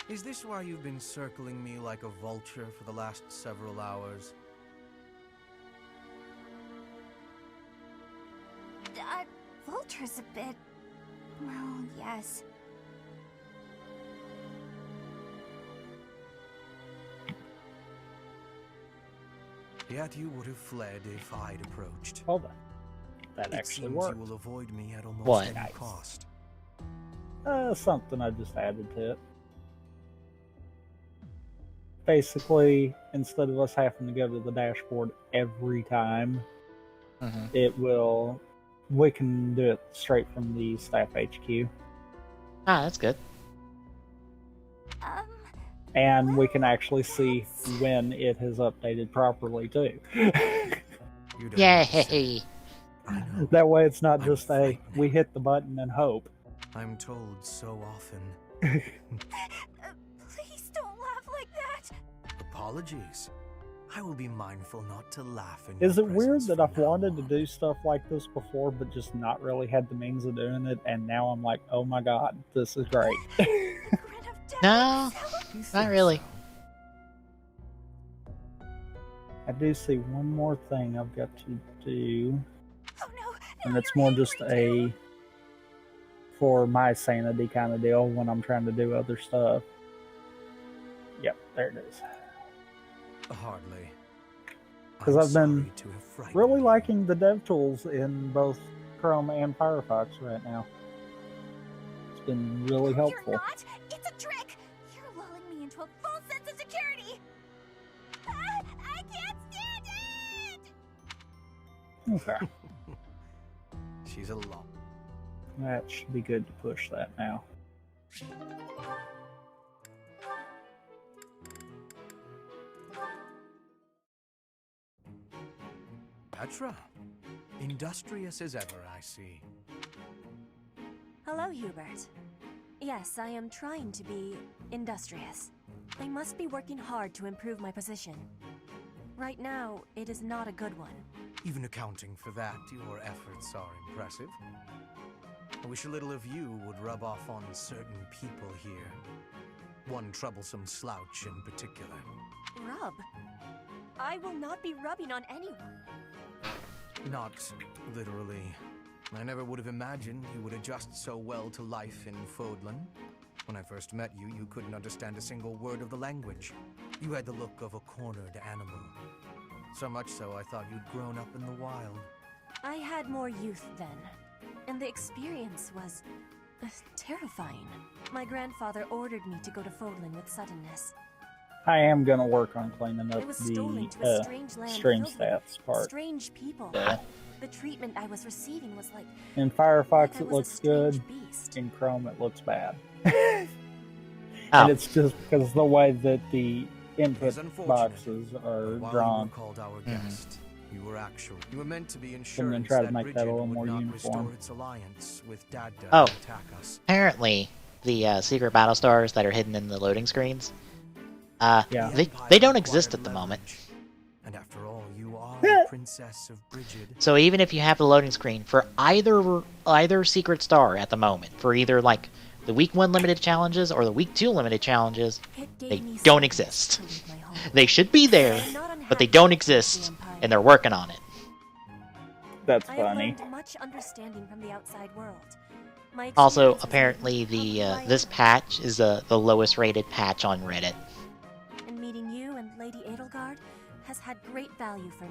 D: Is this why you've been circling me like a vulture for the last several hours?
B: Vulture's a bit... well, yes.
D: Yet you would have fled if I'd approached.
K: Hold on. That actually worked.
D: You will avoid me at almost
K: What?
D: any
K: Nice.
D: cost.
K: Something I just added to it. Basically, instead of us having to go to the dashboard every time, we can do it straight from the staff HQ.
A: Ah, that's good.
K: And we can actually see when it has updated properly, too.
A: Yay!
K: That way it's not just we hit the button and hope.
D: I'm told so often.
B: Please don't laugh like that.
D: Apologies. I will be mindful not to laugh in
K: Is
D: your
K: it weird
D: presence
K: that
D: from
K: I've
D: now
K: wanted
D: on.
K: to do stuff like this before, but just not really had the means of doing it, and now I'm like, oh my god, this is great.
A: No, not really.
K: I do see one more thing I've got to do. And it's more just a for my sanity kind of deal when I'm trying to do other stuff. Yep, there it is.
D: Hardly.
K: Because
D: I'm
K: I've been
D: sorry to have frightened
K: really
D: you.
K: liking the dev tools in both Chrome and Firefox right now. It's been really helpful.
B: You're not! It's a trick! You're lulling me into a false sense of security! I can't stand it!
K: Okay.
D: She's a lot.
K: That should be good to push that now.
D: Petra. Industrious as ever, I see.
N: Hello, Hubert. Yes, I am trying to be industrious. I must be working hard to improve my position. Right now, it is not a good one.
D: Even accounting for that, your efforts are impressive. I wish a little of you would rub off on certain people here. One troublesome slouch in particular.
N: Rub? I will not be rubbing on anyone.
D: Not literally. I never would have imagined you would adjust so well to life in Fodlan. When I first met you, you couldn't understand a single word of the language. You had the look of a cornered animal. So much so, I thought you'd grown up in the wild.
N: I had more youth then, and the experience was terrifying. My grandfather ordered me to go to Fodlan with suddenness.
K: I am going to work on cleaning
N: I
K: up
N: was stolen to a
K: the
N: strange land
K: stream
N: filled with
K: stats part.
N: strange people.
K: Yeah.
N: The treatment I was receiving was like...
K: In Firefox
N: like I
K: it
N: was a
K: looks good,
N: strange
K: in Chrome it looks bad.
A: Oh.
K: And it's just because the way that the input
D: It's unfortunate,
K: boxes
D: but
K: are
D: while
K: drawn.
D: you were called our guest, you were meant to be
K: And
D: insurance
K: then try to
D: that
K: make that a
D: Bridget
K: little
D: would
K: more
D: not
K: uniform.
D: restore its alliance with Dadda
A: Oh,
D: and attack us.
A: apparently the secret battle stars that are hidden in the loading screens,
K: Yeah.
A: they don't exist at the moment.
D: And after all, you are the princess of Bridget.
A: So even if you have the loading screen for either secret star at the moment, for either like the week 1 limited challenges or the week 2 limited challenges, they don't exist. They should be there, but they don't exist, and they're working on it.
K: That's
N: I have
K: funny.
N: learned much understanding from the outside world. My
A: Also,
N: experiences
A: apparently
N: have
A: the
N: helped me
A: this patch is the lowest rated patch on Reddit.
N: and meeting you and Lady Edelgard has had great value for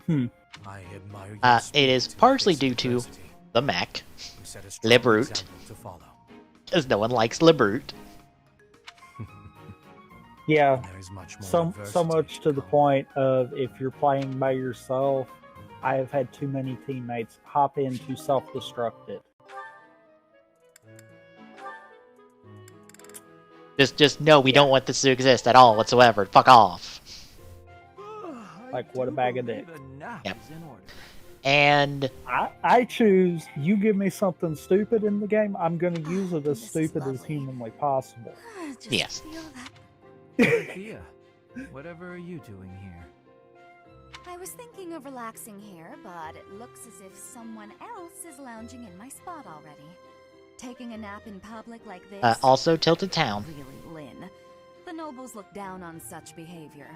N: me.
D: I admire
A: It is partially due to the mech, Le Brute, because no one likes Le Brute.
K: Yeah, so much to the point of if you're playing by yourself, I have had too many teammates hop in to self-destruct it.
A: Just no, we don't want this to exist at all whatsoever. Fuck off.
K: Like, what a bag of dicks.
A: Yep. And
K: I choose, you give me something stupid in the game, I'm going to use it as stupid as humanly possible.
A: Yes.
M: Sophia, whatever are you doing here?
B: I was thinking of relaxing here, but it looks as if someone else is lounging in my spot already. Taking a nap in public like this?
A: Also Tilted Town.
B: Really, Lynn. The nobles look down on such behavior.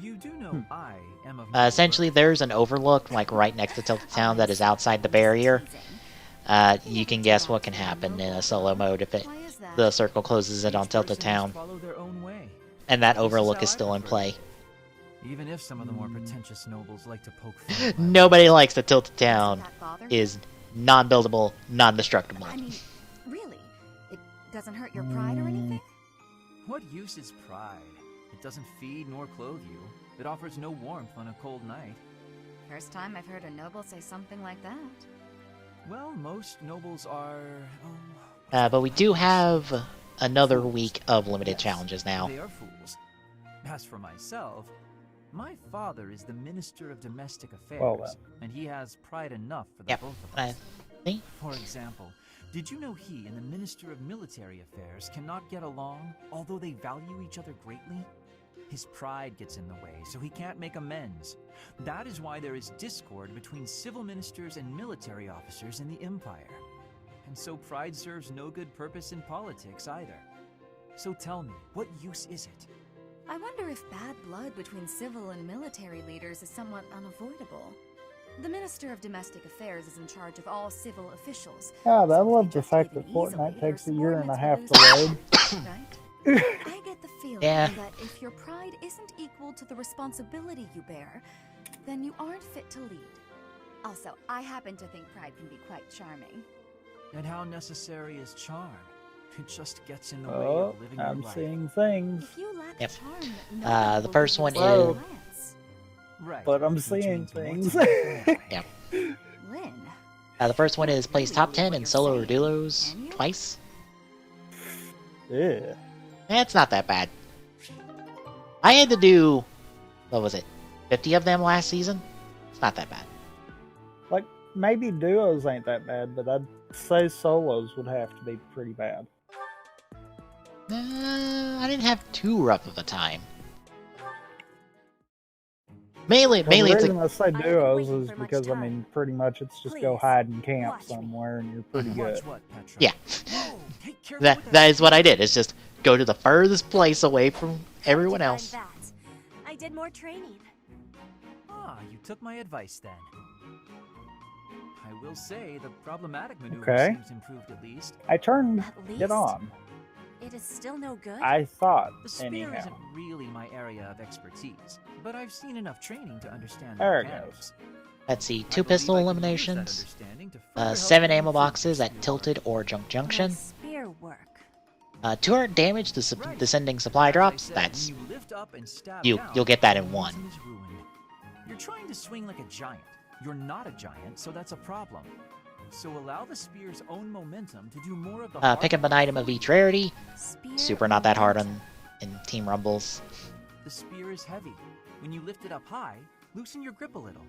M: You do know I am of
A: essentially, there's an overlook like right next to Tilted Town that is outside the barrier. You can guess what can happen in a solo mode if the circle closes it on Tilted Town. And that overlook is still in play.
M: Even if some of the more pretentious nobles like to poke fun.
A: Nobody likes that Tilted Town is non-buildable, non-destructible.
B: I mean, really? It doesn't hurt your pride or anything?
M: What use is pride? It doesn't feed nor clothe you. It offers no warmth on a cold night.
B: First time I've heard a noble say something like that.
M: Well, most nobles are...
A: but we do have another week of limited challenges now.
M: They are fools. As for myself, my father is the Minister of Domestic Affairs, and he has pride enough for the both of us. For example, did you know he and the Minister of Military Affairs cannot get along, although they value each other greatly? His pride gets in the way, so he can't make amends. That is why there is discord between civil ministers and military officers in the Empire. And so pride serves no good purpose in politics either. So tell me, what use is it?
B: I wonder if bad blood between civil and military leaders is somewhat unavoidable. The Minister of Domestic Affairs is in charge of all civil officials.
K: God, I love the fact that Fortnite takes a year and a half to load.
B: I get the feeling that if your pride isn't equal to the responsibility you bear, then you aren't fit to lead. Also, I happen to think pride can be quite charming.
M: And how necessary is charm? It just gets in the way of living your life.
K: I'm seeing things.
A: Yep. The first one is...
K: But I'm seeing things.
A: Yeah. The first one is plays top 10 in solo or duos twice.
K: Yeah.
A: It's not that bad. I had to do, what was it, 50 of them last season? It's not that bad.
K: Like, maybe duos ain't that bad, but I'd say solos would have to be pretty bad.
A: I didn't have too rough of a time. Mainly
K: the
A: it's
K: reason I say duos is because, I mean, pretty much it's just go hide and camp somewhere and you're pretty good.
A: Yeah. that is what I did. It's just go to the furthest place away from everyone else.
N: I did more training.
M: Ah, you took my advice then. I will say the problematic maneuver seems improved at least.
K: I turned it on.
N: It is still no good?
K: I thought,
M: the spear
K: anyhow.
M: isn't really my area of expertise, but I've seen enough training to understand
K: there
M: the
K: it
M: mechanics.
K: goes.
A: Let's see, 2 pistol eliminations, 7 ammo boxes at Tilted or Junk Junction,
N: Spear work.
A: 200 damage to descending supply drops. That's you'll get that in one.
M: You're trying to swing like a giant. You're not a giant, so that's a problem. So allow the spear's own momentum to do more of the
A: pick up an item of each rarity. Super not that hard in Team Rumbles.
M: The spear is heavy. When you lift it up high, loosen your grip a little.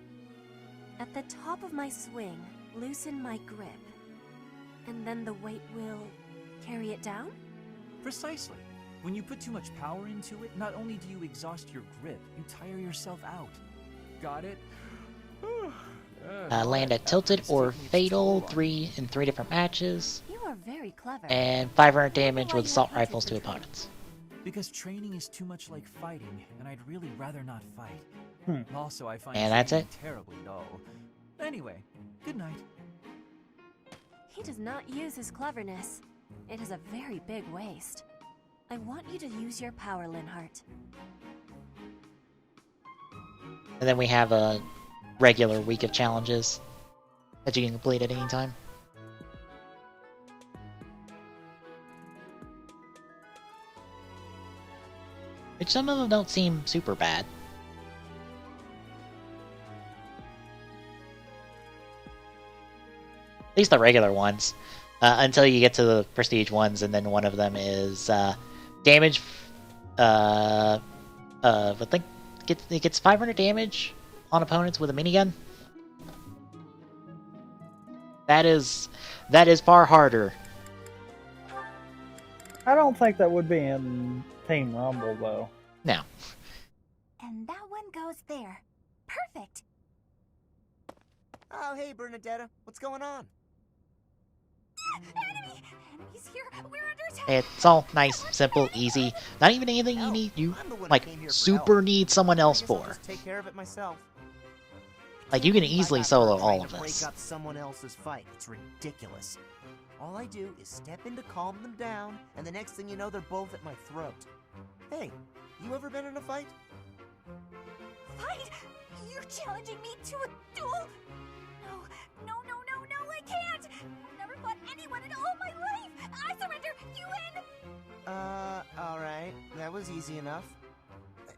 N: At the top of my swing, loosen my grip. And then the weight will carry it down?
M: Precisely. When you put too much power into it, not only do you exhaust your grip, you tire yourself out. Got it?
A: Land at Tilted or Fatal, 3 in 3 different matches.
N: You are very clever.
A: And 500 damage with assault rifles to opponents.
M: Because training is too much like fighting, and I'd really rather not fight. Also, I find
A: that's it.
M: Terribly dull. Anyway, good night.
N: He does not use his cleverness. It is a very big waste. I want you to use your power, Linhart.
A: And then we have a regular week of challenges that you can complete at any time. Which some of them don't seem super bad. At least the regular ones. Until you get to the prestige ones, and then one of them is damage. I think it gets 500 damage on opponents with a minigun. That is far harder.
K: I don't think that would be in Team Rumble, though.
A: No.
B: And that one goes there. Perfect.
I: Oh, hey, Bernadetta. What's going on?
B: Enemy! Enemy's here! We're under attack!
A: It's all nice, simple, easy. Not even anything you need. You like super need someone else for.
I: Just take care of it myself.
A: Like you can easily solo all of
I: Break
A: this.
I: up someone else's fight. It's ridiculous. All I do is step in to calm them down, and the next thing you know, they're both at my throat. Hey, you ever been in a fight?
B: Fight? You're challenging me to a duel? No, I can't! I've never fought anyone in all my life! I surrender! You win!
I: Alright. That was easy enough.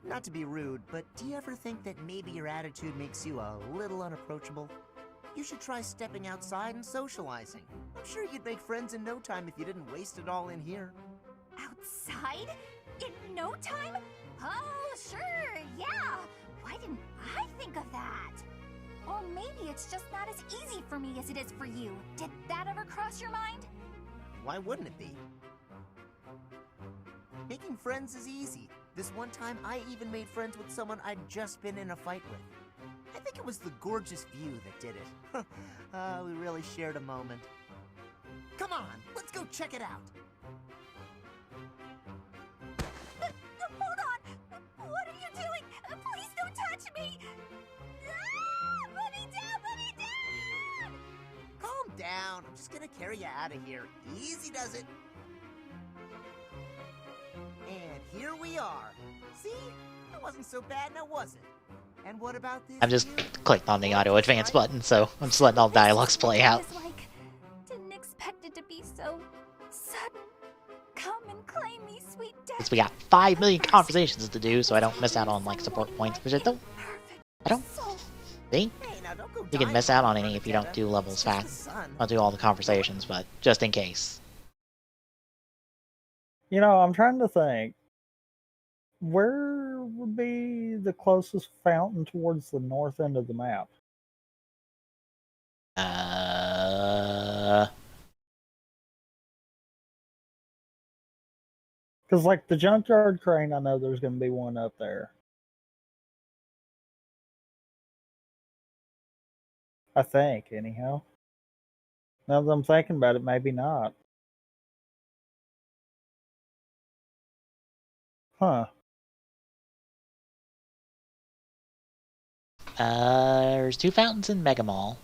I: Not to be rude, but do you ever think that maybe your attitude makes you a little unapproachable? You should try stepping outside and socializing. I'm sure you'd make friends in no time if you didn't waste it all in here.
B: Outside? In no time? Oh, sure, yeah! Why didn't I think of that? Or maybe it's just not as easy for me as it is for you. Did that ever cross your mind?
I: Why wouldn't it be? Making friends is easy. This one time, I even made friends with someone I'd just been in a fight with. I think it was the gorgeous view that did it. We really shared a moment. Come on, let's go check it out.
B: Hold on! What are you doing? Please don't touch me! Ah! Put me down!
I: Calm down. I'm just gonna carry you out of here. Easy does it. And here we are. See? It wasn't so bad now, was it? And what about this?
A: I've just clicked on the auto advance button, so I'm just letting all dialogues play out.
B: Didn't expect it to be so sudden. Come and claim me, sweet death.
A: Since we got 5 million conversations to do, so I don't miss out on like support points, which I don't think you can miss out on any if you don't do levels fast. I'll do all the conversations, but just in case.
K: You know, I'm trying to think. Where would be the closest fountain towards the north end of the map? Because, like, the junkyard crane, I know there's going to be one up there. I think, anyhow. Now that I'm thinking about it, maybe not. Huh.
A: There's 2 fountains in Mega Mall.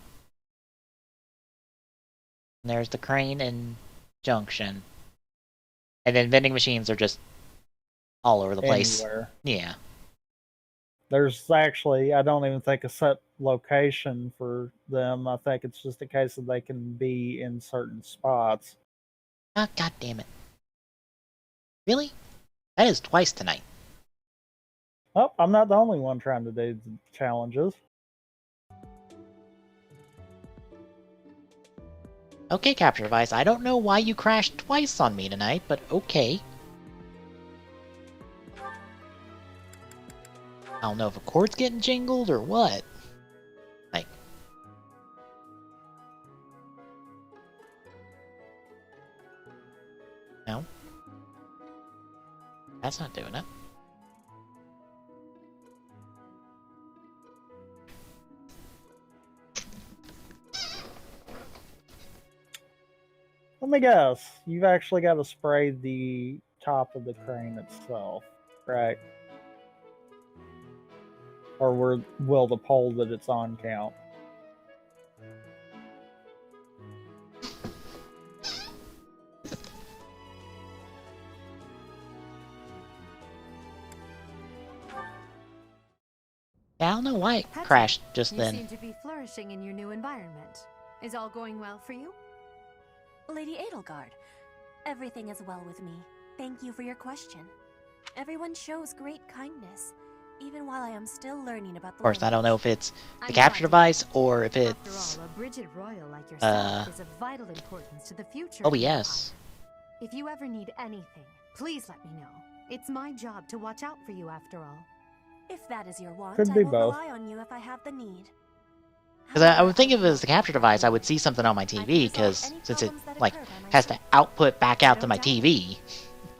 A: And there's the crane in Junction. And then vending machines are just all over the place.
K: Anywhere.
A: Yeah.
K: There's actually, I don't even think a set location for them. I think it's just a case of they can be in certain spots.
A: Ah, god damn it. Really? That is twice tonight.
K: Oh, I'm not the only one trying to do the challenges.
A: Okay, Capture Device, I don't know why you crashed twice on me tonight, but okay. I don't know if a cord's getting jingled or what. Like... No. That's not doing it.
K: Let me guess. You've actually got to spray the top of the crane itself, right? Or will the pole that it's on count?
A: don't know why it
C: Petra,
A: crashed just
C: you
A: then.
C: seem to be flourishing in your new environment. Is all going well for you?
N: Lady Edelgard, everything is well with me. Thank you for your question. Everyone shows great kindness, even while I am still learning about the
A: Of course, I don't know if it's the
C: I'm
A: capture
C: glad
A: device or if
C: After
A: it's
C: all, a Brigid Royal like yourself is of vital importance to the future
A: Oh
C: of the
A: yes.
C: Empire. If you ever need anything, please let me know. It's my job to watch out for you after all.
N: If that is your want,
K: Could
N: I
K: be
N: will
K: both.
N: rely on you if I have the need.
A: Because I would think if it was the capture device, I would see something on my TV. Because since it like has to output back out to my TV,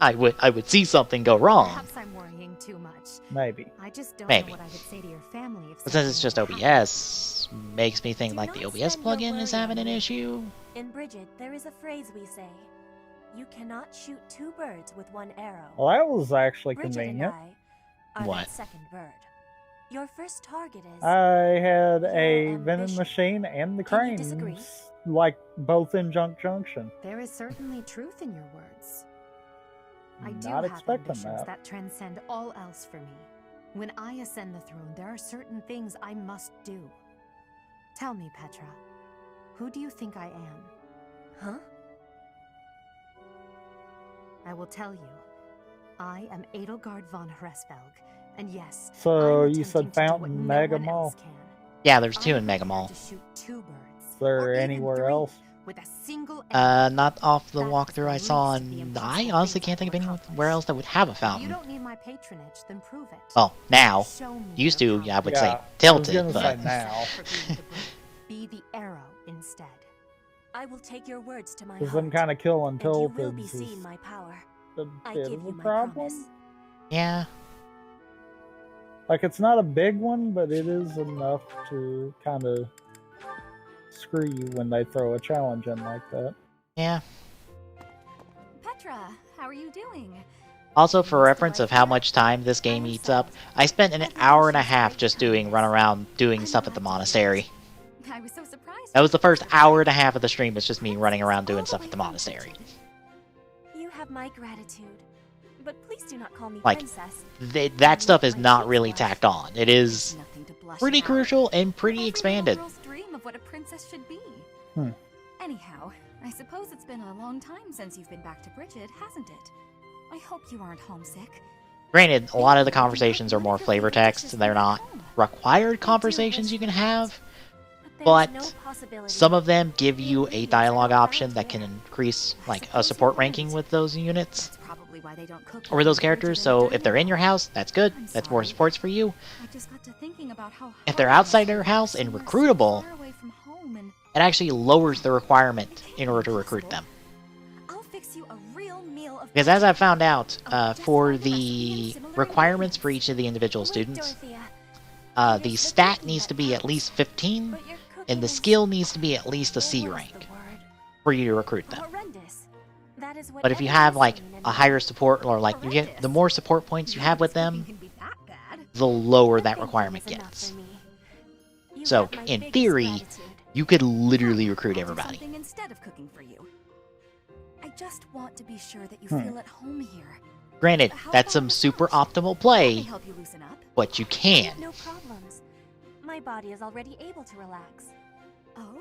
A: I would see something go wrong.
C: Perhaps I'm worrying too much.
K: Maybe.
C: I just don't
A: Maybe.
C: know what I would say to your family if
A: But since it's just
C: something were to happen.
A: OBS, makes me think like the OBS plugin is having an issue.
N: In Brigid, there is a phrase we say. You cannot shoot two birds with one arrow.
K: Well, that was actually
N: Brigid
K: convenient.
N: and I are
A: What?
N: that second bird. Your first target is...
K: I had a
N: Your
K: vending
N: ambition.
K: machine and the
N: Can you disagree?
K: cranes, like both in Junction.
C: There is certainly truth in your words. I do
K: Not
C: have
K: expecting
C: ambitions
K: that.
C: that transcend all else for me. When I ascend the throne, there are certain things I must do. Tell me, Petra, who do you think I am?
N: Huh?
C: I will tell you. I am Edelgard von Hresvelg, and yes,
K: So
C: I'm
K: you said
C: attempting to do what
K: Fountain
C: no
K: Mega
C: one
K: Mall.
C: else can.
A: Yeah, there's two
C: I
A: in Mega
C: am
A: Mall.
C: to shoot two birds,
K: Is there
C: or even
K: anywhere
C: three,
K: else?
C: with a single arrow.
A: Not off the
C: That is
A: walkthrough I
C: the
A: saw,
C: least of the
A: and I
C: impossible
A: honestly
C: things
A: can't think of
C: I will
A: anywhere else that would have a
C: If you
A: fountain.
C: don't need my patronage, then prove it.
A: Well, now.
C: Show me
A: Used
C: your
A: to, I would
K: Yeah,
A: say
K: I was
A: tilted,
K: gonna
A: but
K: say now.
C: Be the arrow instead.
N: I will take your words to my
K: Because
N: heart.
K: them kind of killing
N: And you will be
K: tilteds
N: seeing
K: is
N: my power.
K: a
N: I
K: bit
N: give
K: of
N: you
K: a
N: my
K: problem.
N: promise.
A: yeah.
K: Like, it's not a big one, but it is enough to kind of screw you when they throw a challenge in like that.
A: Yeah.
R: Petra, how are you doing?
A: Also, for reference of how much time this game eats up, I spent an hour and a half just run around doing stuff at the monastery.
R: I was so surprised.
A: That was the first hour and a half of the stream, was just me running around doing stuff at the monastery.
N: You have my gratitude. But please do not call me
A: Like,
N: princess.
A: that stuff is not really tacked on. It is
R: Nothing to blush
A: pretty
R: about.
A: crucial and pretty
R: Every
A: expanded.
R: little girl's dream of what a princess should be.
K: Hmm.
R: Anyhow, I suppose it's been a long time since you've been back to Brigid, hasn't it? I hope you aren't homesick.
A: Granted, a lot of the conversations are more flavor text. They're not required conversations you can have, but some of them give you a dialogue option that can increase like a support ranking with those units
R: Probably why they don't cook
A: or those characters. So if they're in your house, that's good. That's more supports for you.
R: I just got to thinking about how
A: If they're outside your house and recruitable,
R: far away from home, and
A: it actually lowers the requirement in order to recruit them.
R: I'll fix you a real meal of
A: Because as I found out, for the requirements for each of the individual students, the stat needs to be at least 15, and the skill needs to be at least a C rank for you to recruit them.
N: That is what
A: But if you
N: everyone
A: have
N: is
A: like
N: saying in
A: a higher support, or like you get the more support points you have with them, the lower that requirement gets. So in theory, you could literally recruit everybody.
R: something instead of cooking for you. I just want to be sure that you
A: Hmm.
R: feel at home here.
A: Granted, that's some super optimal
R: Let me
A: play,
R: help you loosen up.
A: but you can.
N: No problems. My body is already able to relax.
R: Oh?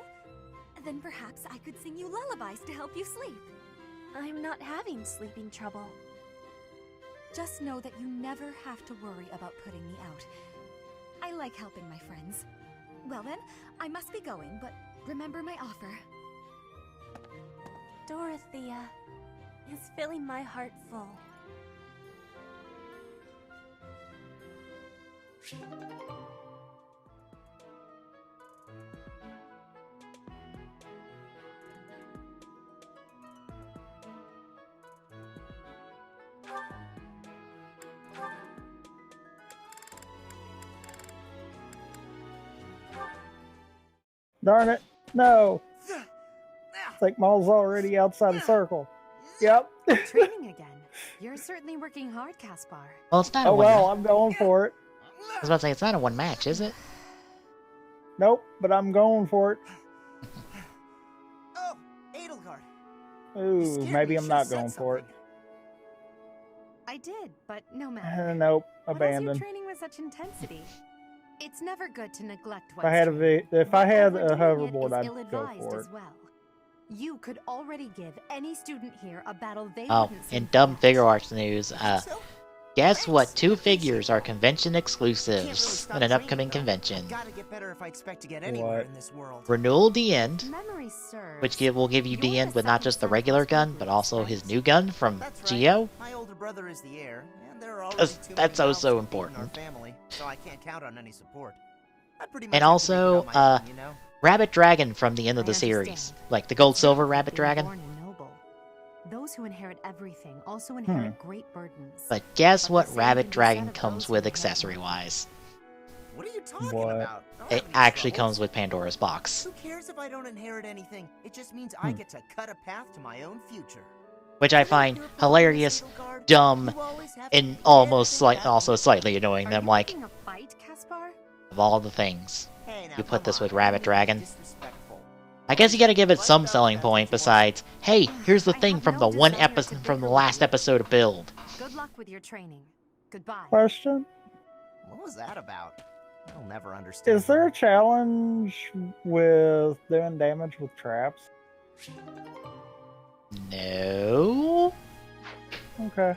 R: Then perhaps I could sing you lullabies to help you sleep.
N: I'm not having sleeping trouble.
R: Just know that you never have to worry about putting me out. I like helping my friends. Well then, I must be going, but remember my offer.
N: Dorothea is filling my heart full.
K: Darn it. No. I think Maul's already outside the circle. Yep.
C: Training again. You're certainly working hard, Caspar.
A: Well, it's not a
K: Oh
A: one.
K: well, I'm going for it.
A: I was about to say it's not a one match, is it?
K: Nope, but I'm going for it.
I: Oh, Edelgard.
K: Ooh, maybe I'm not going for it.
C: I did, but no matter.
K: Nope,
C: What is your
K: abandoned.
C: training with such intensity? It's never good to neglect
K: If I had a hoverboard, I'd go
C: ill-advised
K: for it.
C: as well. You could already give any student here a battle they
A: Oh,
C: wouldn't
A: in
C: see
A: dumb figure arts news, guess what? 2 figures are convention exclusives in an upcoming convention.
I: Gotta get better if I expect to get anywhere in this world.
A: Renewal the End,
C: Memory serves.
A: which will give you the End with not just the regular gun, but also his new gun from Geo.
I: My older brother is the heir, and there are already too
A: That's
I: many
A: so
I: mouths to feed in our
A: important.
I: family, so I can't count on any support. I pretty much
A: And
I: have to make it
A: also,
I: on my own, you know?
A: Rabbit Dragon from the end of the series. Like the Gold Silver Rabbit Dragon.
C: Born and noble. Those who inherit everything also inherit great burdens.
A: But guess
C: But the
A: what
C: same
A: Rabbit
C: can be
A: Dragon
C: said of
A: comes
C: those who
A: with
C: inherit
A: accessory-wise.
I: What are you talking
K: What?
I: about?
A: It actually comes with Pandora's Box.
I: Who cares if I don't inherit anything? It just means I get to cut a path to my own future.
A: Which I find hilarious, dumb, and almost also slightly annoying. I'm like,
C: A fight, Caspar?
A: of all the things,
I: Hey, now,
A: you put
I: come
A: this
I: on,
A: with
I: don't
A: Rabbit
I: be
A: Dragon.
I: disrespectful.
A: I guess you gotta give it some selling point besides, hey, here's the thing from the from the last episode of Build.
C: Good luck with your training. Goodbye.
K: Question:
I: What was that about? I'll never understand.
K: Is there a challenge with doing damage with traps?
A: No.
K: Okay.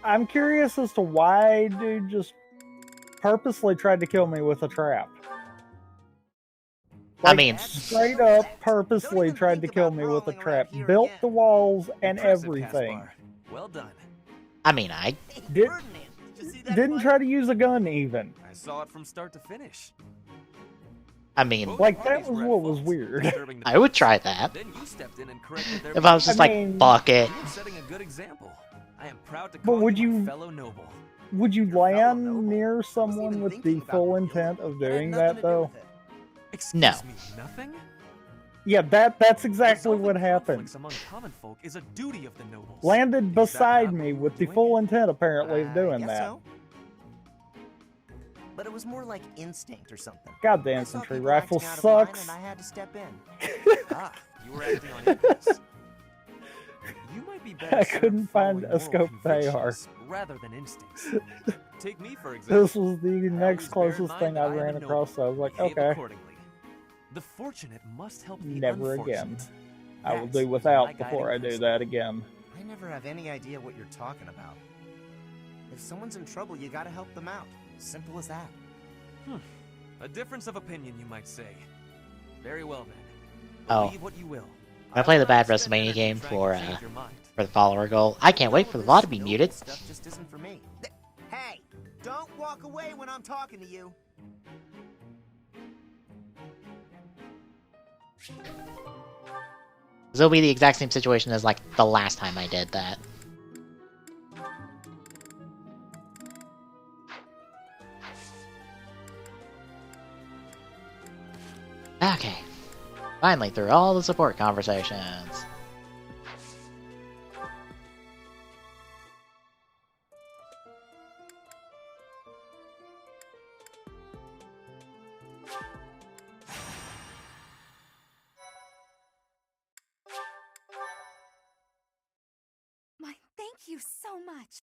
K: I'm curious as to why dude just purposely tried to kill me with a trap.
A: I mean,
K: straight up purposely tried to kill me with a trap. Built the walls and everything.
F: Well done.
A: I mean, I
K: Didn't try to use a gun even.
F: I saw it from start to finish.
A: I mean,
K: Like, that was what was weird.
A: I would try that.
F: Then you stepped in and corrected their
A: If I was just like, fuck it.
F: You're setting a good example. I am proud to
K: But
F: call
K: would
F: you my
K: you-
F: fellow noble.
K: Would you land near someone with the full intent of doing that, though?
A: No.
F: Me, nothing?
K: Yeah, that's exactly what happened.
F: Conflicts among common folk is a duty of the nobles.
K: Landed beside me with the full intent, apparently, of doing
I: guess
K: that.
I: so. But it was more like instinct or something.
K: Goddamn
I: I saw
K: infantry
I: people
K: rifle
I: acting out of line
K: sucks.
I: and I had to step in.
F: You were acting on impulse. You might be better
K: I
F: served
K: couldn't find
F: following
K: a scope
F: moral
K: of AR.
F: convictions rather than instincts. Take me, for example.
K: This was the next closest thing I ran across, so I was like,
F: Behave
K: okay,
F: accordingly. The fortunate must help the
K: never
F: unfortunate.
K: again. I will
F: That's
K: do
F: my
K: without before I
F: guiding
K: do that again.
I: I never have any idea what you're talking about. If someone's in trouble, you gotta help them out. Simple as that.
F: A difference of opinion, you might say. Very well then.
A: Oh.
F: Believe what you will.
A: I play the bad WrestleMania game for the follower goal. I can't wait for the VOD to be muted.
I: Stuff just isn't for me. Hey, don't walk away when I'm talking to you.
A: It'll be the exact same situation as like the last time I did that. Okay. Finally, through all the support conversations.
R: Thank you so much.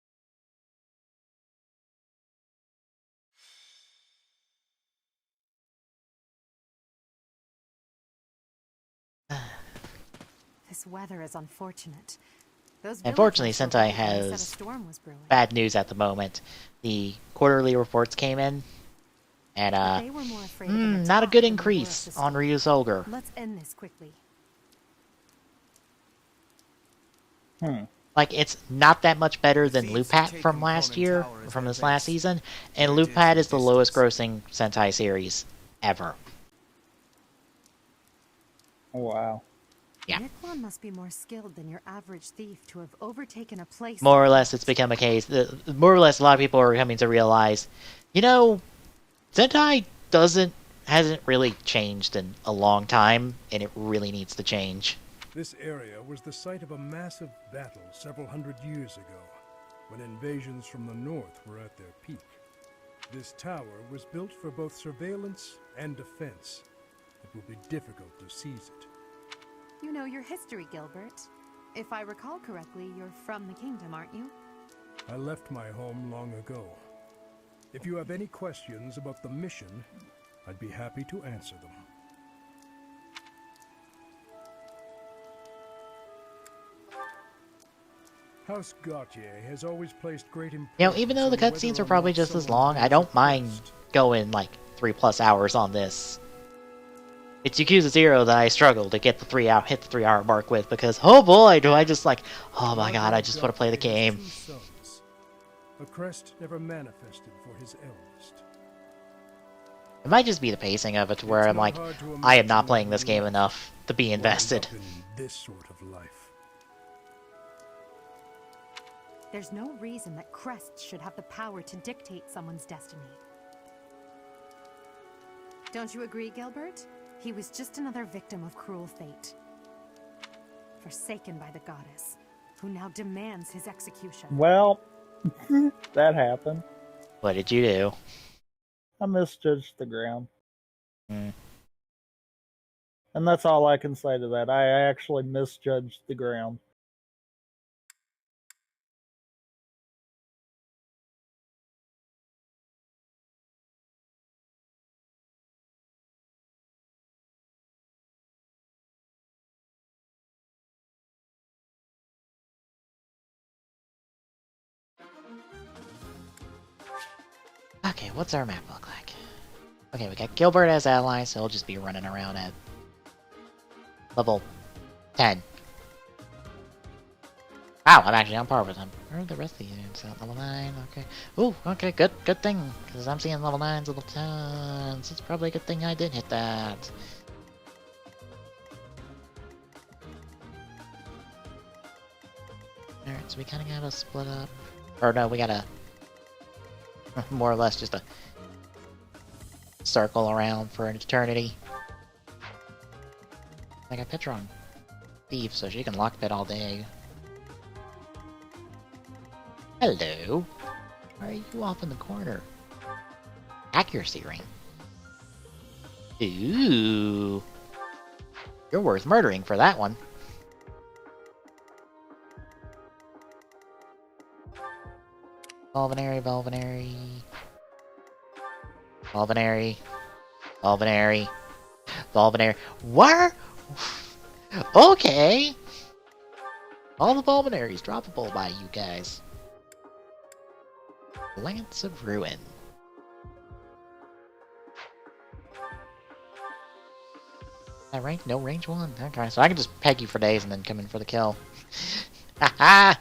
C: This weather is unfortunate. Those
A: Unfortunately,
C: villagers
A: Sentai
C: were worried that a
A: has
C: storm was brewing.
A: bad news at the moment. The quarterly reports came in, and
C: They were more afraid of an
A: not a
C: attack
A: good
C: than they were of
A: increase
C: the
A: on
C: storm.
A: Ryu's Olga.
C: Let's end this quickly.
A: Like, it's not that much better than Lupat from last year, from this last season, and Lupat is the lowest grossing Sentai series ever.
K: Oh, wow.
A: Yeah.
C: Niklon must be more skilled than your average thief to have overtaken a place.
A: More or less, it's become a case. More or less, a lot of people are coming to realize, you know, Sentai hasn't really changed in a long time, and it really needs to change.
Q: This area was the site of a massive battle several hundred years ago, when invasions from the north were at their peak. This tower was built for both surveillance and defense. It will be difficult to seize it.
C: You know your history, Gilbert. If I recall correctly, you're from the kingdom, aren't you?
Q: I left my home long ago. If you have any questions about the mission, I'd be happy to answer them. House Gautier has always placed great importance.
A: You know, even though the cutscenes are probably just as long, I don't mind going like 3+ hours on this. It's Yakuza 0 that I struggle to get the hit the 3-hour mark with, because oh boy, do I just like, oh my god, I just want to play the game.
Q: A crest never manifested for his eldest.
A: It might just be the pacing of it, to where I'm like, I am not playing this game enough to be invested.
Q: This sort of life.
C: There's no reason that crests should have the power to dictate someone's destiny. Don't you agree, Gilbert? He was just another victim of cruel fate. Forsaken by the goddess, who now demands his execution.
K: Well, that happened.
A: What did you do?
K: I misjudged the ground.
A: Hmm.
K: And that's all I can say to that. I actually misjudged the ground.
A: Okay, what's our map look like? Okay, we got Gilbert as ally, so he'll just be running around at level 10. Wow, I'm actually on par with him. Where are the rest of the units at? Level 9, okay. Ooh, okay, good thing, because I'm seeing level 9s, level 10s. It's probably a good thing I did hit that. Alright, so we kind of gotta split up. Or no, we gotta more or less just a circle around for an eternity. I got Petra on Thief, so she can lockbit all day. Hello. Why are you off in the corner? Accuracy ring. Ooh. You're worth murdering for that one. Volvinary, Volvinary. Volvinary. Volvinary. Volvinary. What? Okay. All the Volvinaries droppable by you guys. Lance of Ruin. That rank? No, range 1. Okay, so I can just peg you for days and then come in for the kill. Haha!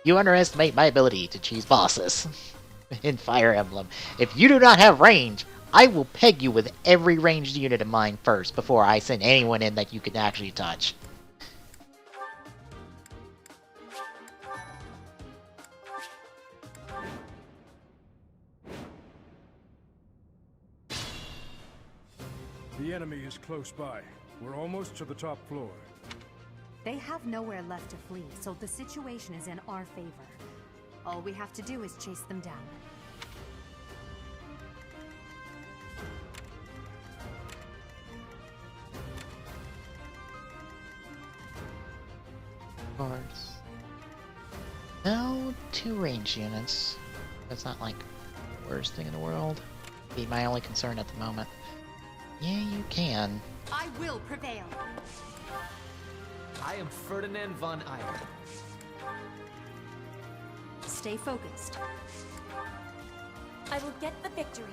A: You underestimate my ability to cheese bosses in Fire Emblem. If you do not have range, I will peg you with every ranged unit of mine first before I send anyone in that you can actually touch.
Q: The enemy is close by. We're almost to the top floor.
C: They have nowhere left to flee, so the situation is in our favor. All we have to do is chase them down.
A: Of course. No, 2 range units. That's not like the worst thing in the world. Be my only concern at the moment. Yeah, you can.
C: I will prevail.
O: I am Ferdinand von Eyre.
G: Stay focused.
N: I will get the victory.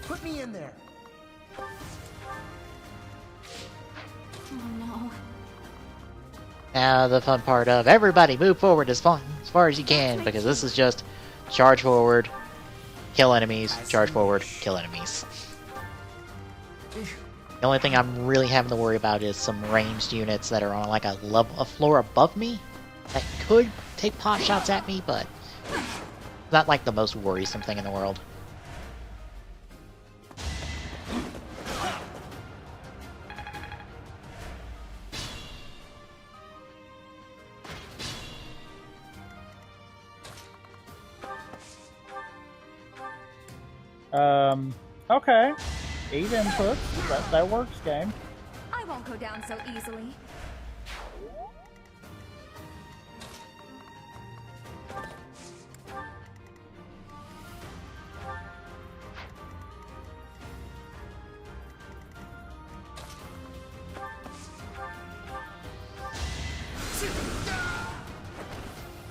E: Put me in there.
G: Oh no.
A: Now the fun part of everybody move forward as far as you can, because this is just charge forward, kill enemies, charge forward, kill enemies. The only thing I'm really having to worry about is some ranged units that are on like a floor above me that could take pot shots at me, but not like the most worrisome thing in the world.
K: Okay. 8 inputs. That works, game.
B: won't go down so easily.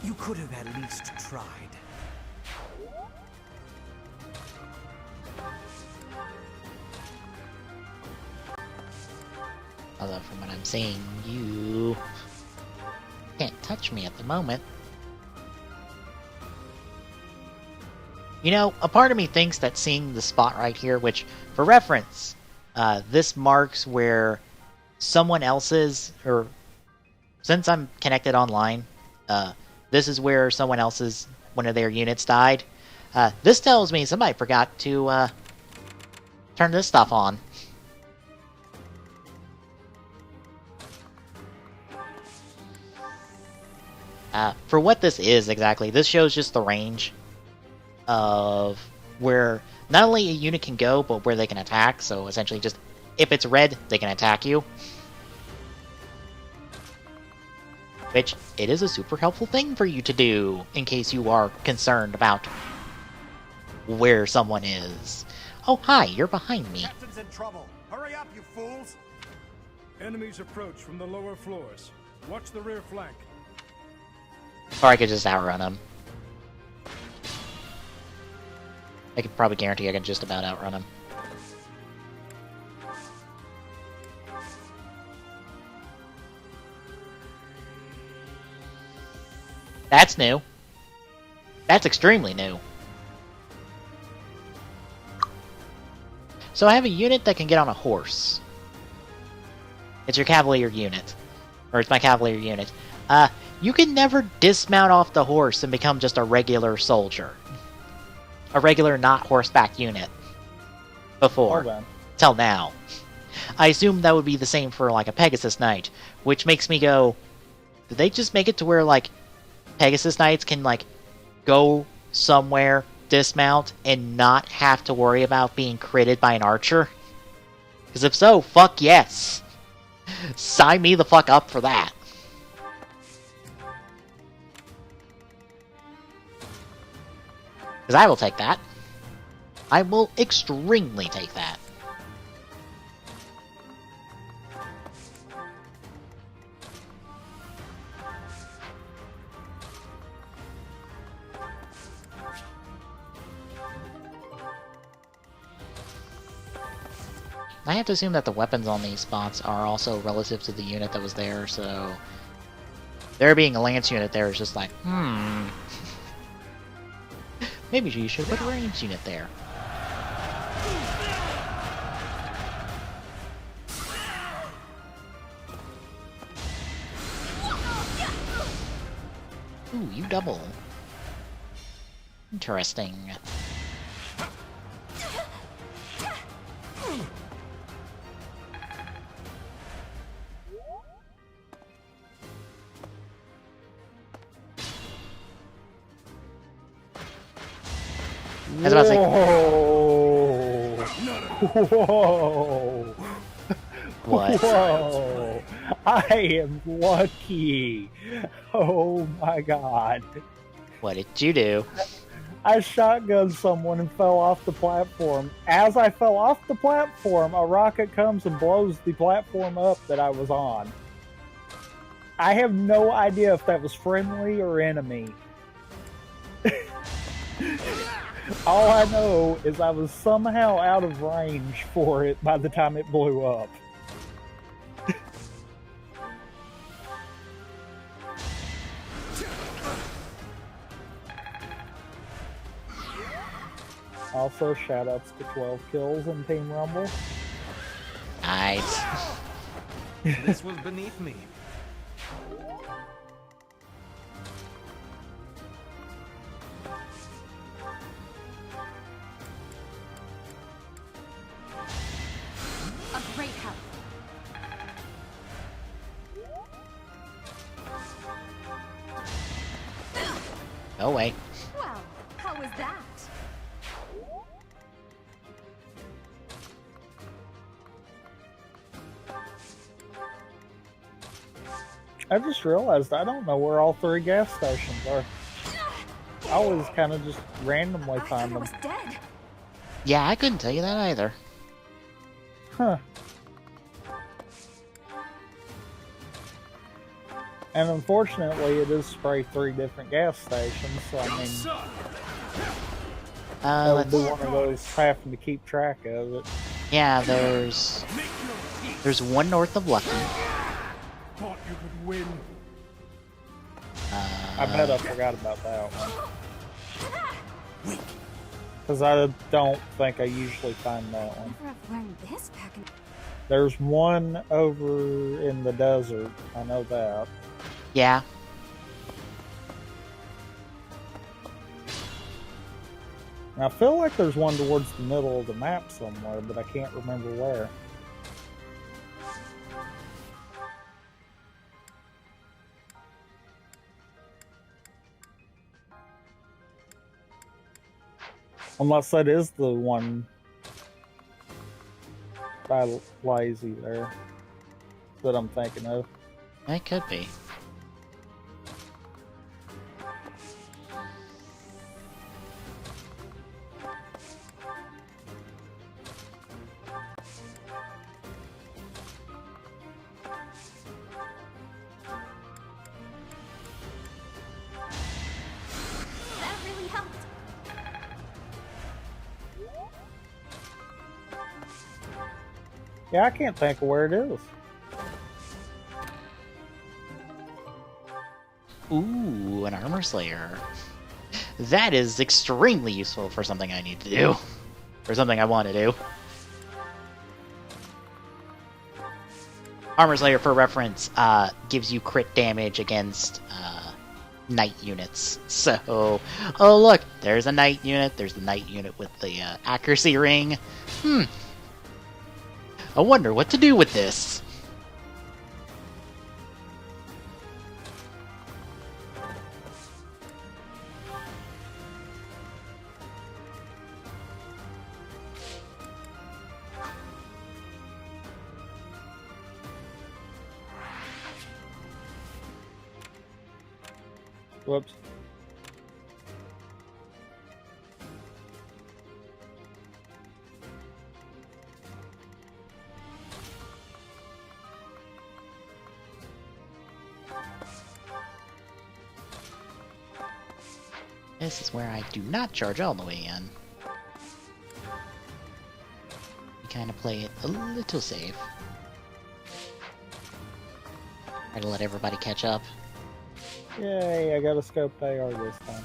D: You could have at least tried.
A: Although from what I'm seeing, you can't touch me at the moment. You know, a part of me thinks that seeing the spot right here, which, for reference, this marks where someone else's, or since I'm connected online, this is where someone else's, one of their units died. This tells me somebody forgot to turn this stuff on. For what this is exactly, this shows just the range of where not only a unit can go, but where they can attack. So essentially just, if it's red, they can attack you. Which, it is a super helpful thing for you to do, in case you are concerned about where someone is. Oh, hi, you're behind me.
E: Captain's in trouble. Hurry up, you fools!
Q: Enemies approach from the lower floors. Watch the rear flank.
A: Or I could just outrun him. I could probably guarantee I can just about outrun him. That's new. That's extremely new. So I have a unit that can get on a horse. It's your cavalier unit. Or it's my cavalier unit. You can never dismount off the horse and become just a regular soldier. A regular not horseback unit. Before. Till now. I assume that would be the same for like a Pegasus Knight. Which makes me go, did they just make it to where like Pegasus Knights can like go somewhere, dismount, and not have to worry about being critted by an archer? Because if so, fuck yes. Sign me the fuck up for that. Because I will take that. I will extremely take that. I have to assume that the weapons on these spots are also relative to the unit that was there, so there being a lance unit there is just like, maybe you should put a range unit there. Ooh, you double. Interesting. I was about to say,
K: whoa!
A: What?
K: Whoa! I am lucky. Oh my god!
A: What did you do?
K: I shotgunned someone and fell off the platform. As I fell off the platform, a rocket comes and blows the platform up that I was on. I have no idea if that was friendly or enemy. All I know is I was somehow out of range for it by the time it blew up. Also, shoutouts to 12 kills in Team Rumble.
A: Nice.
L: This was beneath me.
R: A great help.
A: No way.
R: Well, how was that?
K: I just realized I don't know where all 3 gas stations are. I always kind of just randomly find them.
B: Dead.
A: Yeah, I couldn't tell you that either.
K: Huh. And unfortunately, it is spray 3 different gas stations, so I mean, that would be one of those having to keep track of it.
A: Yeah, there's one north of Lucky.
Q: Thought you could win.
K: I bet I forgot about that one. Because I don't think I usually find that one. There's one over in the desert. I know that.
A: Yeah.
K: And I feel like there's one towards the middle of the map somewhere, but I can't remember where. Unless that is the one by Lazy there that I'm thinking of.
A: That could be.
B: That really helped.
K: Yeah, I can't think of where it is.
A: Ooh, an armor slayer. That is extremely useful for something I need to do. For something I want to do. Armor slayer, for reference, gives you crit damage against knight units. So, oh look, there's a knight unit. There's the knight unit with the accuracy ring. I wonder what to do with this.
K: Whoops.
A: This is where I do not charge all the way in. You kind of play it a little safe. Try to let everybody catch up.
K: Yay, I got a scoped AR this time.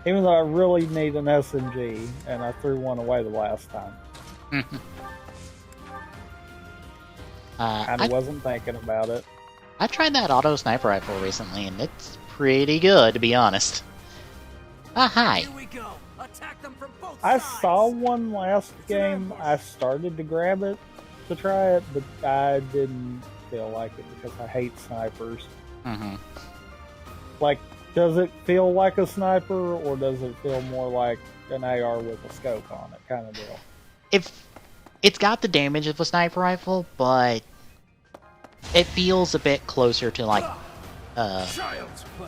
K: Even though I really need an SMG, and I threw one away the last time. I wasn't thinking about it.
A: I tried that auto sniper rifle recently, and it's pretty good, to be honest. Ah, hi.
V: Here we go. Attack them from both
K: I
V: sides.
K: saw one last game. I started to grab it to try it, but I didn't feel like it because I hate snipers. Like, does it feel like a sniper, or does it feel more like an AR with a scope on it, kind of deal?
A: It's got the damage of a sniper rifle, but it feels a bit closer to like, I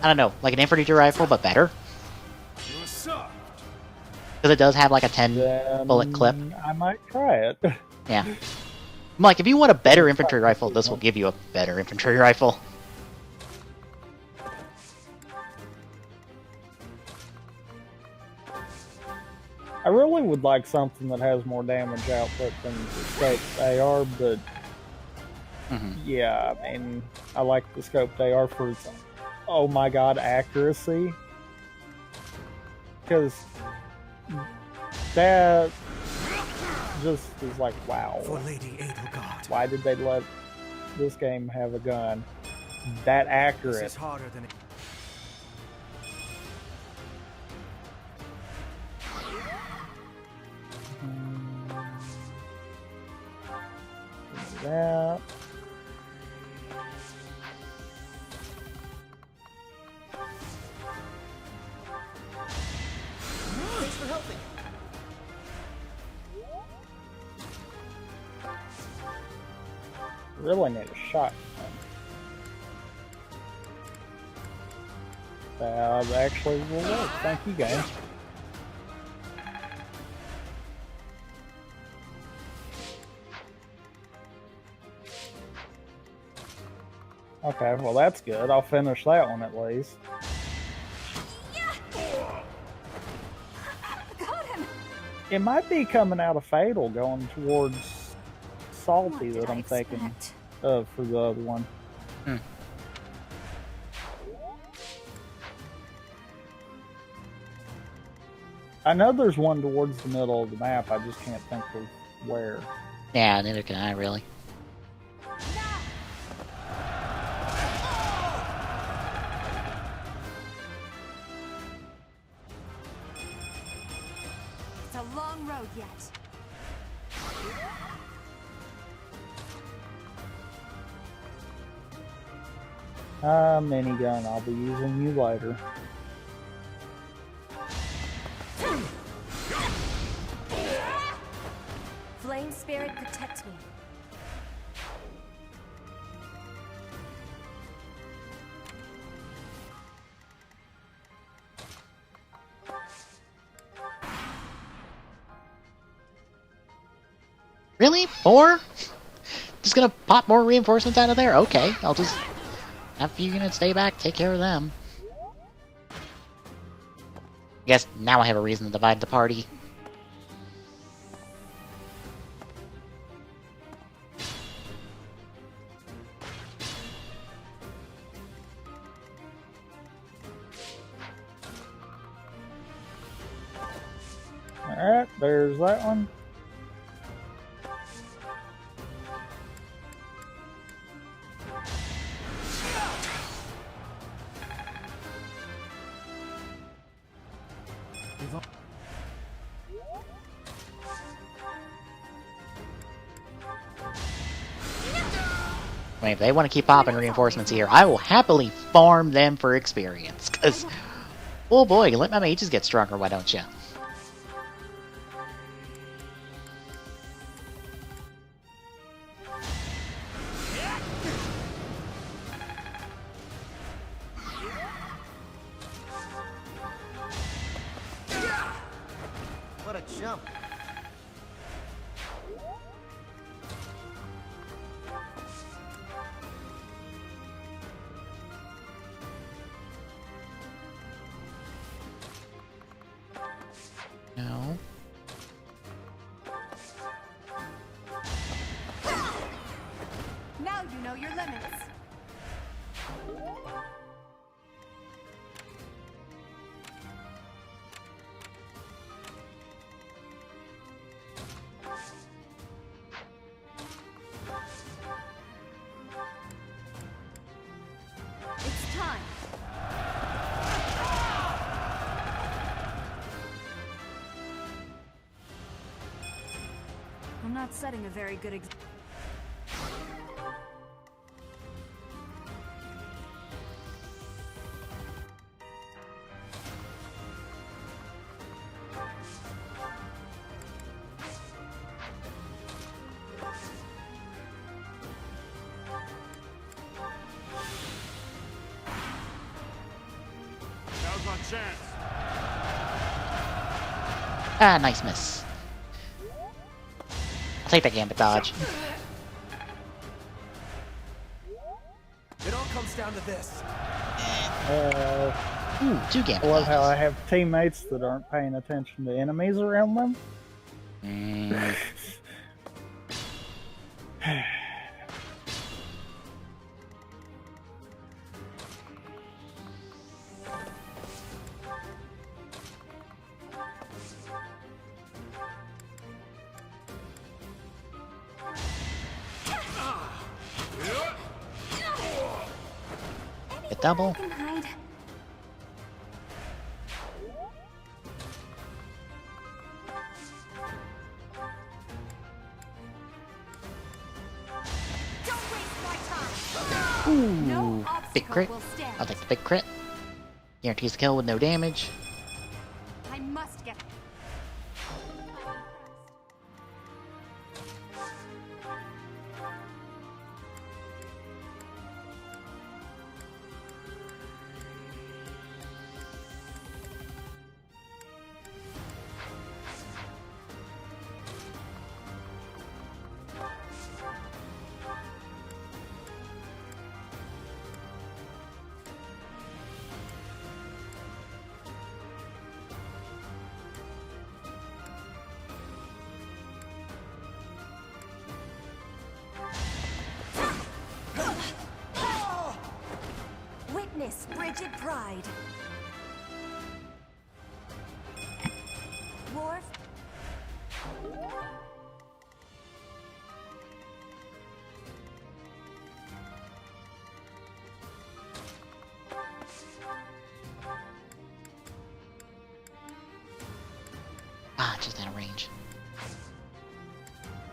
A: don't know, like an infantry rifle, but better. Because it does have like a 10 bullet clip.
K: I might try it.
A: Yeah. I'm like, if you want a better infantry rifle, this will give you a better infantry rifle.
K: I really would like something that has more damage output than the scoped AR, but yeah, I mean, I like the scoped AR for its, oh my god, accuracy. Because that just is like, wow.
D: For Lady Edelgard.
K: Why did they let this game have a gun that accurate?
D: This is harder than it.
K: That.
I: Thanks for helping.
K: Really need a shotgun. That actually will work. Thank you, game. Okay, well that's good. I'll finish that one at least.
R: Got him.
K: It might be coming out of Fatal, going towards Salty that I'm thinking of for the other one. I know there's one towards the middle of the map, I just can't think of where.
A: Yeah, neither can I, really.
R: It's a long road yet.
K: Minigun, I'll be using you later.
N: Flame Spirit, protect me.
A: Really? 4? Just gonna pop more reinforcements out of there? Okay, I'll just have a few units stay back, take care of them. I guess now I have a reason to divide the party.
K: Alright, there's that one.
A: I mean, if they want to keep popping reinforcements here, I will happily farm them for experience. Because, oh boy, let my mages get stronger, why don't you?
I: What a jump.
A: No.
R: Now you know your limits. It's time. I'm not setting a very good example.
E: Now's my chance.
A: Ah, nice miss. I'll take that gambit dodge.
F: It all comes down to this.
A: Ooh, 2 gambit
K: I love how
A: dodges.
K: I have teammates that aren't paying attention to enemies around them.
A: Get double.
R: Can hide. Don't waste my time.
A: Ooh,
R: No
A: big
R: obstacle
A: crit.
R: will stand.
A: I'll take the big crit. Guarantees the kill with no damage.
R: I must get.
N: frigid pride. War.
A: Ah, just out of range.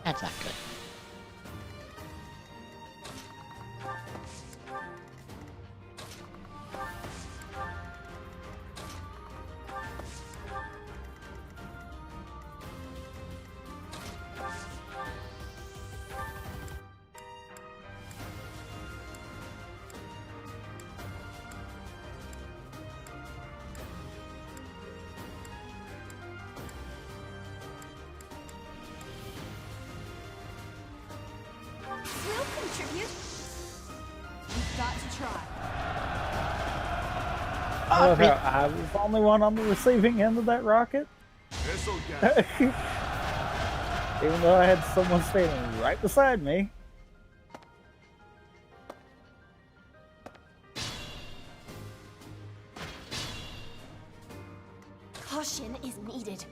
A: That's not good.
R: We'll contribute. We've got to try.
K: I love how I was the only one on the receiving end of that rocket.
E: This'll get
K: Even though I had someone standing right beside me.
N: Caution is needed.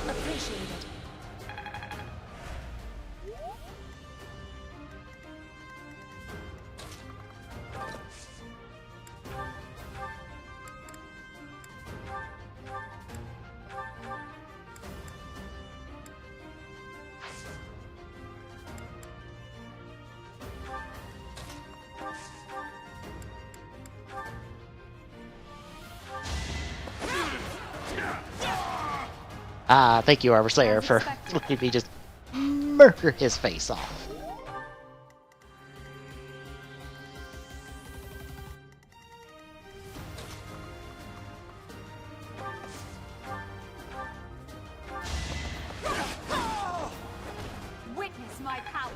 N: Appreciated.
A: Thank you, Overslayer, for letting me just murder his face off.
R: Witness my power.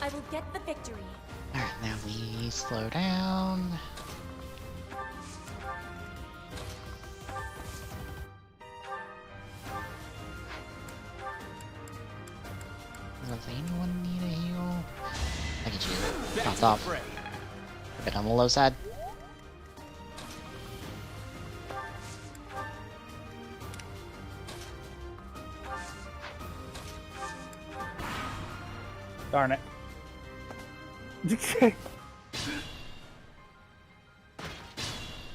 N: I will get the victory.
A: Alright, now we slow down. Does anyone need a heal? I get you. Bounce off. A bit on the low side.
K: Darn it.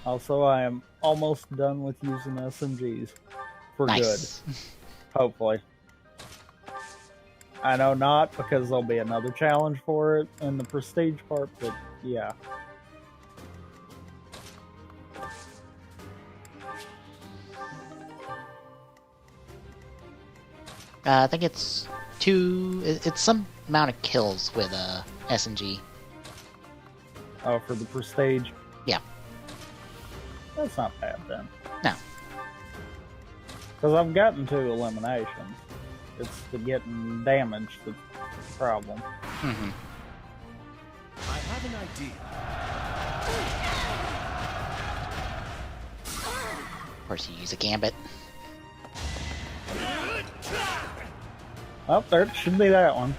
K: Also, I am almost done with using SMGs. For
A: Nice.
K: good. Hopefully. I know not, because there'll be another challenge for it in the prestige part, but yeah.
A: I think it's it's some amount of kills with SMG.
K: Oh, for the prestige?
A: Yeah.
K: That's not bad then.
A: No.
K: Because I've gotten 2 eliminations. It's the getting damaged that's the problem.
A: Mm-hmm.
E: I have an idea.
A: Of course, you use a gambit.
K: Oh, there should be that one.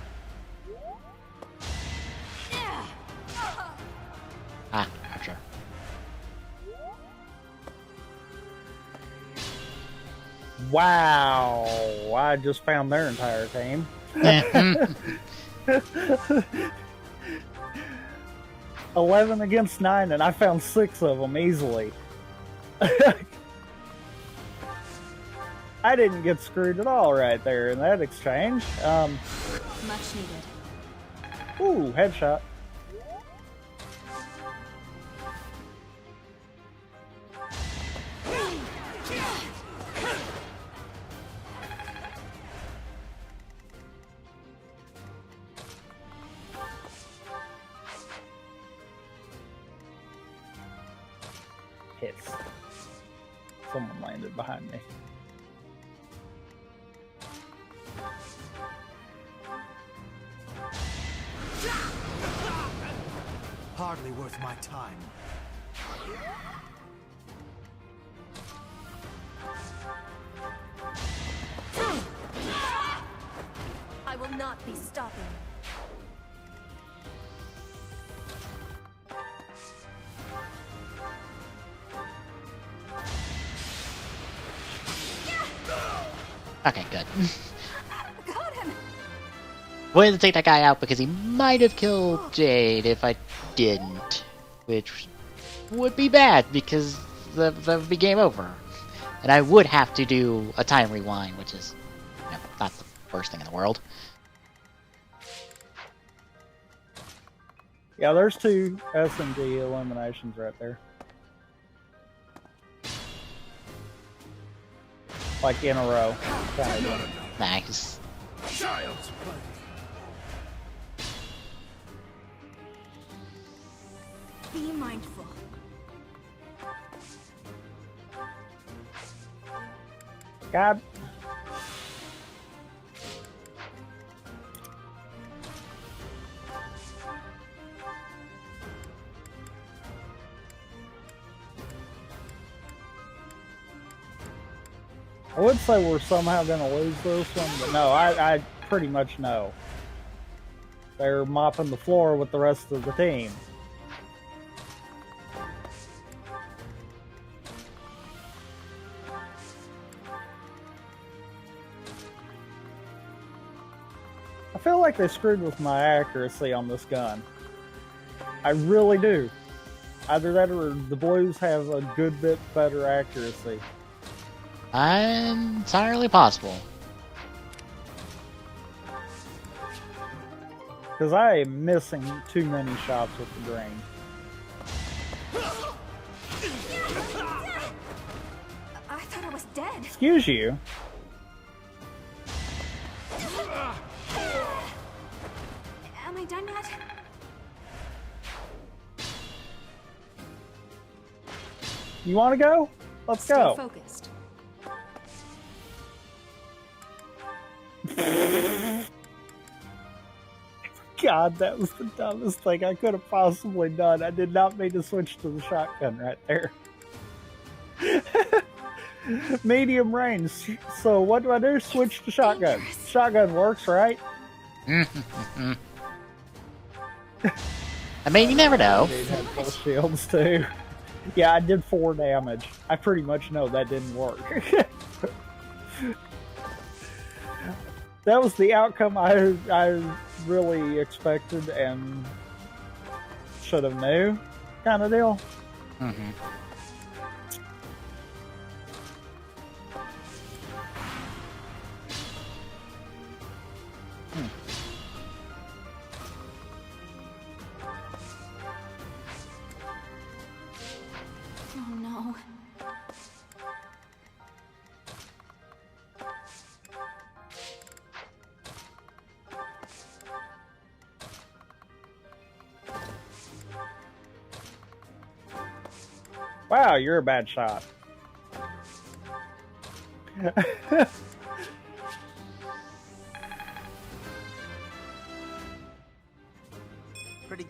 A: Ah, gotcha.
K: Wow! I just found their entire team. 11 against 9, and I found 6 of them easily. I didn't get screwed at all right there in that exchange.
R: Much needed.
K: Ooh, headshot. Hits. Someone landed behind me.
E: Hardly worth my time.
N: I will not be stopping.
A: Okay, good.
R: Got him.
A: Wanted to take that guy out because he might have killed Jade if I didn't, which would be bad because that would be game over, and I would have to do a time rewind, which is not the worst thing in the world.
K: Yeah, there's 2 SMG eliminations right there. Like in a row. Kind of.
A: Nice.
E: Child's play.
R: Be mindful.
K: God. I would say we're somehow going to lose this one, but no, I pretty much know. They're mopping the floor with the rest of the team. I feel like they screwed with my accuracy on this gun. I really do. Either that or the Blues have a good bit better accuracy.
A: Entirely possible.
K: Because I am missing too many shots with the green.
R: I thought I was dead.
K: Excuse you.
R: Am I done yet?
K: You want to go? Let's go.
R: Stay focused.
K: God, that was the dumbest thing I could have possibly done. I did not mean to switch to the shotgun right there. Medium range. So what do I do? Switch to shotgun. Shotgun works, right?
A: I mean, you never know.
K: Dude had full shields too. Yeah, I did 4 damage. I pretty much know that didn't work. That was the outcome I really expected and should have knew, kind of deal.
A: Mm-hmm.
R: Oh no.
K: Wow, you're a bad shot.
I: Pretty.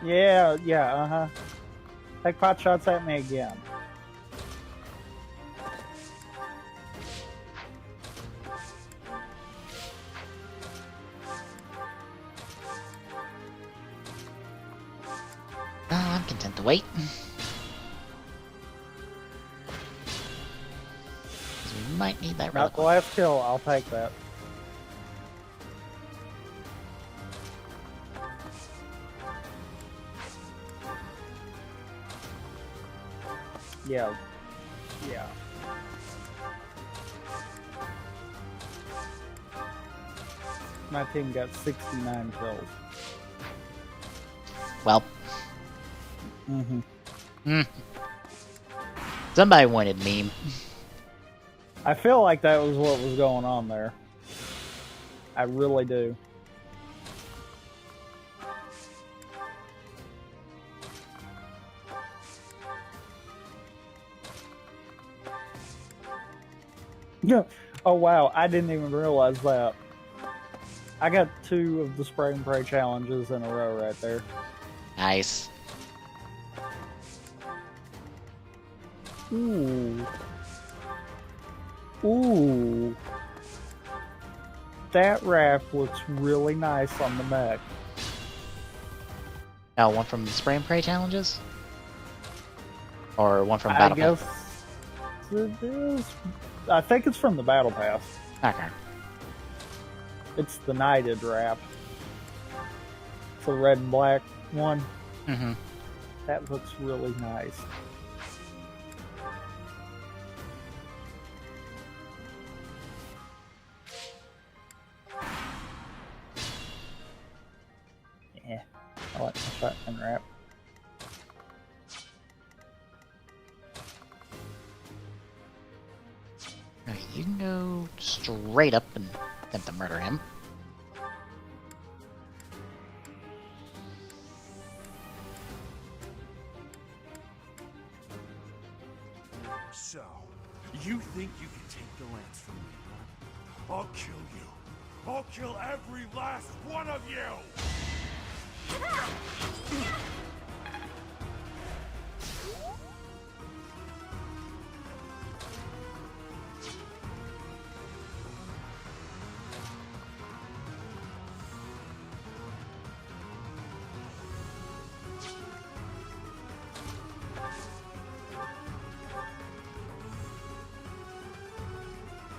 K: Yeah, uh-huh. Take pot shots at me again.
A: content to wait. We might need that relic.
K: Not the last kill, I'll take that. Yeah. Yeah. My team got 69 kills.
A: Well. Somebody wanted meme.
K: I feel like that was what was going on there. I really do. Yeah. Oh wow, I didn't even realize that. I got 2 of the spray and pray challenges in a row right there.
A: Nice.
K: Ooh. Ooh. That raft looks really nice on the mech.
A: Oh, one from the spray and pray challenges? Or one from Battle Pass?
K: I guess it is. I think it's from the Battle Pass.
A: Okay.
K: It's the Knighted raft. It's a red and black one.
A: Mm-hmm.
K: That looks really nice. Yeah, I like my shotgun wrap.
A: Okay, you can go straight up and attempt to murder him.
E: So, you think you can take the lance from me, huh? I'll kill you. I'll kill every last one of you!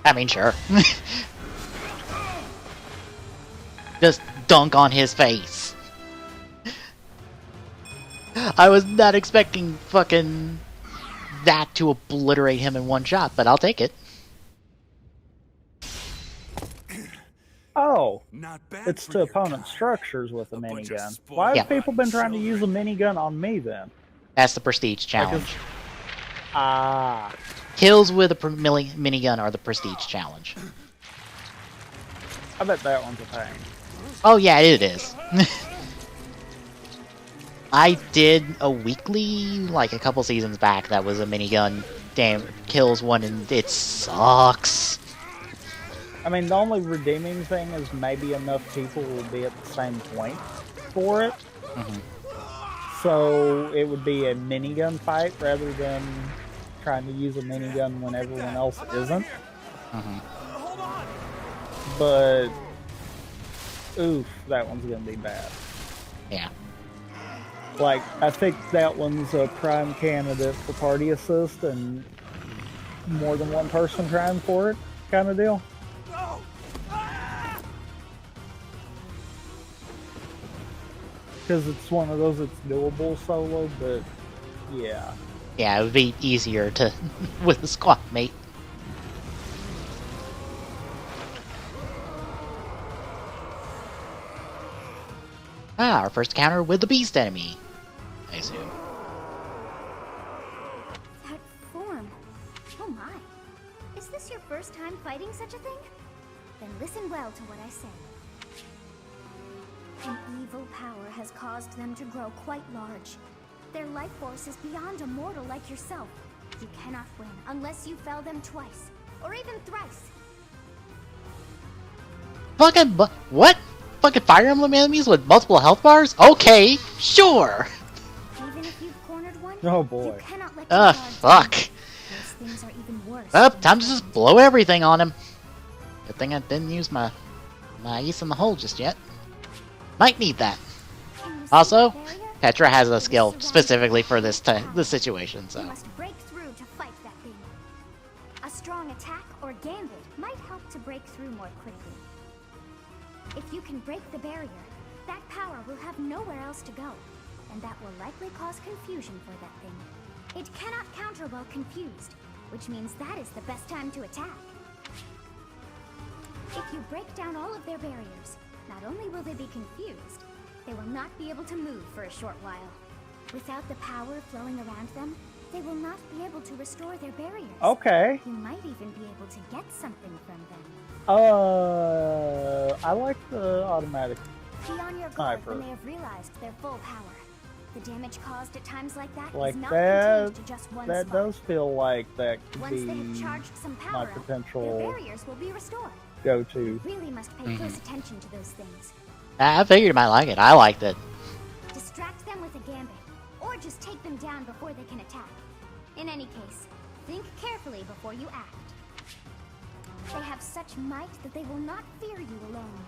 A: I mean, sure. Just dunk on his face. I was not expecting fucking that to obliterate him in one shot, but I'll take it.
K: Oh, it's to opponent structures with a minigun. Why have people been trying to use a minigun on me then?
A: That's the prestige challenge.
K: Ah.
A: Kills with a minigun are the prestige challenge.
K: I bet that one's a pain.
A: Oh yeah, it is. I did a weekly, like a couple seasons back, that was a minigun kills one, and it sucks.
K: I mean, the only redeeming thing is maybe enough people will be at the same point for it. So it would be a minigun fight rather than trying to use a minigun when everyone else isn't. But oof, that one's gonna be bad.
A: Yeah.
K: Like, I think that one's a prime candidate for party assist and more than one person trying for it kind of deal. Because it's one of those that's doable solo, but yeah.
A: Yeah, it would be easier to with a squad mate. Ah, our first encounter with the beast enemy, I assume.
B: That form. Oh my. Is this your first time fighting such a thing? Then listen well to what I say. An evil power has caused them to grow quite large. Their life force is beyond a mortal like yourself. You cannot win unless you fell them twice, or even thrice.
A: Fucking what? Fucking Fire Emblem enemies with multiple health bars? Okay, sure.
B: Even if you've cornered one,
K: oh boy.
B: You cannot let your guard
A: fuck.
B: down. Those things are even worse.
A: Up, time to just blow everything on him. Good thing I didn't use my ace in the hole just yet. Might need that. Also, Petra has a skill specifically for this situation,
B: You
A: so.
B: must break through to fight that thing. A strong attack or gambit might help to break through more quickly. If you can break the barrier, that power will have nowhere else to go, and that will likely cause confusion for that thing. It cannot counter while confused, which means that is the best time to attack. If you break down all of their barriers, not only will they be confused, they will not be able to move for a short while. Without the power flowing around them, they will not be able to restore their barriers.
K: Okay.
B: You might even be able to get something from them.
K: I like the automatic
B: Be on your guard when they have realized their full power. The damage caused at times like that
K: like
B: is not
K: that.
B: contained to just one
K: That
B: spot.
K: does feel like that could
B: Once
K: be
B: they have charged some
K: my
B: power up, their
K: potential
B: barriers will be restored.
K: go-to.
B: You really must pay close attention to those things.
A: I figured you might like it. I liked it.
B: Distract them with a gambit, or just take them down before they can attack. In any case, think carefully before you act. They have such might that they will not fear you alone.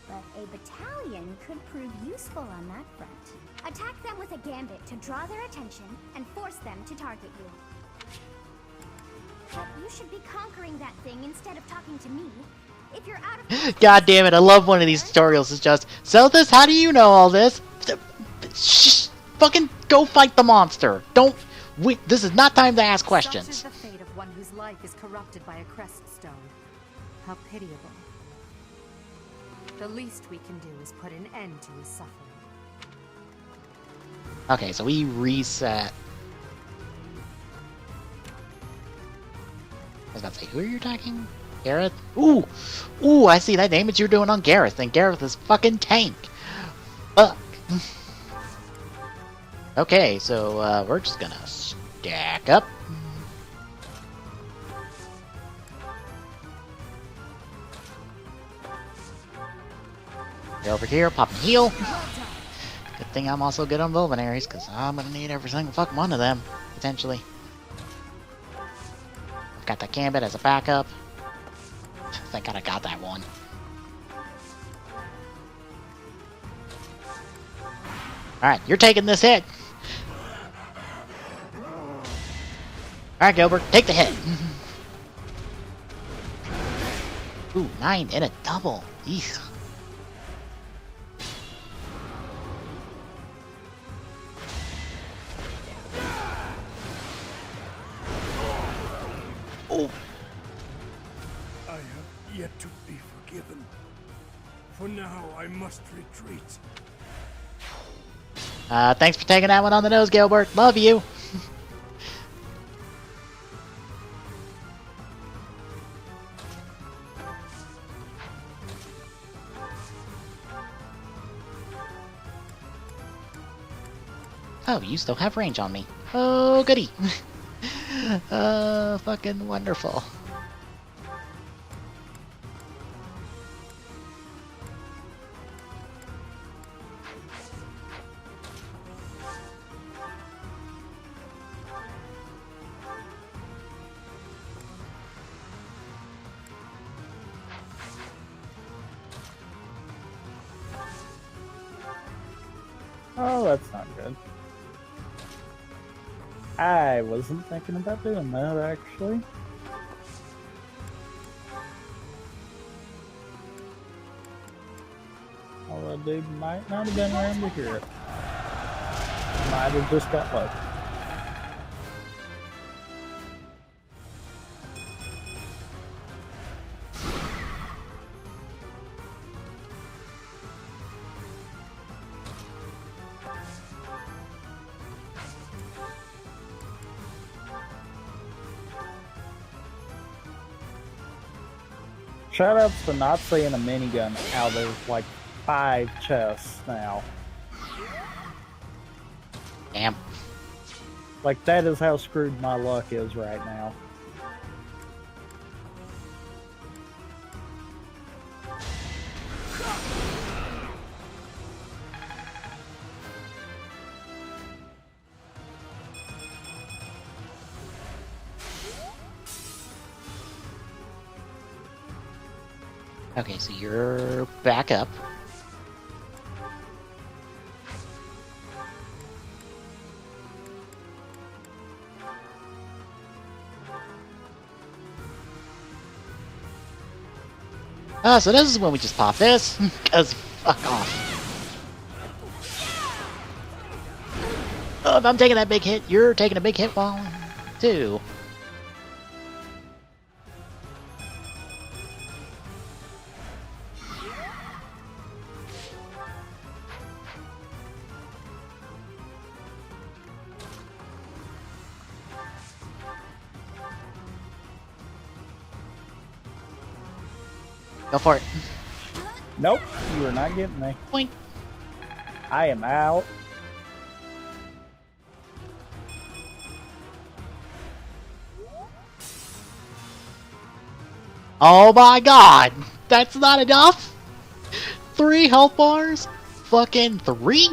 B: But a battalion could prove useful on that front. Attack them with a gambit to draw their attention and force them to target you. But you should be conquering that thing instead of talking to me. If you're out of
A: God damn it, I love one of these tutorials. It's just, Zelthus, how do you know all this? Shh, fucking go fight the monster. Don't, this is not time to ask questions.
C: Such is the fate of one whose life is corrupted by a crest stone. How pitiable. The least we can do is put an end to his suffering.
A: Okay, so we reset. I was about to say, who are you attacking? Gareth? Ooh, I see that damage you're doing on Gareth, and Gareth is fucking tank. Fuck. Okay, so we're just gonna stack up. Go over here, pop and heal. Good thing I'm also good on Vulvinaries, because I'm gonna need every single fucking one of them, potentially. I've got that Gambit as a backup. Thank God I got that one. Alright, you're taking this hit. Alright, Gilbert, take the hit. Ooh, 9 and a double. Eek. Oh.
Q: I have yet to be forgiven. For now, I must retreat.
A: Thanks for taking that one on the nose, Gilbert. Love you. Oh, you still have range on me. Oh, goody. Fucking wonderful.
K: Oh, that's not good. I wasn't thinking about doing that, actually. Although dude might not have been around to hear it. Might have just got lucky. Shoutouts to not seeing a minigun out of like 5 chests now.
A: Damn.
K: Like that is how screwed my luck is right now.
A: Okay, so you're back up. Ah, so this is when we just pop this? Cause fuck off. Oh, if I'm taking that big hit, you're taking a big hit while too. Go for it.
K: Nope, you are not getting me.
A: Boink.
K: I am out.
A: Oh my god! That's not enough? 3 health bars? Fucking 3?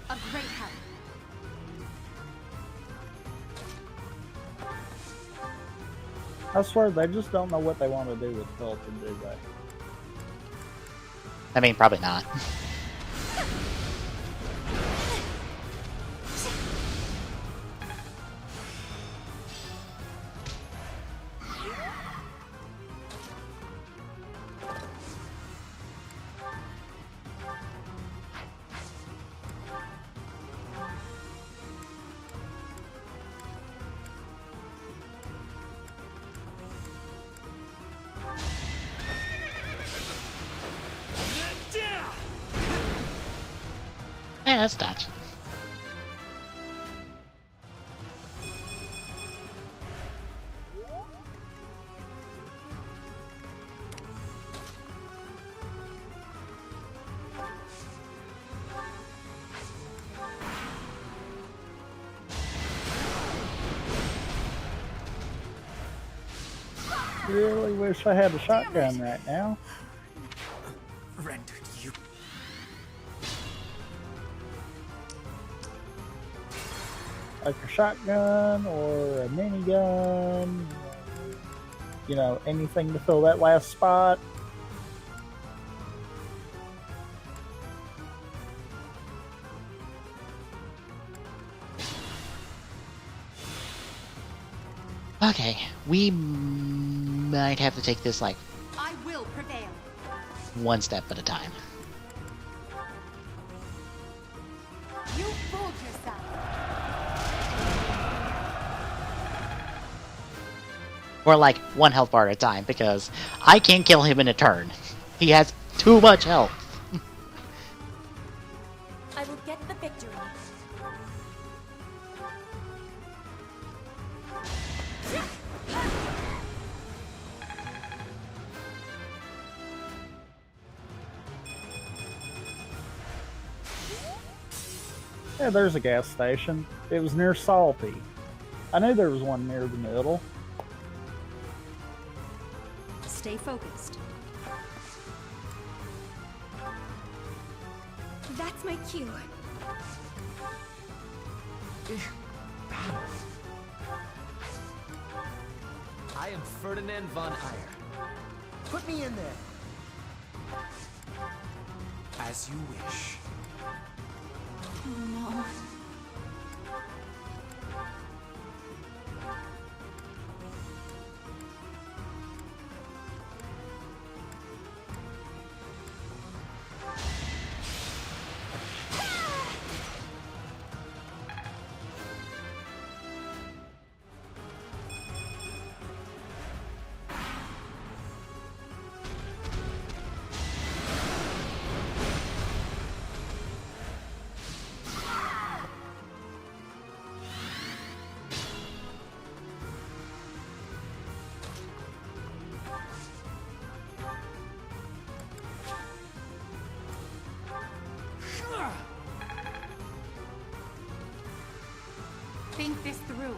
R: A great help.
K: I swear, they just don't know what they want to do with Felton, do they?
A: I mean, probably not. Yeah, that's dodge.
K: Really wish I had a shotgun right now.
V: Rendered you.
K: Like a shotgun or a minigun. You know, anything to fill that last spot.
A: Okay, we might have to take this like
R: I will prevail.
A: one step at a time.
R: You fooled yourself.
A: Or like 1 health bar at a time, because I can't kill him in a turn. He has too much health.
N: I will get the victory.
K: Yeah, there's a gas station. It was near Salty. I knew there was one near the middle.
R: Stay focused.
N: That's my cue.
O: I am Ferdinand von Eyre.
I: Put me in there.
V: As you wish.
G: Oh no.
R: Think this through.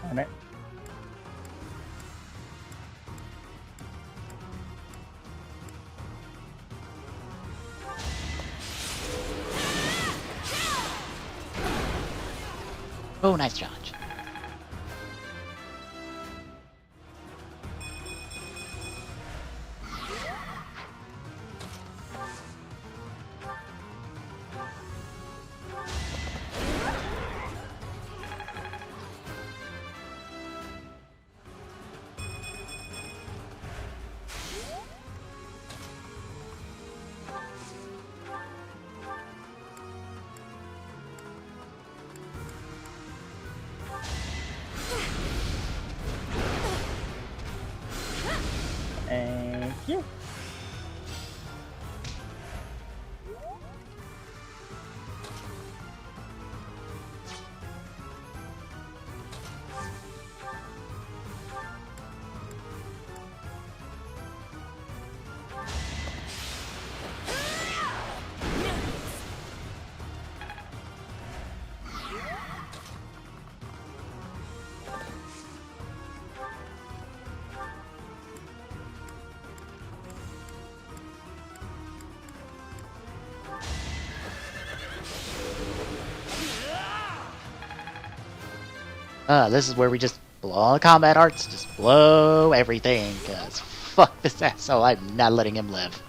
K: On it.
A: Oh, nice dodge.
K: Thank you.
A: This is where we just blow all the combat arts, just blow everything, cause fuck this asshole, I'm not letting him live.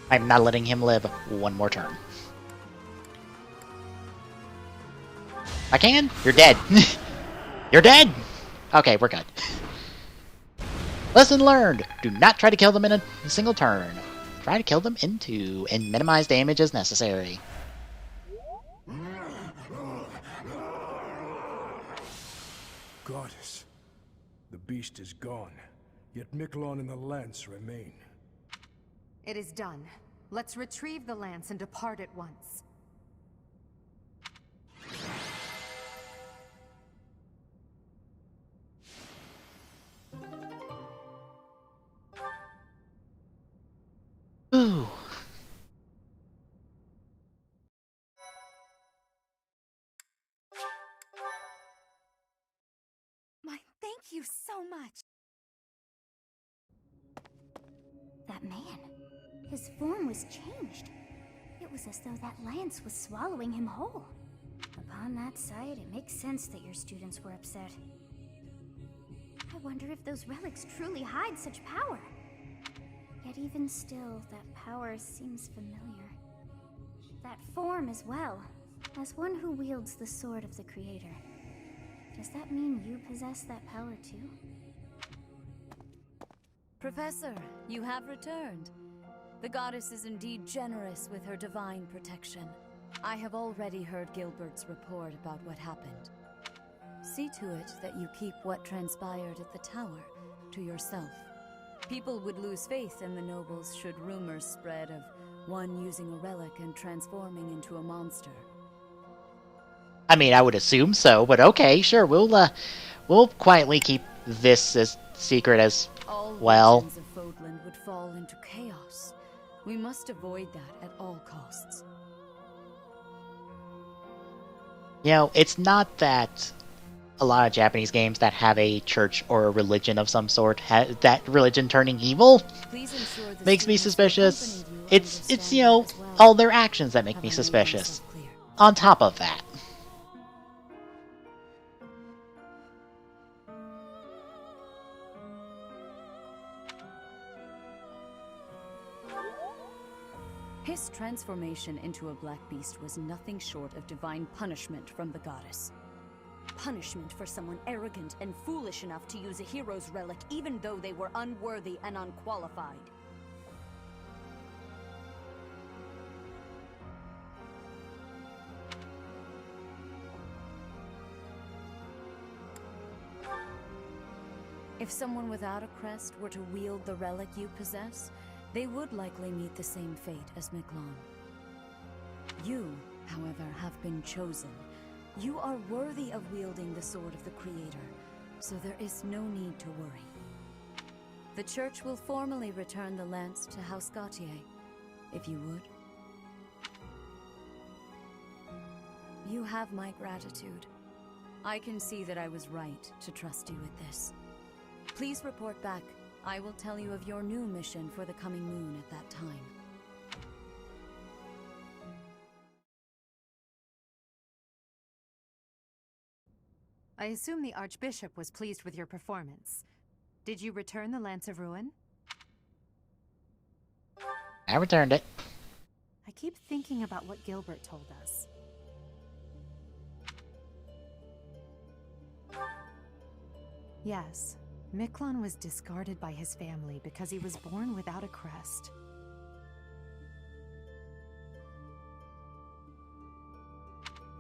A: I'm not letting him live one more turn. I can? You're dead. You're dead! Okay, we're good. Lesson learned! Do not try to kill them in a single turn. Try to kill them in two, and minimize damage as necessary.
Q: Goddess, the beast is gone, yet Miklon and the lance remain.
C: It is done. Let's retrieve the lance and depart at once.
A: Ooh.
B: Thank you so much. That man, his form was changed. It was as though that lance was swallowing him whole. Upon that sight, it makes sense that your students were upset. I wonder if those relics truly hide such power. Yet even still, that power seems familiar. That form as well, as one who wields the sword of the Creator. Does that mean you possess that power too?
S: Professor, you have returned. The goddess is indeed generous with her divine protection. I have already heard Gilbert's report about what happened. See to it that you keep what transpired at the tower to yourself. People would lose faith in the nobles should rumors spread of one using a relic and transforming into a monster.
A: I mean, I would assume so, but okay, sure, we'll quietly keep this as secret as well.
S: All regions of Fodland would fall into chaos. We must avoid that at all costs.
A: You know, it's not that a lot of Japanese games that have a church or a religion of some sort, that religion turning evil, makes me suspicious. It's you know, all their actions that make me suspicious. On top of that.
S: His transformation into a black beast was nothing short of divine punishment from the goddess.
G: Punishment for someone arrogant and foolish enough to use a hero's relic even though they were unworthy and unqualified.
S: If someone without a crest were to wield the relic you possess, they would likely meet the same fate as Miklon. You, however, have been chosen. You are worthy of wielding the sword of the Creator, so there is no need to worry. The Church will formally return the lance to House Gautier, if you would. You have my gratitude. I can see that I was right to trust you with this. Please report back. I will tell you of your new mission for the coming moon at that time.
C: I assume the Archbishop was pleased with your performance. Did you return the Lance of Ruin?
A: I returned it.
C: I keep thinking about what Gilbert told us. Yes, Miklon was discarded by his family because he was born without a crest.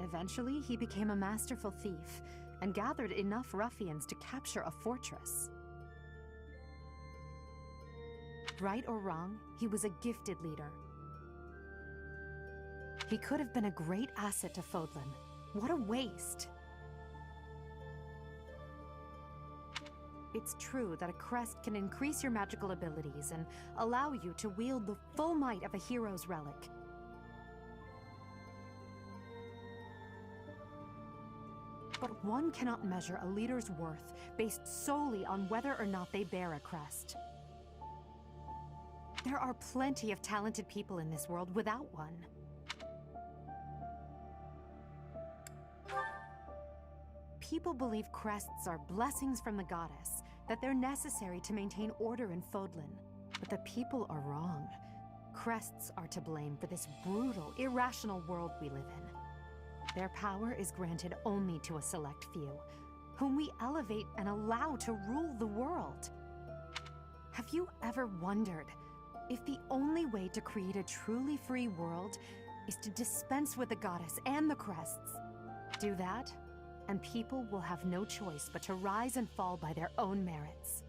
C: Eventually, he became a masterful thief and gathered enough ruffians to capture a fortress. Right or wrong, he was a gifted leader. He could have been a great asset to Fodlan. What a waste! It's true that a crest can increase your magical abilities and allow you to wield the full might of a hero's relic. But one cannot measure a leader's worth based solely on whether or not they bear a crest. There are plenty of talented people in this world without one. People believe crests are blessings from the goddess, that they're necessary to maintain order in Fodlan. But the people are wrong. Crests are to blame for this brutal, irrational world we live in. Their power is granted only to a select few, whom we elevate and allow to rule the world. Have you ever wondered if the only way to create a truly free world is to dispense with the goddess and the crests? Do that, and people will have no choice but to rise and fall by their own merits.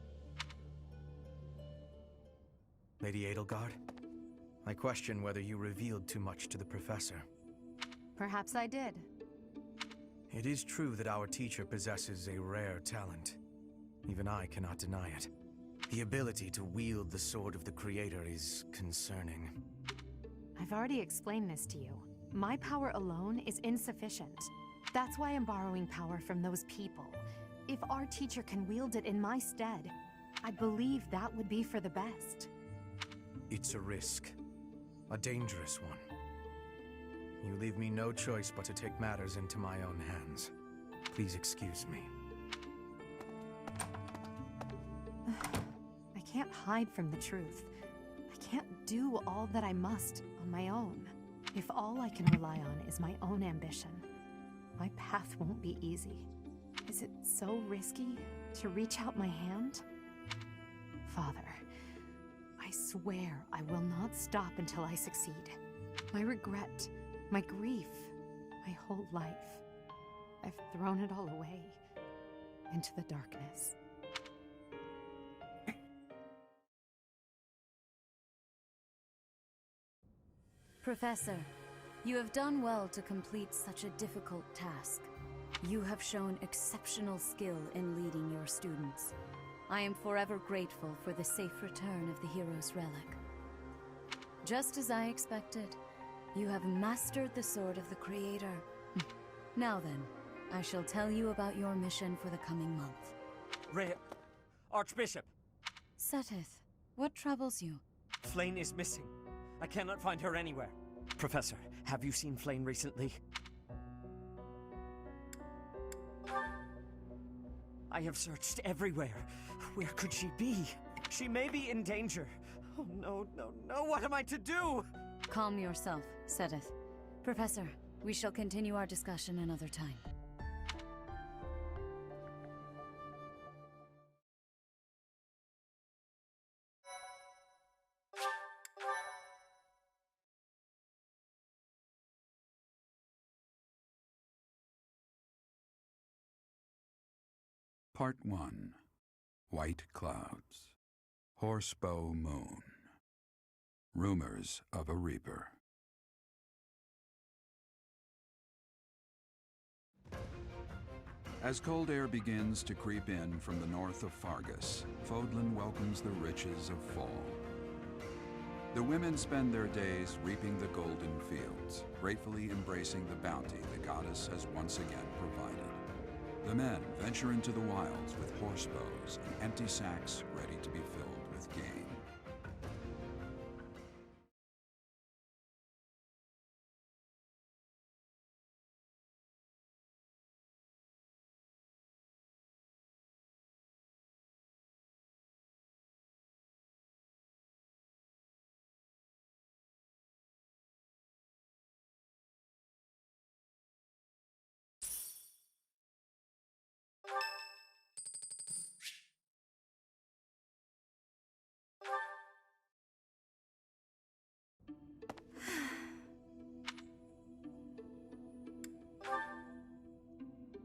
D: Lady Edelgard, I question whether you revealed too much to the Professor.
C: Perhaps I did.
D: It is true that our teacher possesses a rare talent. Even I cannot deny it. The ability to wield the sword of the Creator is concerning.
C: I've already explained this to you. My power alone is insufficient. That's why I'm borrowing power from those people. If our teacher can wield it in my stead, I believe that would be for the best.
D: It's a risk. A dangerous one. You leave me no choice but to take matters into my own hands. Please excuse me.
C: I can't hide from the truth. I can't do all that I must on my own. If all I can rely on is my own ambition, my path won't be easy. Is it so risky to reach out my hand? Father, I swear I will not stop until I succeed. My regret, my grief, my whole life, I've thrown it all away into the darkness.
S: Professor, you have done well to complete such a difficult task. You have shown exceptional skill in leading your students. I am forever grateful for the safe return of the hero's relic. Just as I expected, you have mastered the Sword of the Creator. Now then, I shall tell you about your mission for the coming month.
X: Rhea, Archbishop!
S: Seteth, what troubles you?
X: Flayn is missing. I cannot find her anywhere. Professor, have you seen Flayn recently? I have searched everywhere. Where could she be? She may be in danger. Oh no, no, no, what am I to do?
S: Calm yourself, Seteth. Professor, we shall continue our discussion another time.
P: Part 1. White Clouds. Horsebow Moon. Rumors of a Reaper. As cold air begins to creep in from the north of Fargus, Fodlan welcomes the riches of fall. The women spend their days reaping the golden fields, gratefully embracing the bounty the goddess has once again provided. The men venture into the wilds with horsebows and empty sacks ready to be filled with game.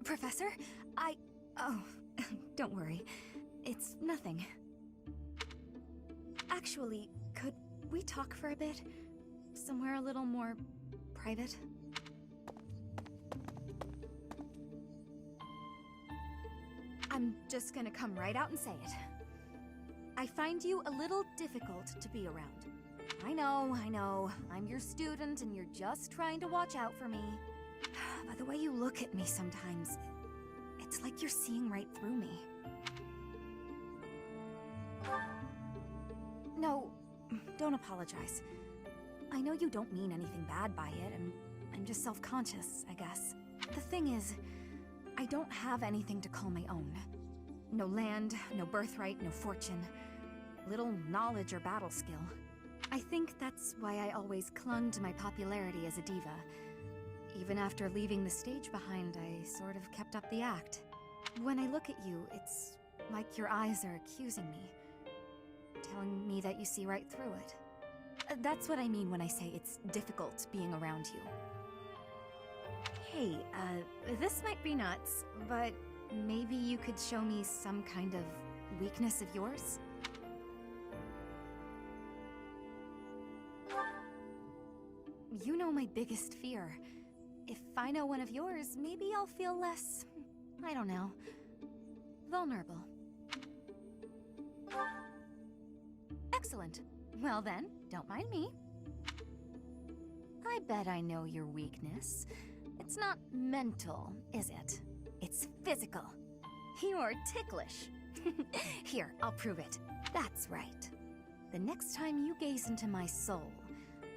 R: Professor, Oh, don't worry. It's nothing. Actually, could we talk for a bit? Somewhere a little more private? I'm just gonna come right out and say it. I find you a little difficult to be around. I know. I'm your student and you're just trying to watch out for me. But the way you look at me sometimes, it's like you're seeing right through me. No, don't apologize. I know you don't mean anything bad by it, and I'm just self-conscious, I guess. The thing is, I don't have anything to call my own. No land, no birthright, no fortune. Little knowledge or battle skill. I think that's why I always clung to my popularity as a diva. Even after leaving the stage behind, I sort of kept up the act. When I look at you, it's like your eyes are accusing me. Telling me that you see right through it. That's what I mean when I say it's difficult being around you. Hey, this might be nuts, but maybe you could show me some kind of weakness of yours? You know my biggest fear. If I know one of yours, maybe I'll feel less, I don't know, vulnerable. Excellent. Well then, don't mind me. I bet I know your weakness. It's not mental, is it? It's physical. You're ticklish. Here, I'll prove it. That's right. The next time you gaze into my soul,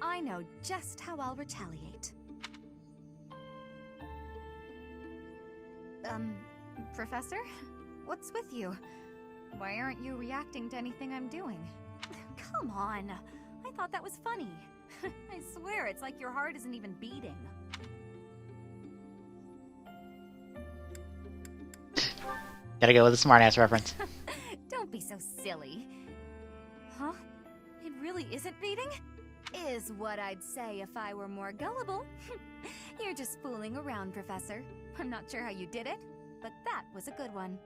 R: I know just how I'll retaliate. Professor? What's with you? Why aren't you reacting to anything I'm doing? Come on! I thought that was funny. I swear, it's like your heart isn't even beating.
A: Gotta go with a smartass reference.
R: Don't be so silly. Huh? It really isn't beating? Is what I'd say if I were more gullible. You're just fooling around, Professor. I'm not sure how you did it, but that was a good one.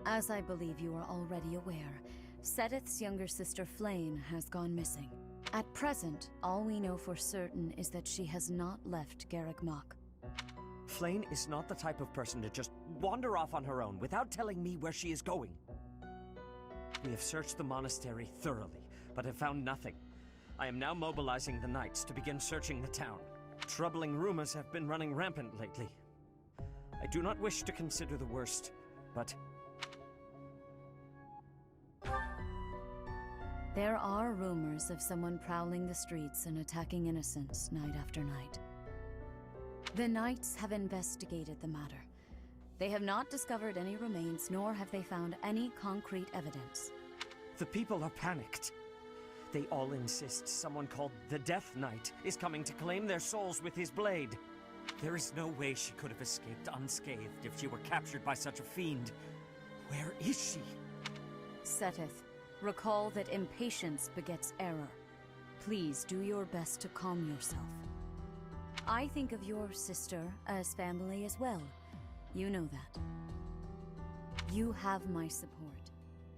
S: As I believe you are already aware, Seteth's younger sister Flayn has gone missing. At present, all we know for certain is that she has not left Garreg Mach.
F: Flayn is not the type of person to just wander off on her own without telling me where she is going. We have searched the monastery thoroughly, but have found nothing. I am now mobilizing the knights to begin searching the town. Troubling rumors have been running rampant lately. I do not wish to consider the worst, but...
S: There are rumors of someone prowling the streets and attacking innocents night after night. The Knights have investigated the matter. They have not discovered any remains, nor have they found any concrete evidence.
F: The people are panicked. They all insist someone called the Death Knight is coming to claim their souls with his blade. There is no way she could have escaped unscathed if she were captured by such a fiend. Where is she?
S: Seteth, recall that impatience begets error. Please do your best to calm yourself. I think of your sister as family as well. You know that. You have my support.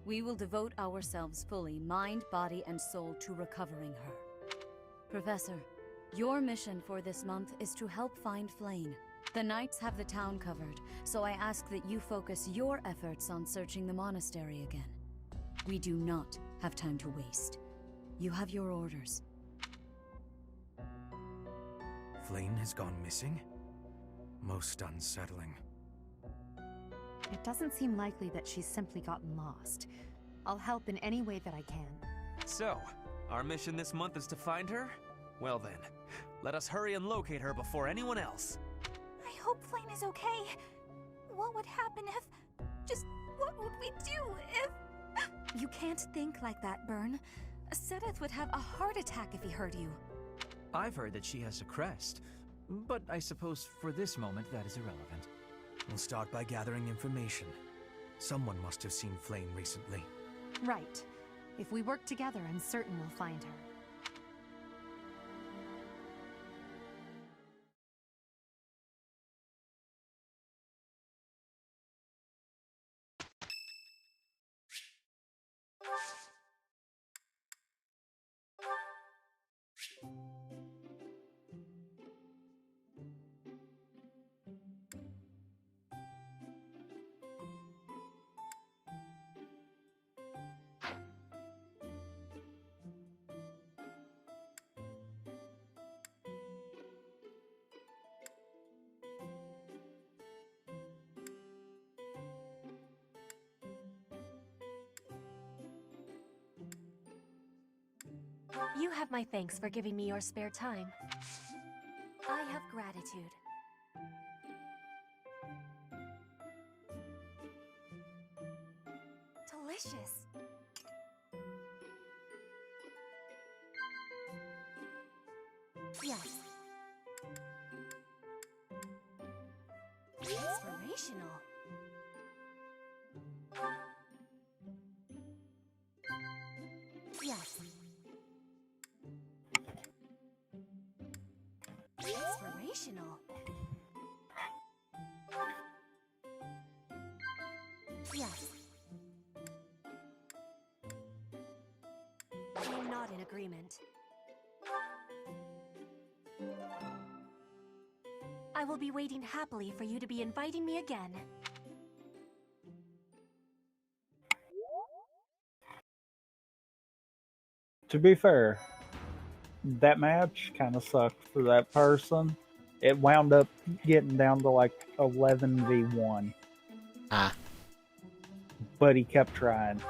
S: We will devote ourselves fully, mind, body, and soul to recovering her. Professor, your mission for this month is to help find Flayn. The Knights have the town covered, so I ask that you focus your efforts on searching the monastery again. We do not have time to waste. You have your orders.
D: Flayn has gone missing? Most unsettling.
C: It doesn't seem likely that she's simply gotten lost. I'll help in any way that I can.
V: So, our mission this month is to find her? Well then, let us hurry and locate her before anyone else.
R: I hope Flayn is okay. What would happen if... Just what would we do if... You can't think like that, Byrne. Seteth would have a heart attack if he heard you.
M: I've heard that she has a crest, but I suppose for this moment that is irrelevant.
D: We'll start by gathering information. Someone must have seen Flame recently.
C: Right. If we work together, I'm certain we'll find her.
N: You have my thanks for giving me your spare time. I have gratitude. Delicious. Yes. Inspirational. Yes. Inspirational. Yes. I am not in agreement. I will be waiting happily for you to be inviting me again.
K: To be fair, that match kind of sucked for that person. It wound up getting down to like 11v1.
A: Ah.
K: But he kept trying.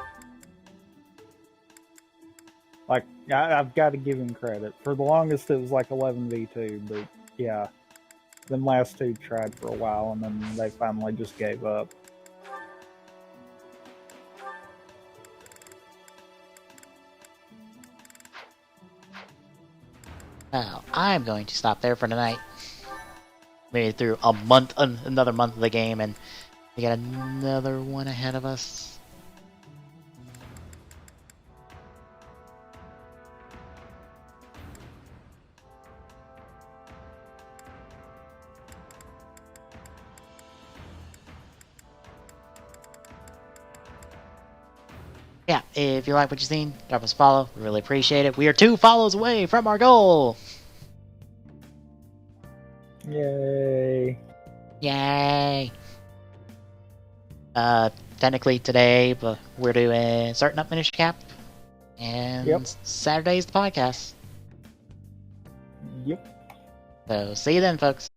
K: Like, I've got to give him credit. For the longest, it was like 11v2, but yeah. Them last two tried for a while, and then they finally just gave up.
A: Well, I'm going to stop there for tonight. Made it through a month, another month of the game, and we got another one ahead of us. Yeah, if you like what you've seen, drop us a follow. We really appreciate it. We are 2 follows away from our goal.
K: Yay.
A: Yay. Technically today, but we're doing Starting Up Minish Cap. And Saturday's the podcast.
K: Yep.
A: So see you then, folks.